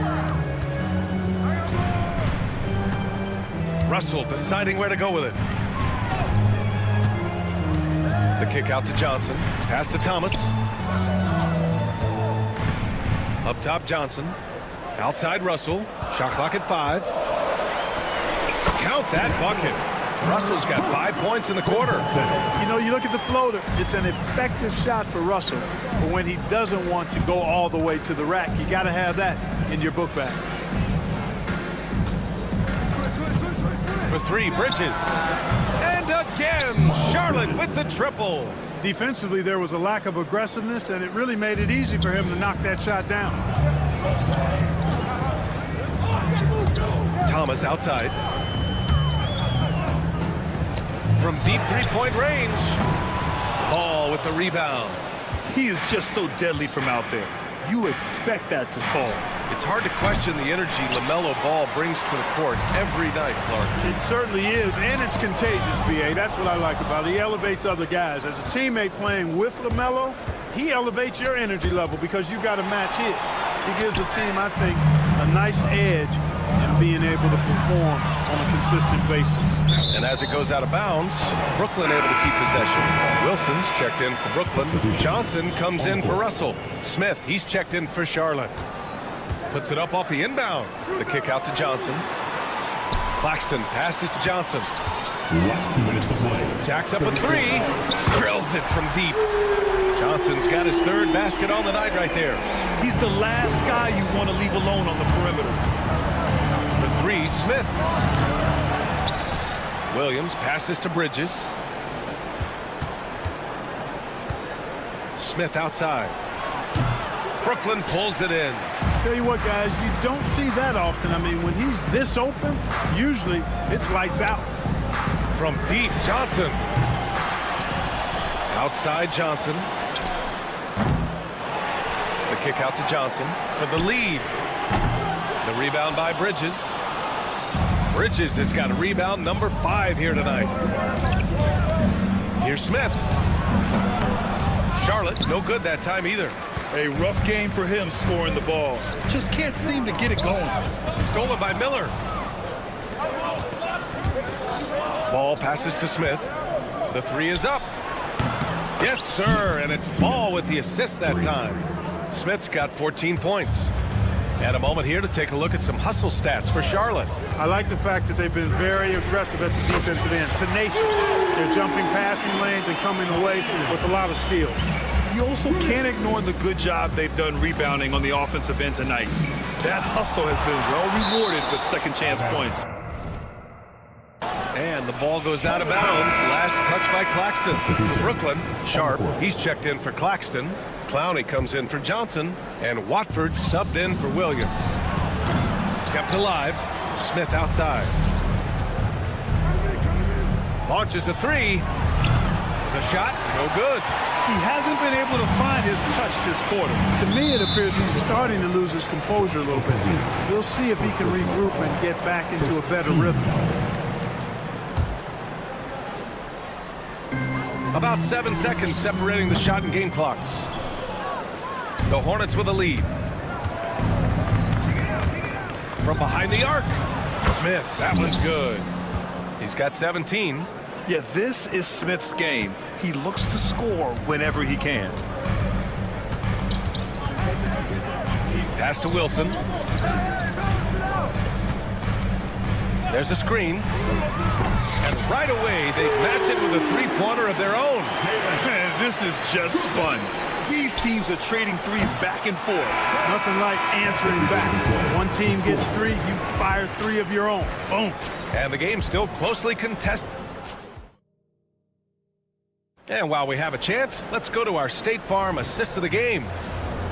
Russell deciding where to go with it. The kick out to Johnson. Pass to Thomas. Up top, Johnson. Outside, Russell. Shot clock at 5. Count that bucket. Russell's got 5 points in the quarter. You know, you look at the floater. It's an effective shot for Russell. But when he doesn't want to go all the way to the rack, you got to have that in your book bag. For 3, Bridges. And again, Charlotte with the triple. Defensively, there was a lack of aggressiveness, and it really made it easy for him to knock that shot down. Thomas outside. From deep three-point range. Ball with the rebound. He is just so deadly from out there. You expect that to fall. It's hard to question the energy LaMelo Ball brings to the court every night, Clark. It certainly is, and it's contagious, B.A. That's what I like about it. He elevates other guys. As a teammate playing with LaMelo, he elevates your energy level because you got to match his. He gives the team, I think, a nice edge in being able to perform on a consistent basis. And as it goes out of bounds, Brooklyn able to keep possession. Wilson's checked in for Brooklyn. Johnson comes in for Russell. Smith, he's checked in for Charlotte. Puts it up off the inbound. The kick out to Johnson. Claxton passes to Johnson. Last 2 minutes to play. Jacks up a three. Drills it from deep. Johnson's got his third basket on the night right there. He's the last guy you want to leave alone on the perimeter. The three, Smith. Williams passes to Bridges. Smith outside. Brooklyn pulls it in. Tell you what, guys, you don't see that often. I mean, when he's this open, usually it's lights out. From deep, Johnson. Outside, Johnson. The kick out to Johnson for the lead. The rebound by Bridges. Bridges has got a rebound number 5 here tonight. Here's Smith. Charlotte, no good that time either. A rough game for him scoring the ball. Just can't seem to get it going. Stolen by Miller. Ball passes to Smith. The three is up. Yes, sir, and it's Ball with the assist that time. Smith's got 14 points. And a moment here to take a look at some hustle stats for Charlotte. I like the fact that they've been very aggressive at the defensive end. Tenacious. They're jumping passing lanes and coming away with a lot of steals. You also can't ignore the good job they've done rebounding on the offensive end tonight. That hustle has been well rewarded with second chance points. And the ball goes out of bounds. Last touch by Claxton. For Brooklyn, Sharp, he's checked in for Claxton. Clowney comes in for Johnson. And Watford subbed in for Williams. Kept alive. Smith outside. Launches a three. The shot, no good. He hasn't been able to find his touch this quarter. To me, it appears he's starting to lose his composure a little bit. We'll see if he can regroup and get back into a better rhythm. About 7 seconds separating the shot and game clocks. The Hornets with a lead. From behind the arc. Smith, that one's good. He's got 17. Yeah, this is Smith's game. He looks to score whenever he can. Pass to Wilson. There's a screen. And right away, they match it with a three-pointer of their own. Man, this is just fun. These teams are trading threes back and forth. Nothing like answering back. One team gets 3, you fire 3 of your own. Boom. And the game's still closely contested. And while we have a chance, let's go to our State Farm assist of the game.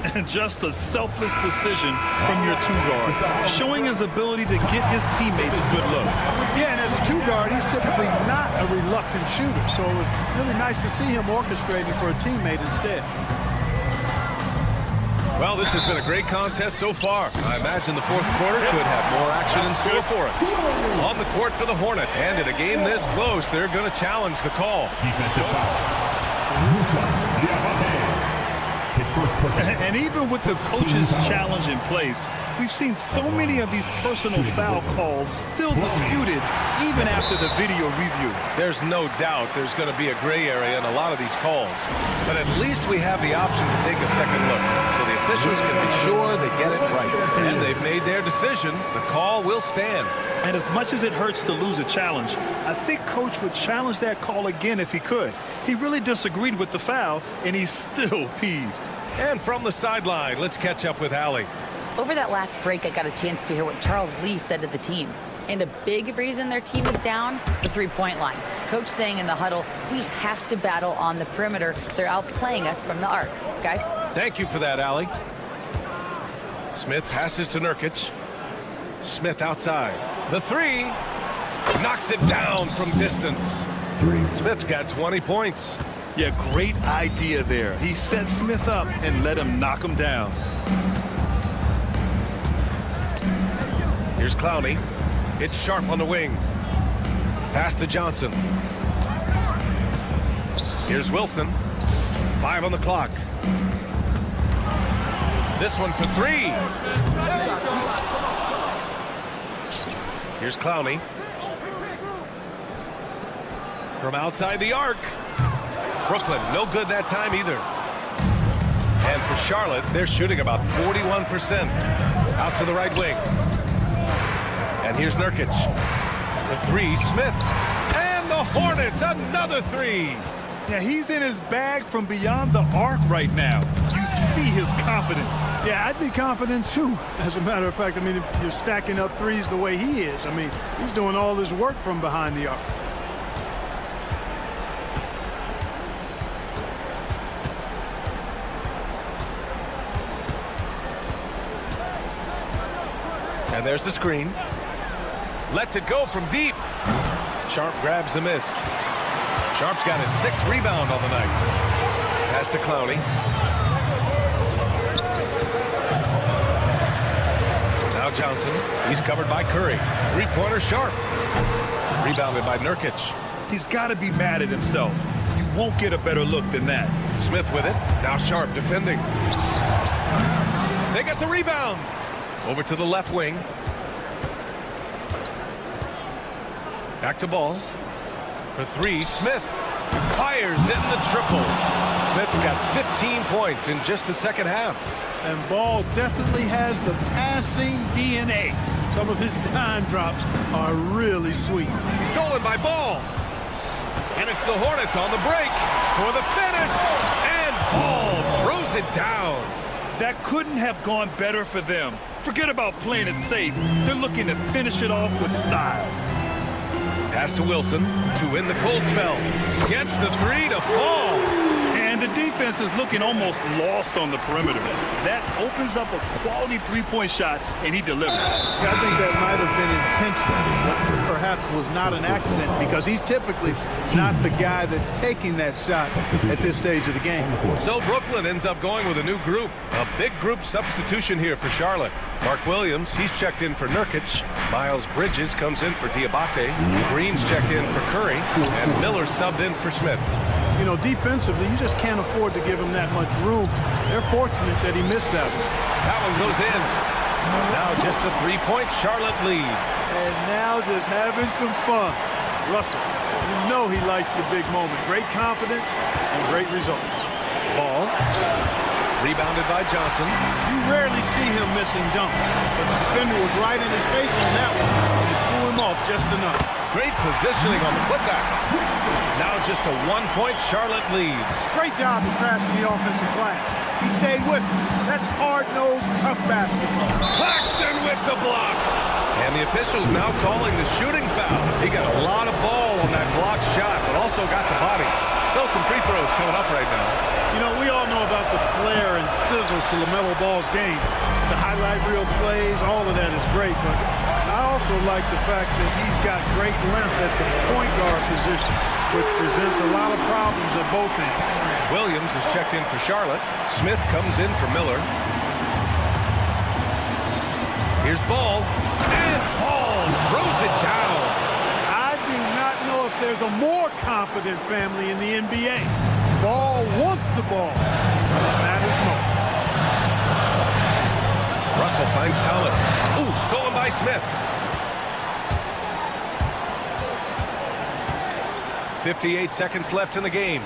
And just a selfless decision from your 2-guard, showing his ability to get his teammates good looks. Yeah, and as a 2-guard, he's typically not a reluctant shooter, so it was really nice to see him orchestrating for a teammate instead. Well, this has been a great contest so far. I imagine the fourth quarter could have more action in store for us. On the court for the Hornet, and in a game this close, they're going to challenge the call. Defensive foul. And even with the coach's challenge in place, we've seen so many of these personal foul calls still disputed even after the video review. There's no doubt there's going to be a gray area in a lot of these calls. But at least we have the option to take a second look, so the officials can be sure they get it right. And they've made their decision. The call will stand. And as much as it hurts to lose a challenge, I think Coach would challenge that call again if he could. He really disagreed with the foul, and he's still peeved. And from the sideline, let's catch up with Allie. Over that last break, I got a chance to hear what Charles Lee said to the team. And a big reason their team is down, the three-point line. coach saying in the huddle, we have to battle on the perimeter. They're outplaying us from the arc. Guys? Thank you for that, Allie. Smith passes to Nurkic. Smith outside. The three. Knocks it down from distance. Smith's got 20 points. Yeah, great idea there. He set Smith up and let him knock him down. Here's Clowney. It's Sharp on the wing. Pass to Johnson. Here's Wilson. 5 on the clock. This one for 3. Here's Clowney. From outside the arc. Brooklyn, no good that time either. And for Charlotte, they're shooting about 41%. Out to the right wing. And here's Nurkic. The 3, Smith. And the Hornets, another 3. Yeah, he's in his bag from beyond the arc right now. You see his confidence. Yeah, I'd be confident too. As a matter of fact, I mean, if you're stacking up threes the way he is, I mean, he's doing all his work from behind the arc. And there's the screen. Lets it go from deep. Sharp grabs the miss. Sharp's got his 6th rebound on the night. Pass to Clowney. Now Johnson. He's covered by Curry. 3-pointer Sharp. Rebounded by Nurkic. He's got to be mad at himself. You won't get a better look than that. Smith with it. Now Sharp defending. They get the rebound. Over to the left wing. Back to Ball. For 3, Smith fires in the triple. Smith's got 15 points in just the second half. And Ball definitely has the passing DNA. Some of his dime drops are really sweet. Stolen by Ball. And it's the Hornets on the break for the finish. And Ball throws it down. That couldn't have gone better for them. Forget about playing it safe. They're looking to finish it off with style. Pass to Wilson to win the cold spell. Gets the 3 to fall. And the defense is looking almost lost on the perimeter. That opens up a quality three-point shot, and he delivers. I think that might have been intentional, but perhaps was not an accident because he's typically not the guy that's taking that shot at this stage of the game. So Brooklyn ends up going with a new group. A big group substitution here for Charlotte. Mark Williams, he's checked in for Nurkic. Miles Bridges comes in for Diabate. Green's checked in for Curry. And Miller subbed in for Smith. You know, defensively, you just can't afford to give him that much room. They're fortunate that he missed that one. That one goes in. Now just a 3-point Charlotte lead. And now just having some fun. Russell, you know he likes the big moment. Great confidence and great results. Ball. Rebounded by Johnson. You rarely see him missing dunk, but the defender was right in his face on that one, and he threw him off just enough. Great positioning on the putback. Now just a 1-point Charlotte lead. Great job of crashing the offensive glass. He stayed with him. That's hard-nosed, tough basketball. Claxton with the block. And the official's now calling the shooting foul. He got a lot of ball on that blocked shot, but also got the body. So some free throws coming up right now. You know, we all know about the flair and sizzle to LaMelo Ball's game. The highlight reel plays, all of that is great, but I also like the fact that he's got great length at the point guard position, which presents a lot of problems at both ends. Williams is checked in for Charlotte. Smith comes in for Miller. Here's Ball. And Ball throws it down. I do not know if there's a more confident family in the NBA. Ball wants the ball. Matters most. Russell finds Thomas. Ooh, stolen by Smith. 58 seconds left in the game.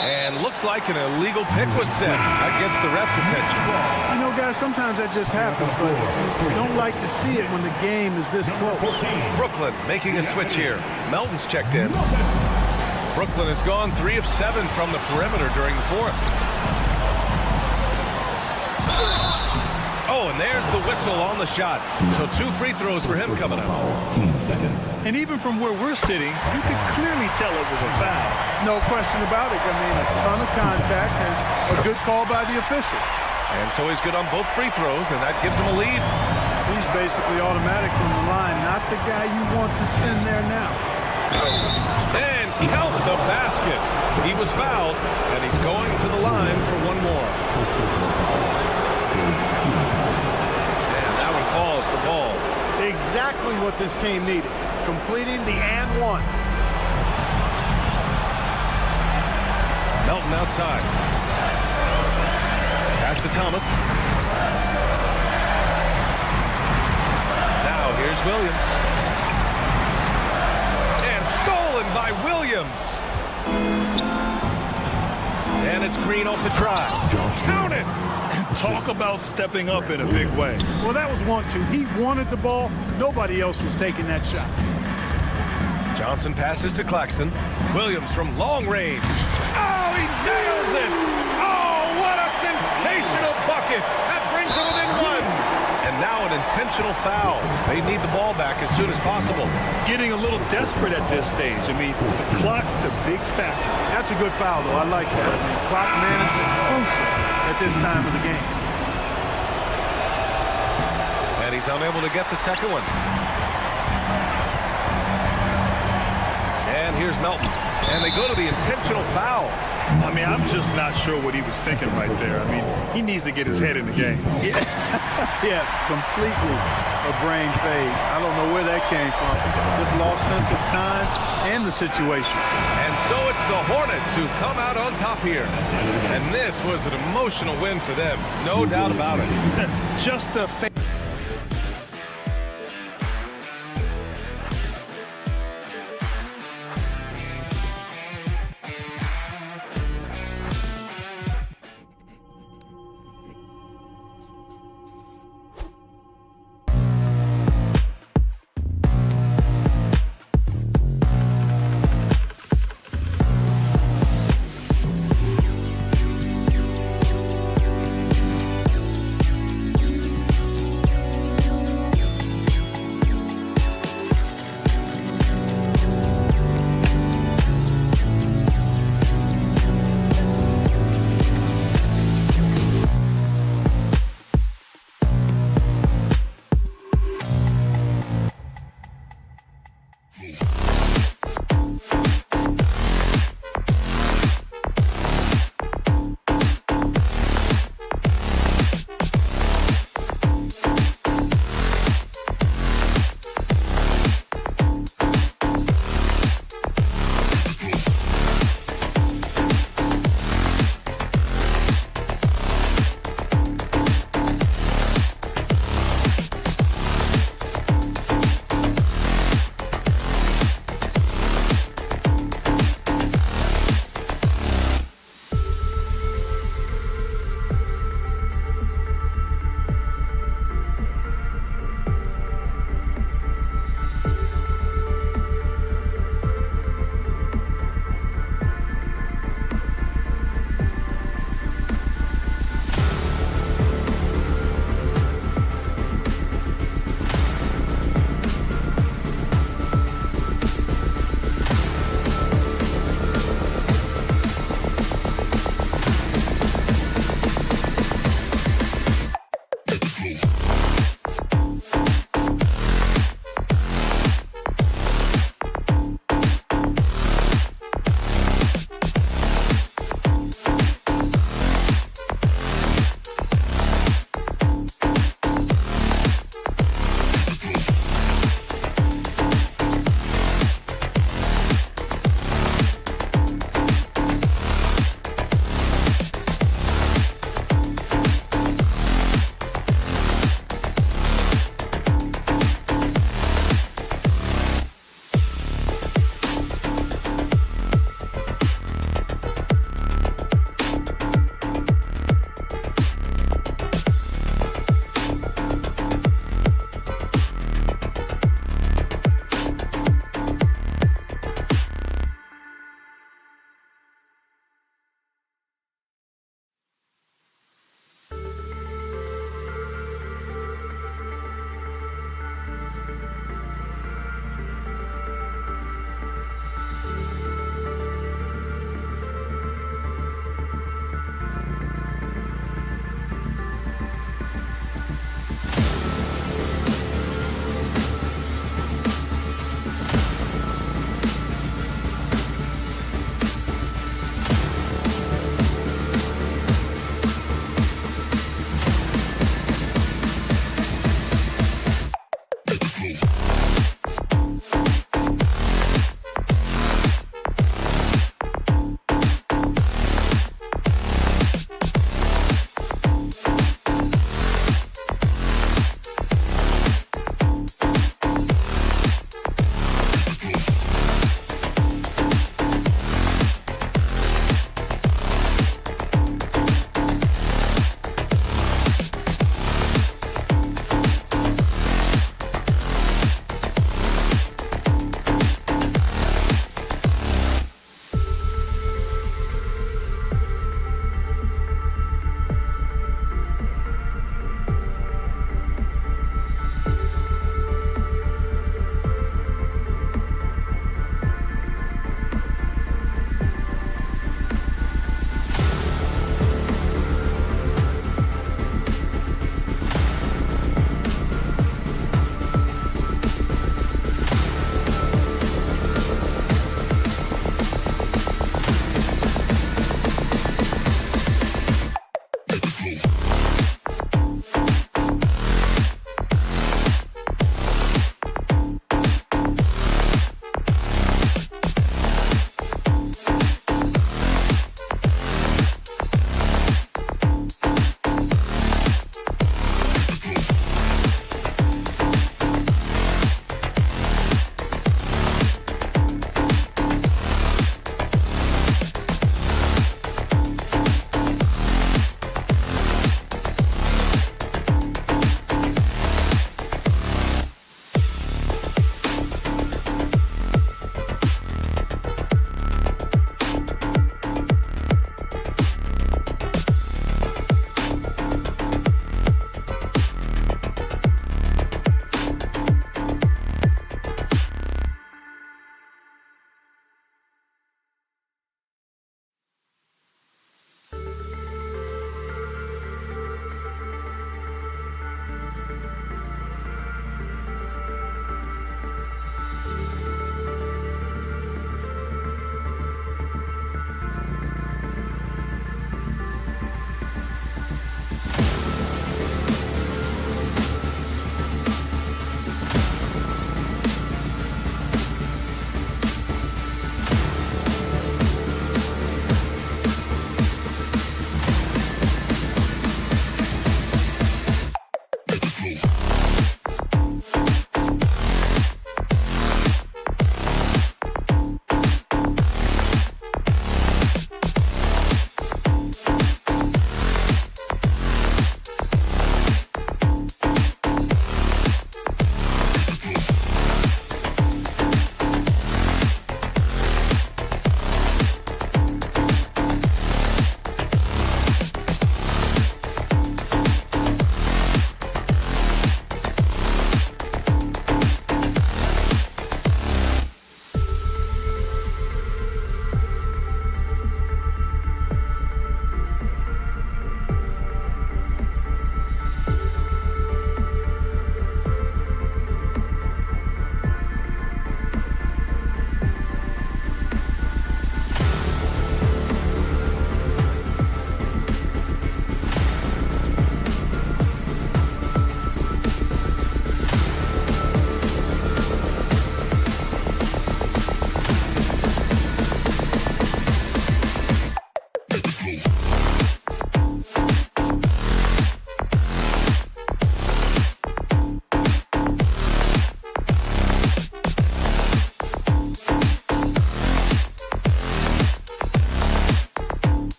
And looks like an illegal pick was set. That gets the ref's attention. You know, guys, sometimes that just happens, but you don't like to see it when the game is this close. Brooklyn making a switch here. Melton's checked in. Brooklyn has gone 3 of 7 from the perimeter during the fourth. Oh, Oh, and there's the whistle on the shot. So 2 free throws for him coming up. And even from where we're sitting, you could clearly tell it was a foul. No question about it. I mean, a ton of contact and a good call by the official. And so he's good on both free throws, and that gives him a lead. He's basically automatic from the line, not the guy you want to send there now. And count the basket. He was fouled, and he's going to the line for one more. And that one falls for Ball. Exactly what this team needed, completing the and one. Melton outside. Pass to Thomas. Now here's Williams. And stolen by Williams. And it's Green off the try. Count it! Talk about stepping up in a big way. Well, that was 1-2. He wanted the ball. Nobody else was taking that shot. Johnson passes to Claxton. Williams from long range. Oh, he nails it! Oh, what a sensational bucket! That brings him within one. And now an intentional foul. They need the ball back as soon as possible. Getting a little desperate at this stage. I mean, the clock's the big factor. That's a good foul, though. I like that. I mean, clock management crucial at this time of the game. And he's unable to get the second one. And here's Melton. And they go to the intentional foul. I mean, I'm just not sure what he was thinking right there. I mean, he needs to get his head in the game. Yeah, completely a brain fade. I don't know where that came from. Just lost sense of time and the situation. And so it's the Hornets who come out on top here. And this was an emotional win for them. No doubt about it. Just a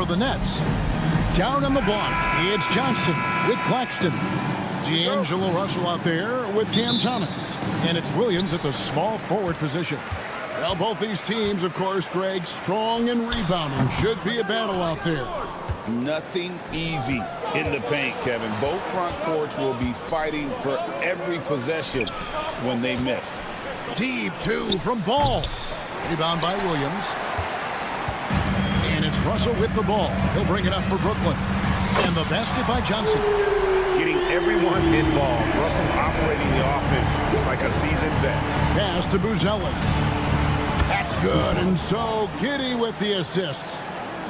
for the Nets. Down on the block, it's Johnson with Claxton. D'Angelo Russell out there with Cam Thomas. And it's Williams at the small forward position. Well, both these teams, of course, Greg, strong and rebounding. Should be a battle out there. Nothing easy in the paint, Kevin. Both front courts will be fighting for every possession when they miss. Deep two from Ball. Rebound by Williams. And it's Russell with the ball. He'll bring it up for Brooklyn. And the basket by Johnson. Getting everyone involved. Russell operating the offense like a seasoned vet. Pass to Buzelis. That's good. And so Giddey with the assist.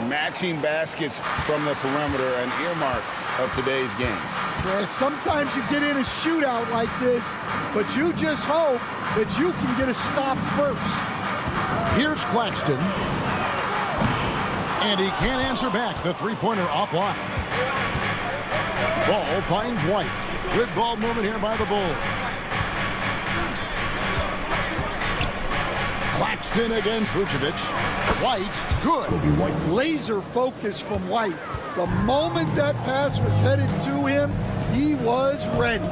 Matching baskets from the perimeter, an earmark of today's game. Yeah, sometimes you get in a shootout like this, but you just hope that you can get a stop first. Here's Claxton. And he can't answer back. The three-pointer offline. Ball finds White. Good ball movement here by the Bulls. Claxton against Vucevic. White, good. Laser focus from White. The moment that pass was headed to him, he was ready.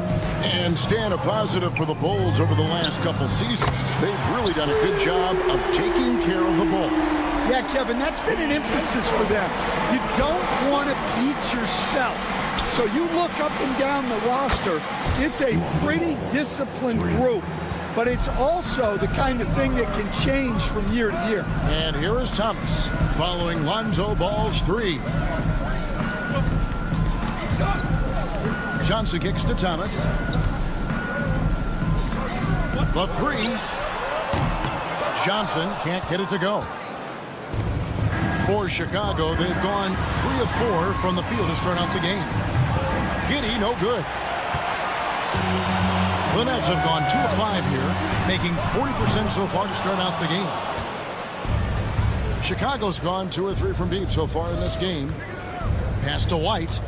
And staying a positive for the Bulls over the last couple seasons. They've really done a good job of taking care of the ball. Yeah, Kevin, that's been an emphasis for them. You don't want to beat yourself. So you look up and down the roster, it's a pretty disciplined group. But it's also the kind of thing that can change from year to year. And here is Thomas following Lonzo Ball's three. Johnson kicks to Thomas. The three. Johnson can't get it to go. For Chicago, they've gone 3 of 4 from the field to start out the game. Giddey, no good. The Nets have gone 2 of 5 here, making 40% so far to start out the game. Chicago's gone 2 or 3 from deep so far in this game. Pass to White.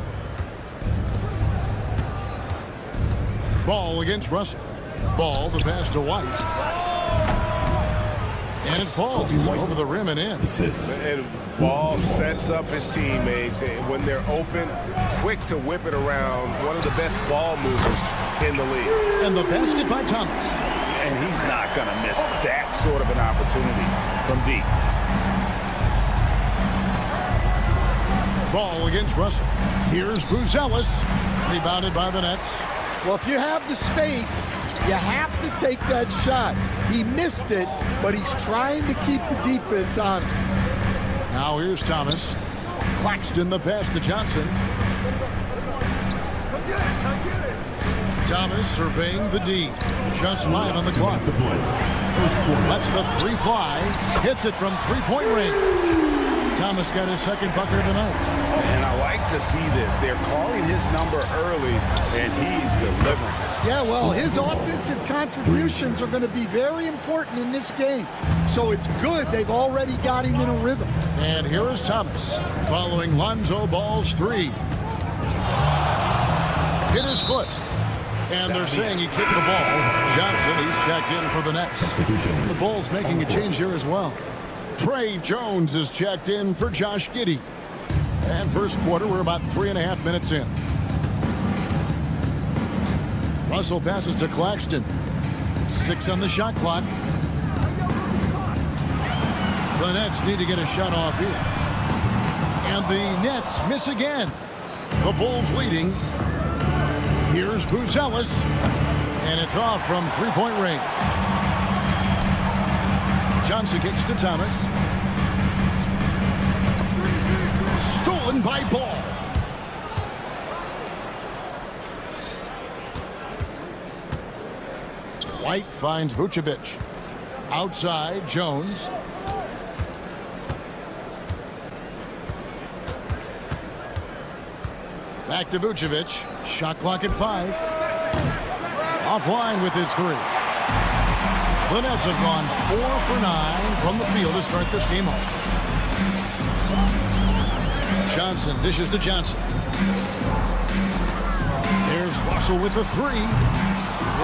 Ball against Russell. Ball, the pass to White. And it falls over the rim and in. And Ball sets up his teammates. When they're open, quick to whip it around. One of the best ball movers in the league. And the basket by Thomas. And he's not going to miss that sort of an opportunity from deep. Ball against Russell. Here's Buzelis. Rebounded by the Nets. Well, if you have the space, you have to take that shot. He missed it, but he's trying to keep the defense honest. Now here's Thomas. Claxton the pass to Johnson. Thomas surveying the D. Just 5 on the clock. Lets the three fly. Hits it from three-point range. Thomas got his second bucket of the night. And I like to see this. They're calling his number early, and he's delivering. Yeah, well, his offensive contributions are going to be very important in this game. So it's good they've already got him in a rhythm. And here is Thomas following Lonzo Ball's three. Hit his foot. And they're saying he kicked the ball. Johnson, he's checked in for the Nets. The Bulls making a change here as well. Trey Jones is checked in for Josh Giddey. And first quarter, we're about 3.5 minutes in. Russell passes to Claxton. 6 on the shot clock. The Nets need to get a shot off here. And the Nets miss again. The Bulls leading. Here's Buzelis. And it's off from three-point range. Johnson kicks to Thomas. Stolen by Ball. White finds Vucevic. Outside, Jones. Back to Vucevic. Shot clock at 5. Offline with his three. The Nets have gone 4 for 9 from the field to start this game off. Johnson dishes to Johnson. Here's Russell with the three.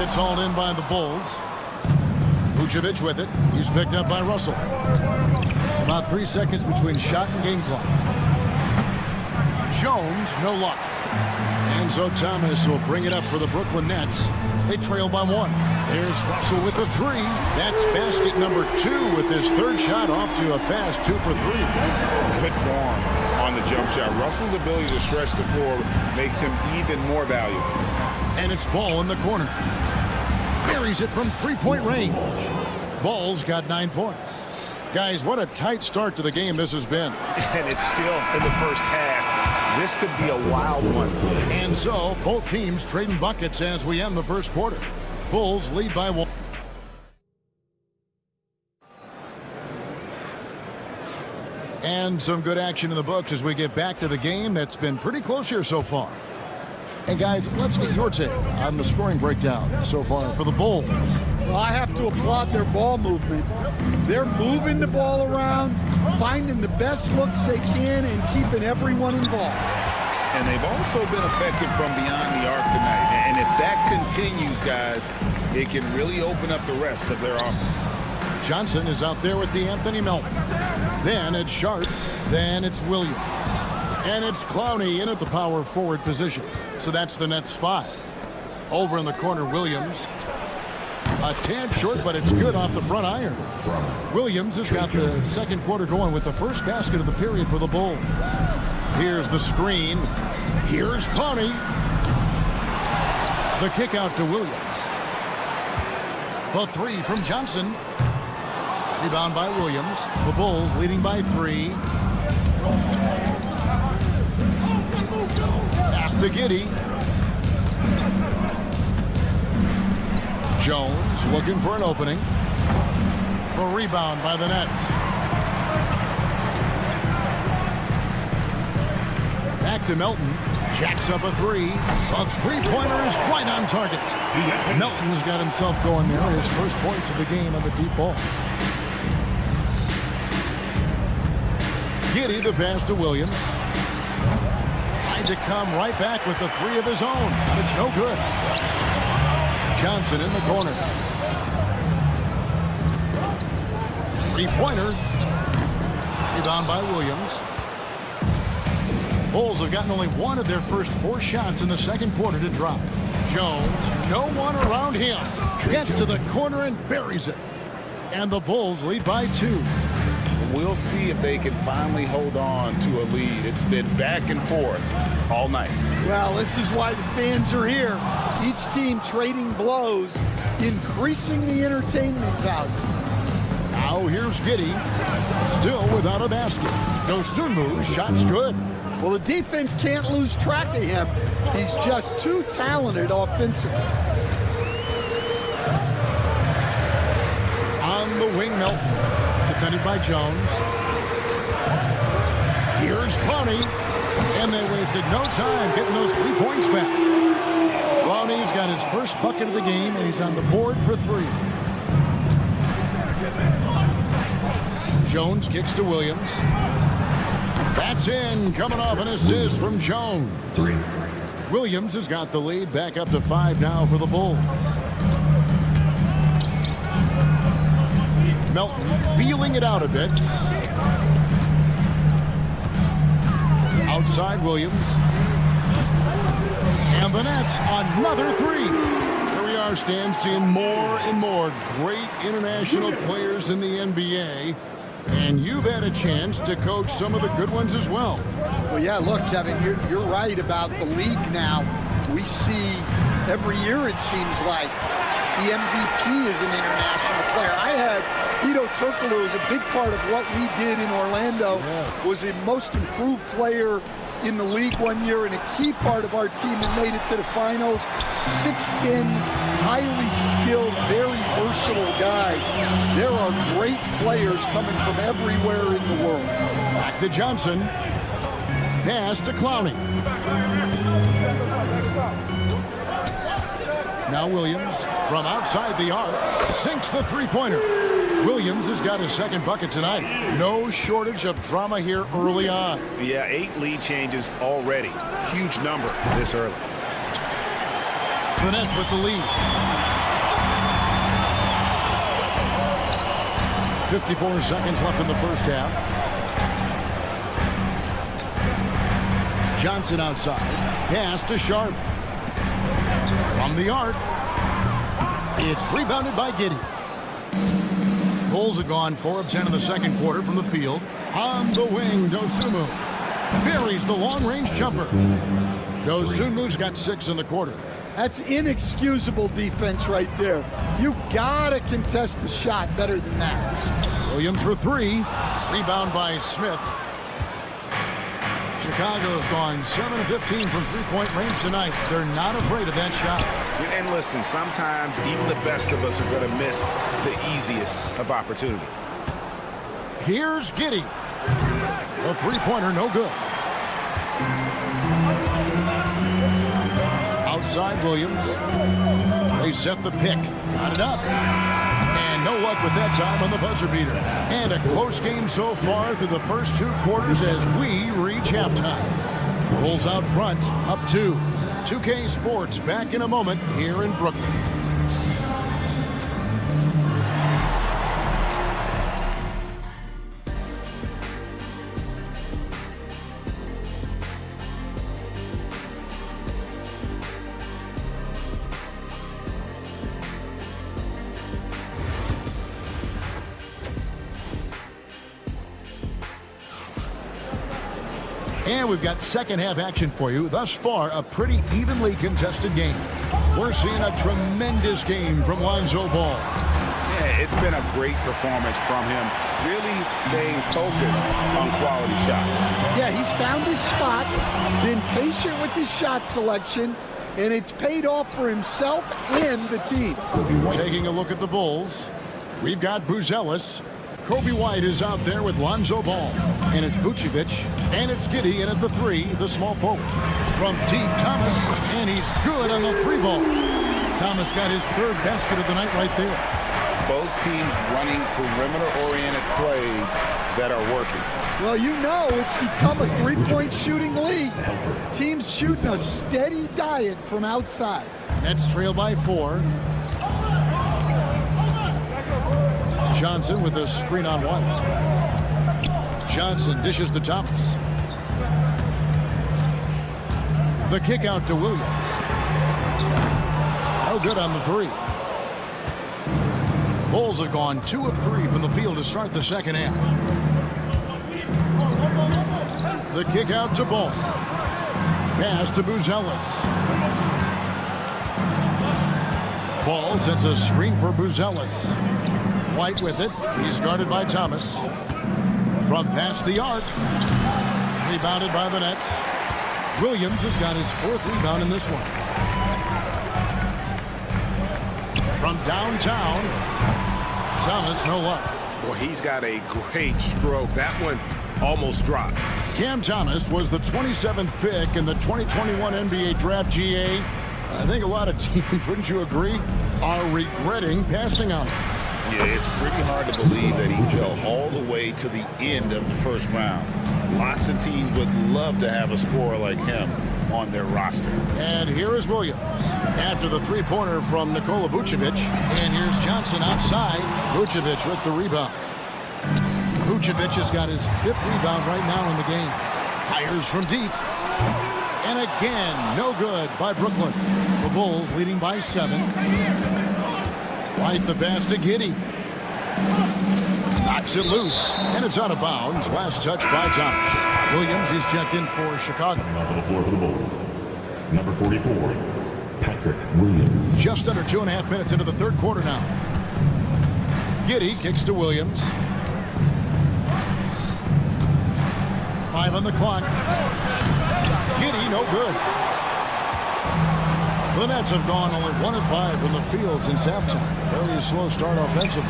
It's hauled in by the Bulls. Vucevic with it. He's picked up by Russell. About 3 seconds between shot and game clock. Jones, no luck. And so Thomas will bring it up for the Brooklyn Nets. They trail by 1. There's Russell with the 3. That's basket number 2 with his third shot off to a fast 2 for 3. Good form on the jump shot. Russell's ability to stretch the floor makes him even more valuable. And it's Ball in the corner. Buries it from three-point range. Ball's got 9 points. Guys, what a tight start to the game this has been. And it's still in the first half. This could be a wild one. And so, both teams trading buckets as we end the first quarter. Bulls lead by 1. And some good action in the books as we get back to the game that's been pretty close here so far. And guys, let's get your take on the scoring breakdown so far for the Bulls. Well, I have to applaud their ball movement. They're moving the ball around, finding the best looks they can, and keeping everyone involved. And they've also been effective from beyond the arc tonight. And if that continues, guys, it can really open up the rest of their offense. Johnson is out there with DeAnthony Melton. Then it's Sharp. Then it's Williams. And it's Clowney in at the power forward position. So that's the Nets 5. Over in the corner, Williams. A tad short, but it's good off the front iron. Williams has got the second quarter going with the first basket of the period for the Bulls. Here's the screen. Here's Clowney. The kick out to Williams. The 3 from Johnson. Rebound by Williams. The Bulls leading by 3. Pass to Giddey. Jones looking for an opening. The rebound by the Nets. Back to Melton. Jacks up a 3. A three-pointer is right on target. Melton's got himself going there. His first points of the game on the deep ball. Giddey the pass to Williams. Trying to come right back with the 3 of his own. But it's no good. Johnson in the corner. Three-pointer. Rebound by Williams. Bulls have gotten only 1 of their first 4 shots in the second quarter to drop. Jones, no one around him. Gets to the corner and buries it. And the Bulls lead by 2. We'll see if they can finally hold on to a lead. It's been back and forth all night. Well, this is why the fans are here. Each team trading blows, increasing the entertainment value. Now here's Giddey, still without a basket. Dosunmu, shot's good. Well, the defense can't lose track of him. He's just too talented offensively. On the wing, Melton. Defended by Jones. Here's Clowney. And they wasted no time getting those 3 points back. Clowney's got his first bucket of the game, and he's on the board for 3. Jones kicks to Williams. That's in, coming off an assist from Jones. Williams has got the lead back up to 5 now for the Bulls. Melton feeling it out a bit. Outside Williams. And the Nets, another 3. Here we are, Stan, seeing more and more great international players in the NBA. And you've had a chance to coach some of the good ones as well. Well, yeah, look, Kevin, you're right about the league now. We see every year, it seems like, the MVP is an international player. I had Hedo Turkoglu was a big part of what we did in Orlando. Yes. Was a most improved player in the league one year and a key part of our team and made it to the finals. 6'10", highly skilled, very versatile guy. There are great players coming from everywhere in the world. Back to Johnson. Pass to Clowney. Now Williams from outside the arc sinks the three-pointer. Williams has got his second bucket tonight. No shortage of drama here early on. Yeah, 8 lead changes already. Huge number this early. The Nets with the lead. 54 seconds left in the first half. Johnson outside. Pass to Sharp. From the arc. It's rebounded by Giddey. Bulls have gone 4 of 10 in the second quarter from the field. On the wing, Dosunmu buries the long-range jumper. Dosunmu's got 6 in the quarter. That's inexcusable defense right there. You gotta contest the shot better than that. Williams for 3. Rebound by Smith. Chicago's gone 7 of 15 from three-point range tonight. They're not afraid of that shot. And listen, sometimes even the best of us are going to miss the easiest of opportunities. Here's Giddey. The three-pointer, no good. Outside Williams. They set the pick. Got it up. And no luck with that time on the buzzer beater. And a close game so far through the first 2 quarters as we reach halftime. Bulls out front, up 2. 2K Sports back in a moment here in Brooklyn. And we've got second half action for you. Thus far, a pretty evenly contested game. We're seeing a tremendous game from Lonzo Ball. Yeah, it's been a great performance from him. Really staying focused on quality shots. Yeah, he's found his spots, been patient with his shot selection, and it's paid off for himself and the team. Taking a look at the Bulls, we've got Buzelis. Kobe White is out there with Lonzo Ball. And it's Vucevic. And it's Giddey in at the 3, the small forward. From deep, Thomas. And he's good on the 3 ball. Thomas got his 3rd basket of the night right there. Both teams running perimeter-oriented plays that are working. Well, you know it's become a three-point shooting league. Teams shooting a steady diet from outside. Nets trail by 4. Johnson with a screen on White. Johnson dishes to Thomas. The kick out to Williams. No good on the 3. Bulls have gone 2 of 3 from the field to start the second half. The kick out to Ball. Pass to Buzelis. Ball sets a screen for Buzelis. White with it. He's guarded by Thomas. From past the arc. Rebounded by the Nets. Williams has got his 4th rebound in this one. From downtown. Thomas, no luck. Well, he's got a great stroke. That one almost dropped. Cam Thomas was the 27th pick in the 2021 NBA Draft GA. I think a lot of teams, wouldn't you agree, are regretting passing on him. Yeah, it's pretty hard to believe that he fell all the way to the end of the first round. Lots of teams would love to have a scorer like him on their roster. And here is Williams after the 3-pointer from Nikola Vucevic. And here's Johnson outside. Vucevic with the rebound. Vucevic has got his 5th rebound right now in the game. Fires from deep. And again, no good by Brooklyn. The Bulls leading by 7. White the pass to Giddey. Knocks it loose, and it's out of bounds. Last touch by Thomas. Williams, he's checked in for Chicago. On the floor for the Bulls, number 44, Patrick Williams. Just under 2.5 minutes into the 3rd quarter now. Giddey kicks to Williams. 5 on the clock. Giddey, no good. The Nets have gone only 1 of 5 from the field since halftime. Very slow start offensively.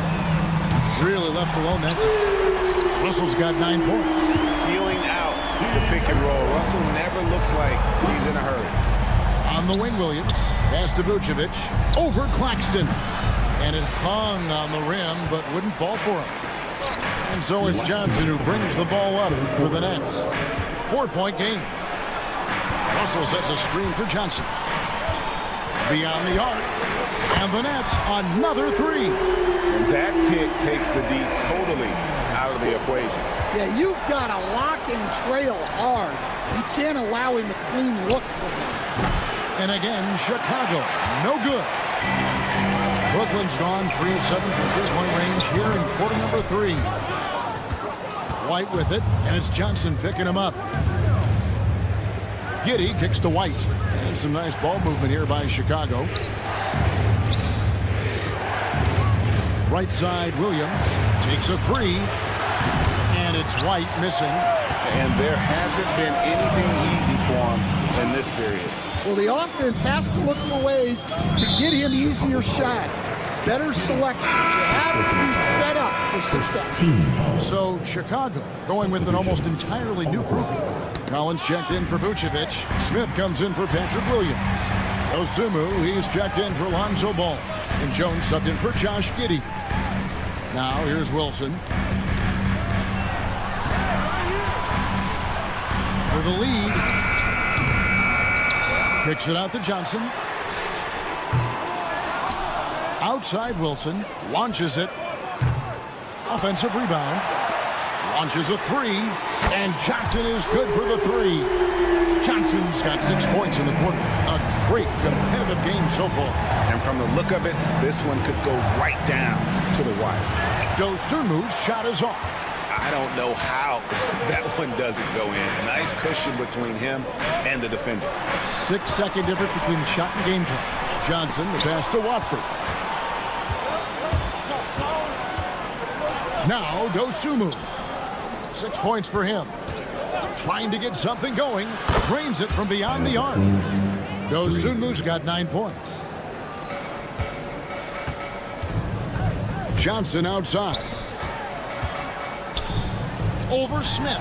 Really left alone that time. Russell's got 9 points. Feeling out the pick and roll. Russell never looks like he's in a hurry. On the wing, Williams. Pass to Vucevic. Over Claxton. And it hung on the rim, but wouldn't fall for him. And so it's Johnson who brings the ball up for the Nets. 4-point game. Russell sets a screen for Johnson. Beyond the arc. And the Nets, another 3. That pick takes the D totally out of the equation. Yeah, you've got to lock and trail hard. You can't allow him a clean look from that. And again, Chicago, no good. Brooklyn's gone 3 of 7 from three-point range here in quarter number 3. White with it, and it's Johnson picking him up. Giddey kicks to White. And some nice ball movement here by Chicago. Right side, Williams takes a 3. And it's White missing. And there hasn't been anything easy for him in this period. Well, the offense has to look for ways to get him easier shots. Better selection. You have to be set up for success. So Chicago going with an almost entirely new grouping. Collins checked in for Vucevic. Smith comes in for Patrick Williams. Osumu, he's checked in for Lonzo Ball. And Jones subbed in for Josh Giddey. Now here's Wilson. For the lead. Kicks it out to Johnson. Outside Wilson. Launches it. Offensive rebound. Launches a 3. And Johnson is good for the 3. Johnson's got 6 points in the quarter. A great competitive game so far. And from the look of it, this one could go right down to the wire. Dosumu's shot is off. I don't know how that one doesn't go in. Nice cushion between him and the defender. 6-second difference between the shot and game clock. Johnson, the pass to Watford. Now Dosumu. 6 points for him. Trying to get something going. Drains it from beyond the arc. Dosumu's got 9 points. Johnson outside. Over Smith.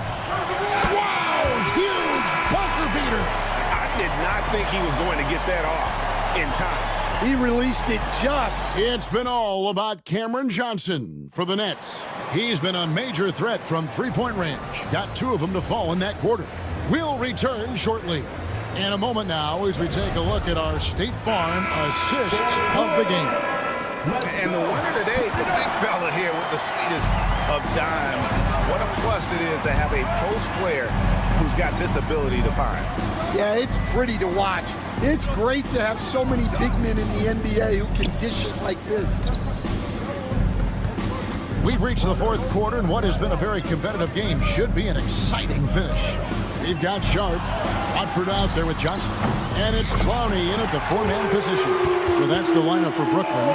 Wow! Huge buzzer beater. I did not think he was going to get that off in time. He released it just. It's been all about Cameron Johnson for the Nets. He's been a major threat from three-point range. Got 2 of them to fall in that quarter. We'll return shortly. In a moment now as we take a look at our State Farm assists of the game. And the winner today, the big fella here with the sweetest of dimes. What a plus it is to have a post player who's got this ability to find. Yeah, it's pretty to watch. It's great to have so many big men in the NBA who can dish it like this. We've reached the fourth quarter, and what has been a very competitive game should be an exciting finish. We've got Sharp, Watford out there with Johnson, and it's Clowney in at the 4-man position. So that's the lineup for Brooklyn.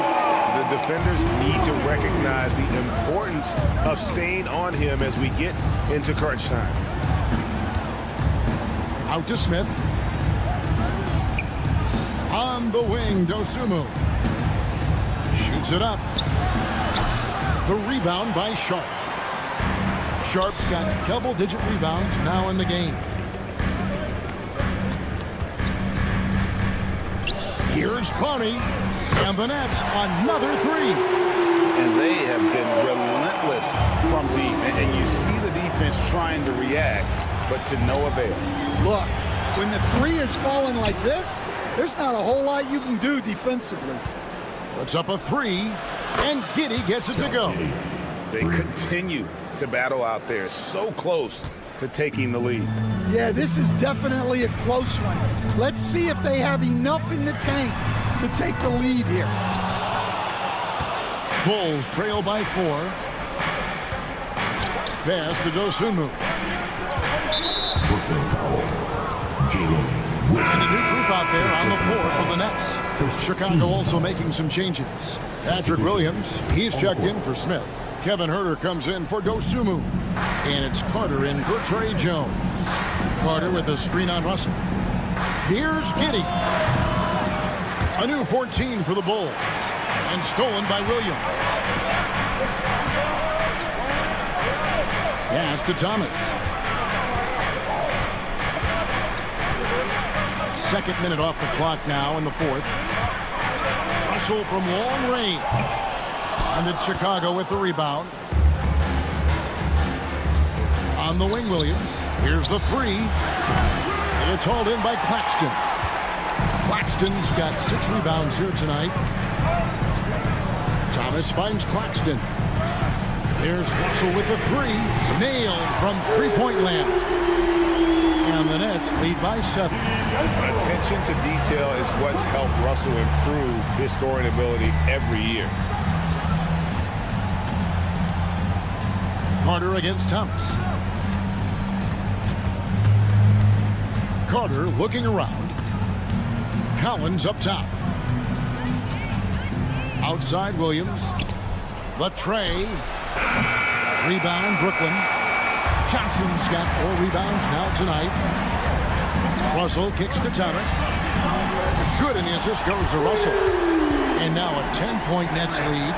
The defenders need to recognize the importance of staying on him as we get into crunch time. Out to Smith. On the wing, Dosumu. Shoots it up. The rebound by Sharp. Sharp's got double-digit rebounds now in the game. Here's Clowney. And the Nets, another 3. And they have been relentless from deep. And you see the defense trying to react, but to no avail. Look, when the 3 is falling like this, there's not a whole lot you can do defensively. Puts up a 3, and Giddey gets it to go. They continue to battle out there, so close to taking the lead. Yeah, this is definitely a close one. Let's see if they have enough in the tank to take the lead here. Bulls trail by 4. Pass to Dosumu. And a new group out there on the floor for the Nets. Chicago also making some changes. Patrick Williams, he's checked in for Smith. Kevin Huerter comes in for Dosumu. And it's Carter in for Trey Jones. Carter with a screen on Russell. Here's Giddey. A new 14 for the Bulls. And stolen by Williams. Pass to Thomas. Second minute off the clock now in the fourth. Russell from long range. And it's Chicago with the rebound. On the wing, Williams. Here's the 3. It's hauled in by Claxton. Claxton's got 6 rebounds here tonight. Thomas finds Claxton. Here's Russell with the three. Nailed from three-point land. And the Nets lead by 7. Attention to detail is what's helped Russell improve his scoring ability every year. Carter against Thomas. Carter looking around. Collins up top. Outside Williams. The tray. Rebound Brooklyn. Johnson's got 4 rebounds now tonight. Russell kicks to Thomas. Good, and the assist goes to Russell. And now a 10-point Nets lead.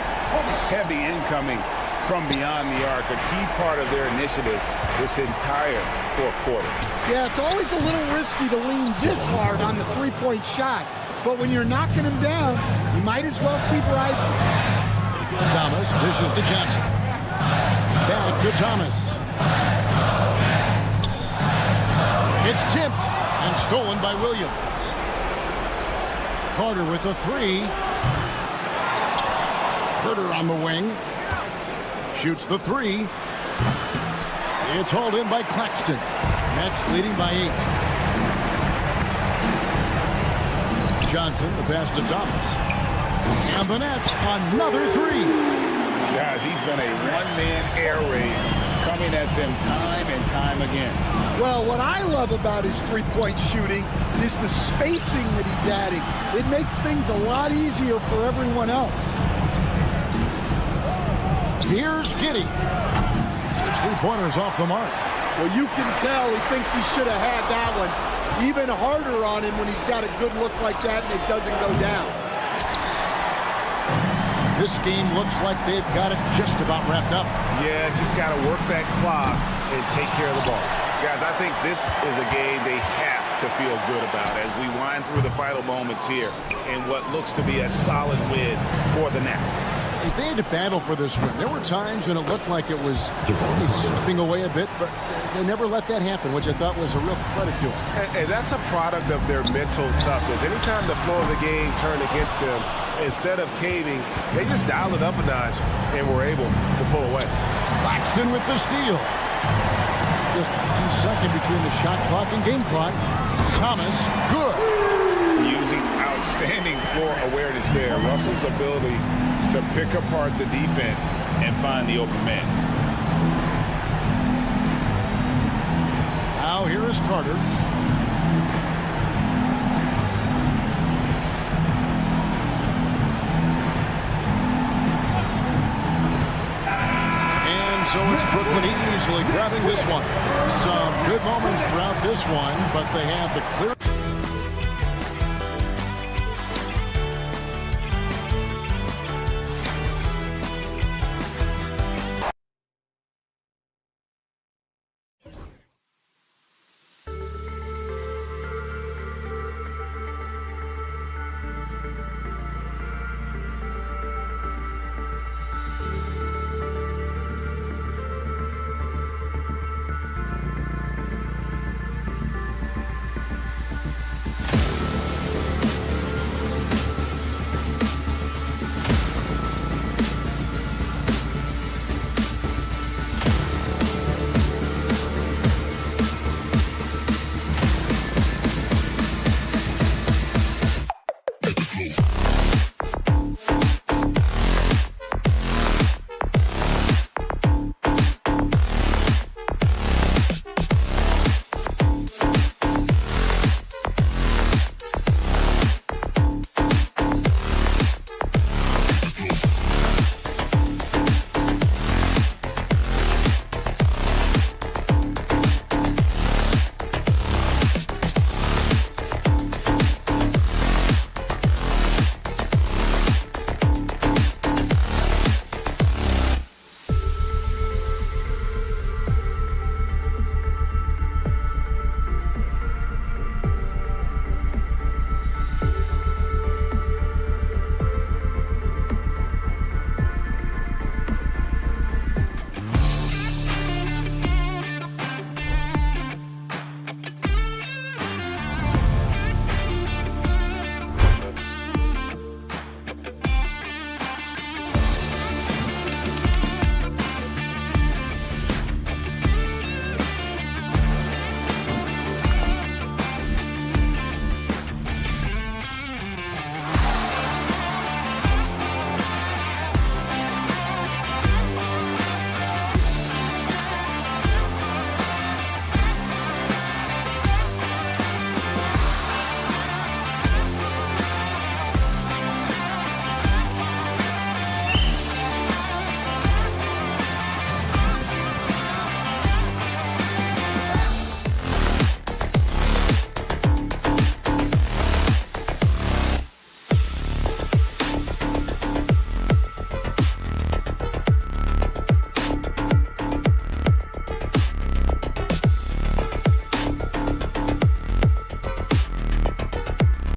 Heavy incoming from beyond the arc, a key part of their initiative this entire fourth quarter. Yeah, it's always a little risky to lean this hard on the three-point shot. But when you're knocking him down, you might as well keep riding. Thomas dishes to Johnson. Back to Thomas. It's tipped and stolen by Williams. Carter with the three. Herter on the wing. Shoots the three. It's hauled in by Claxton. Nets leading by 8. Johnson, the pass to Thomas. And the Nets, another three. Guys, he's been a one-man air raid coming at them time and time again. Well, what I love about his three-point shooting is the spacing that he's adding. It makes things a lot easier for everyone else. Here's Giddey. His three-pointer's off the mark. Well, you can tell he thinks he should have had that one. Even harder on him when he's got a good look like that and it doesn't go down. This game looks like they've got it just about wrapped up. Yeah, just got to work that clock and take care of the ball. Guys, I think this is a game they have to feel good about as we wind through the final moments here in what looks to be a solid win for the Nets. If they had to battle for this win, there were times when it looked like it was slipping away a bit, but they never let that happen, which I thought was a real credit to them. And that's a product of their mental toughness. Anytime the flow of the game turned against them, instead of caving, they just dialed it up a notch and were able to pull away. Claxton with the steal. Just 1 second between the shot clock and game clock. Thomas, good. Using outstanding floor awareness there. Russell's ability to pick apart the defense and find the open man. Now here is Carter. And so it's Brooklyn easily grabbing this one. Some good moments throughout this one, but they have the clear...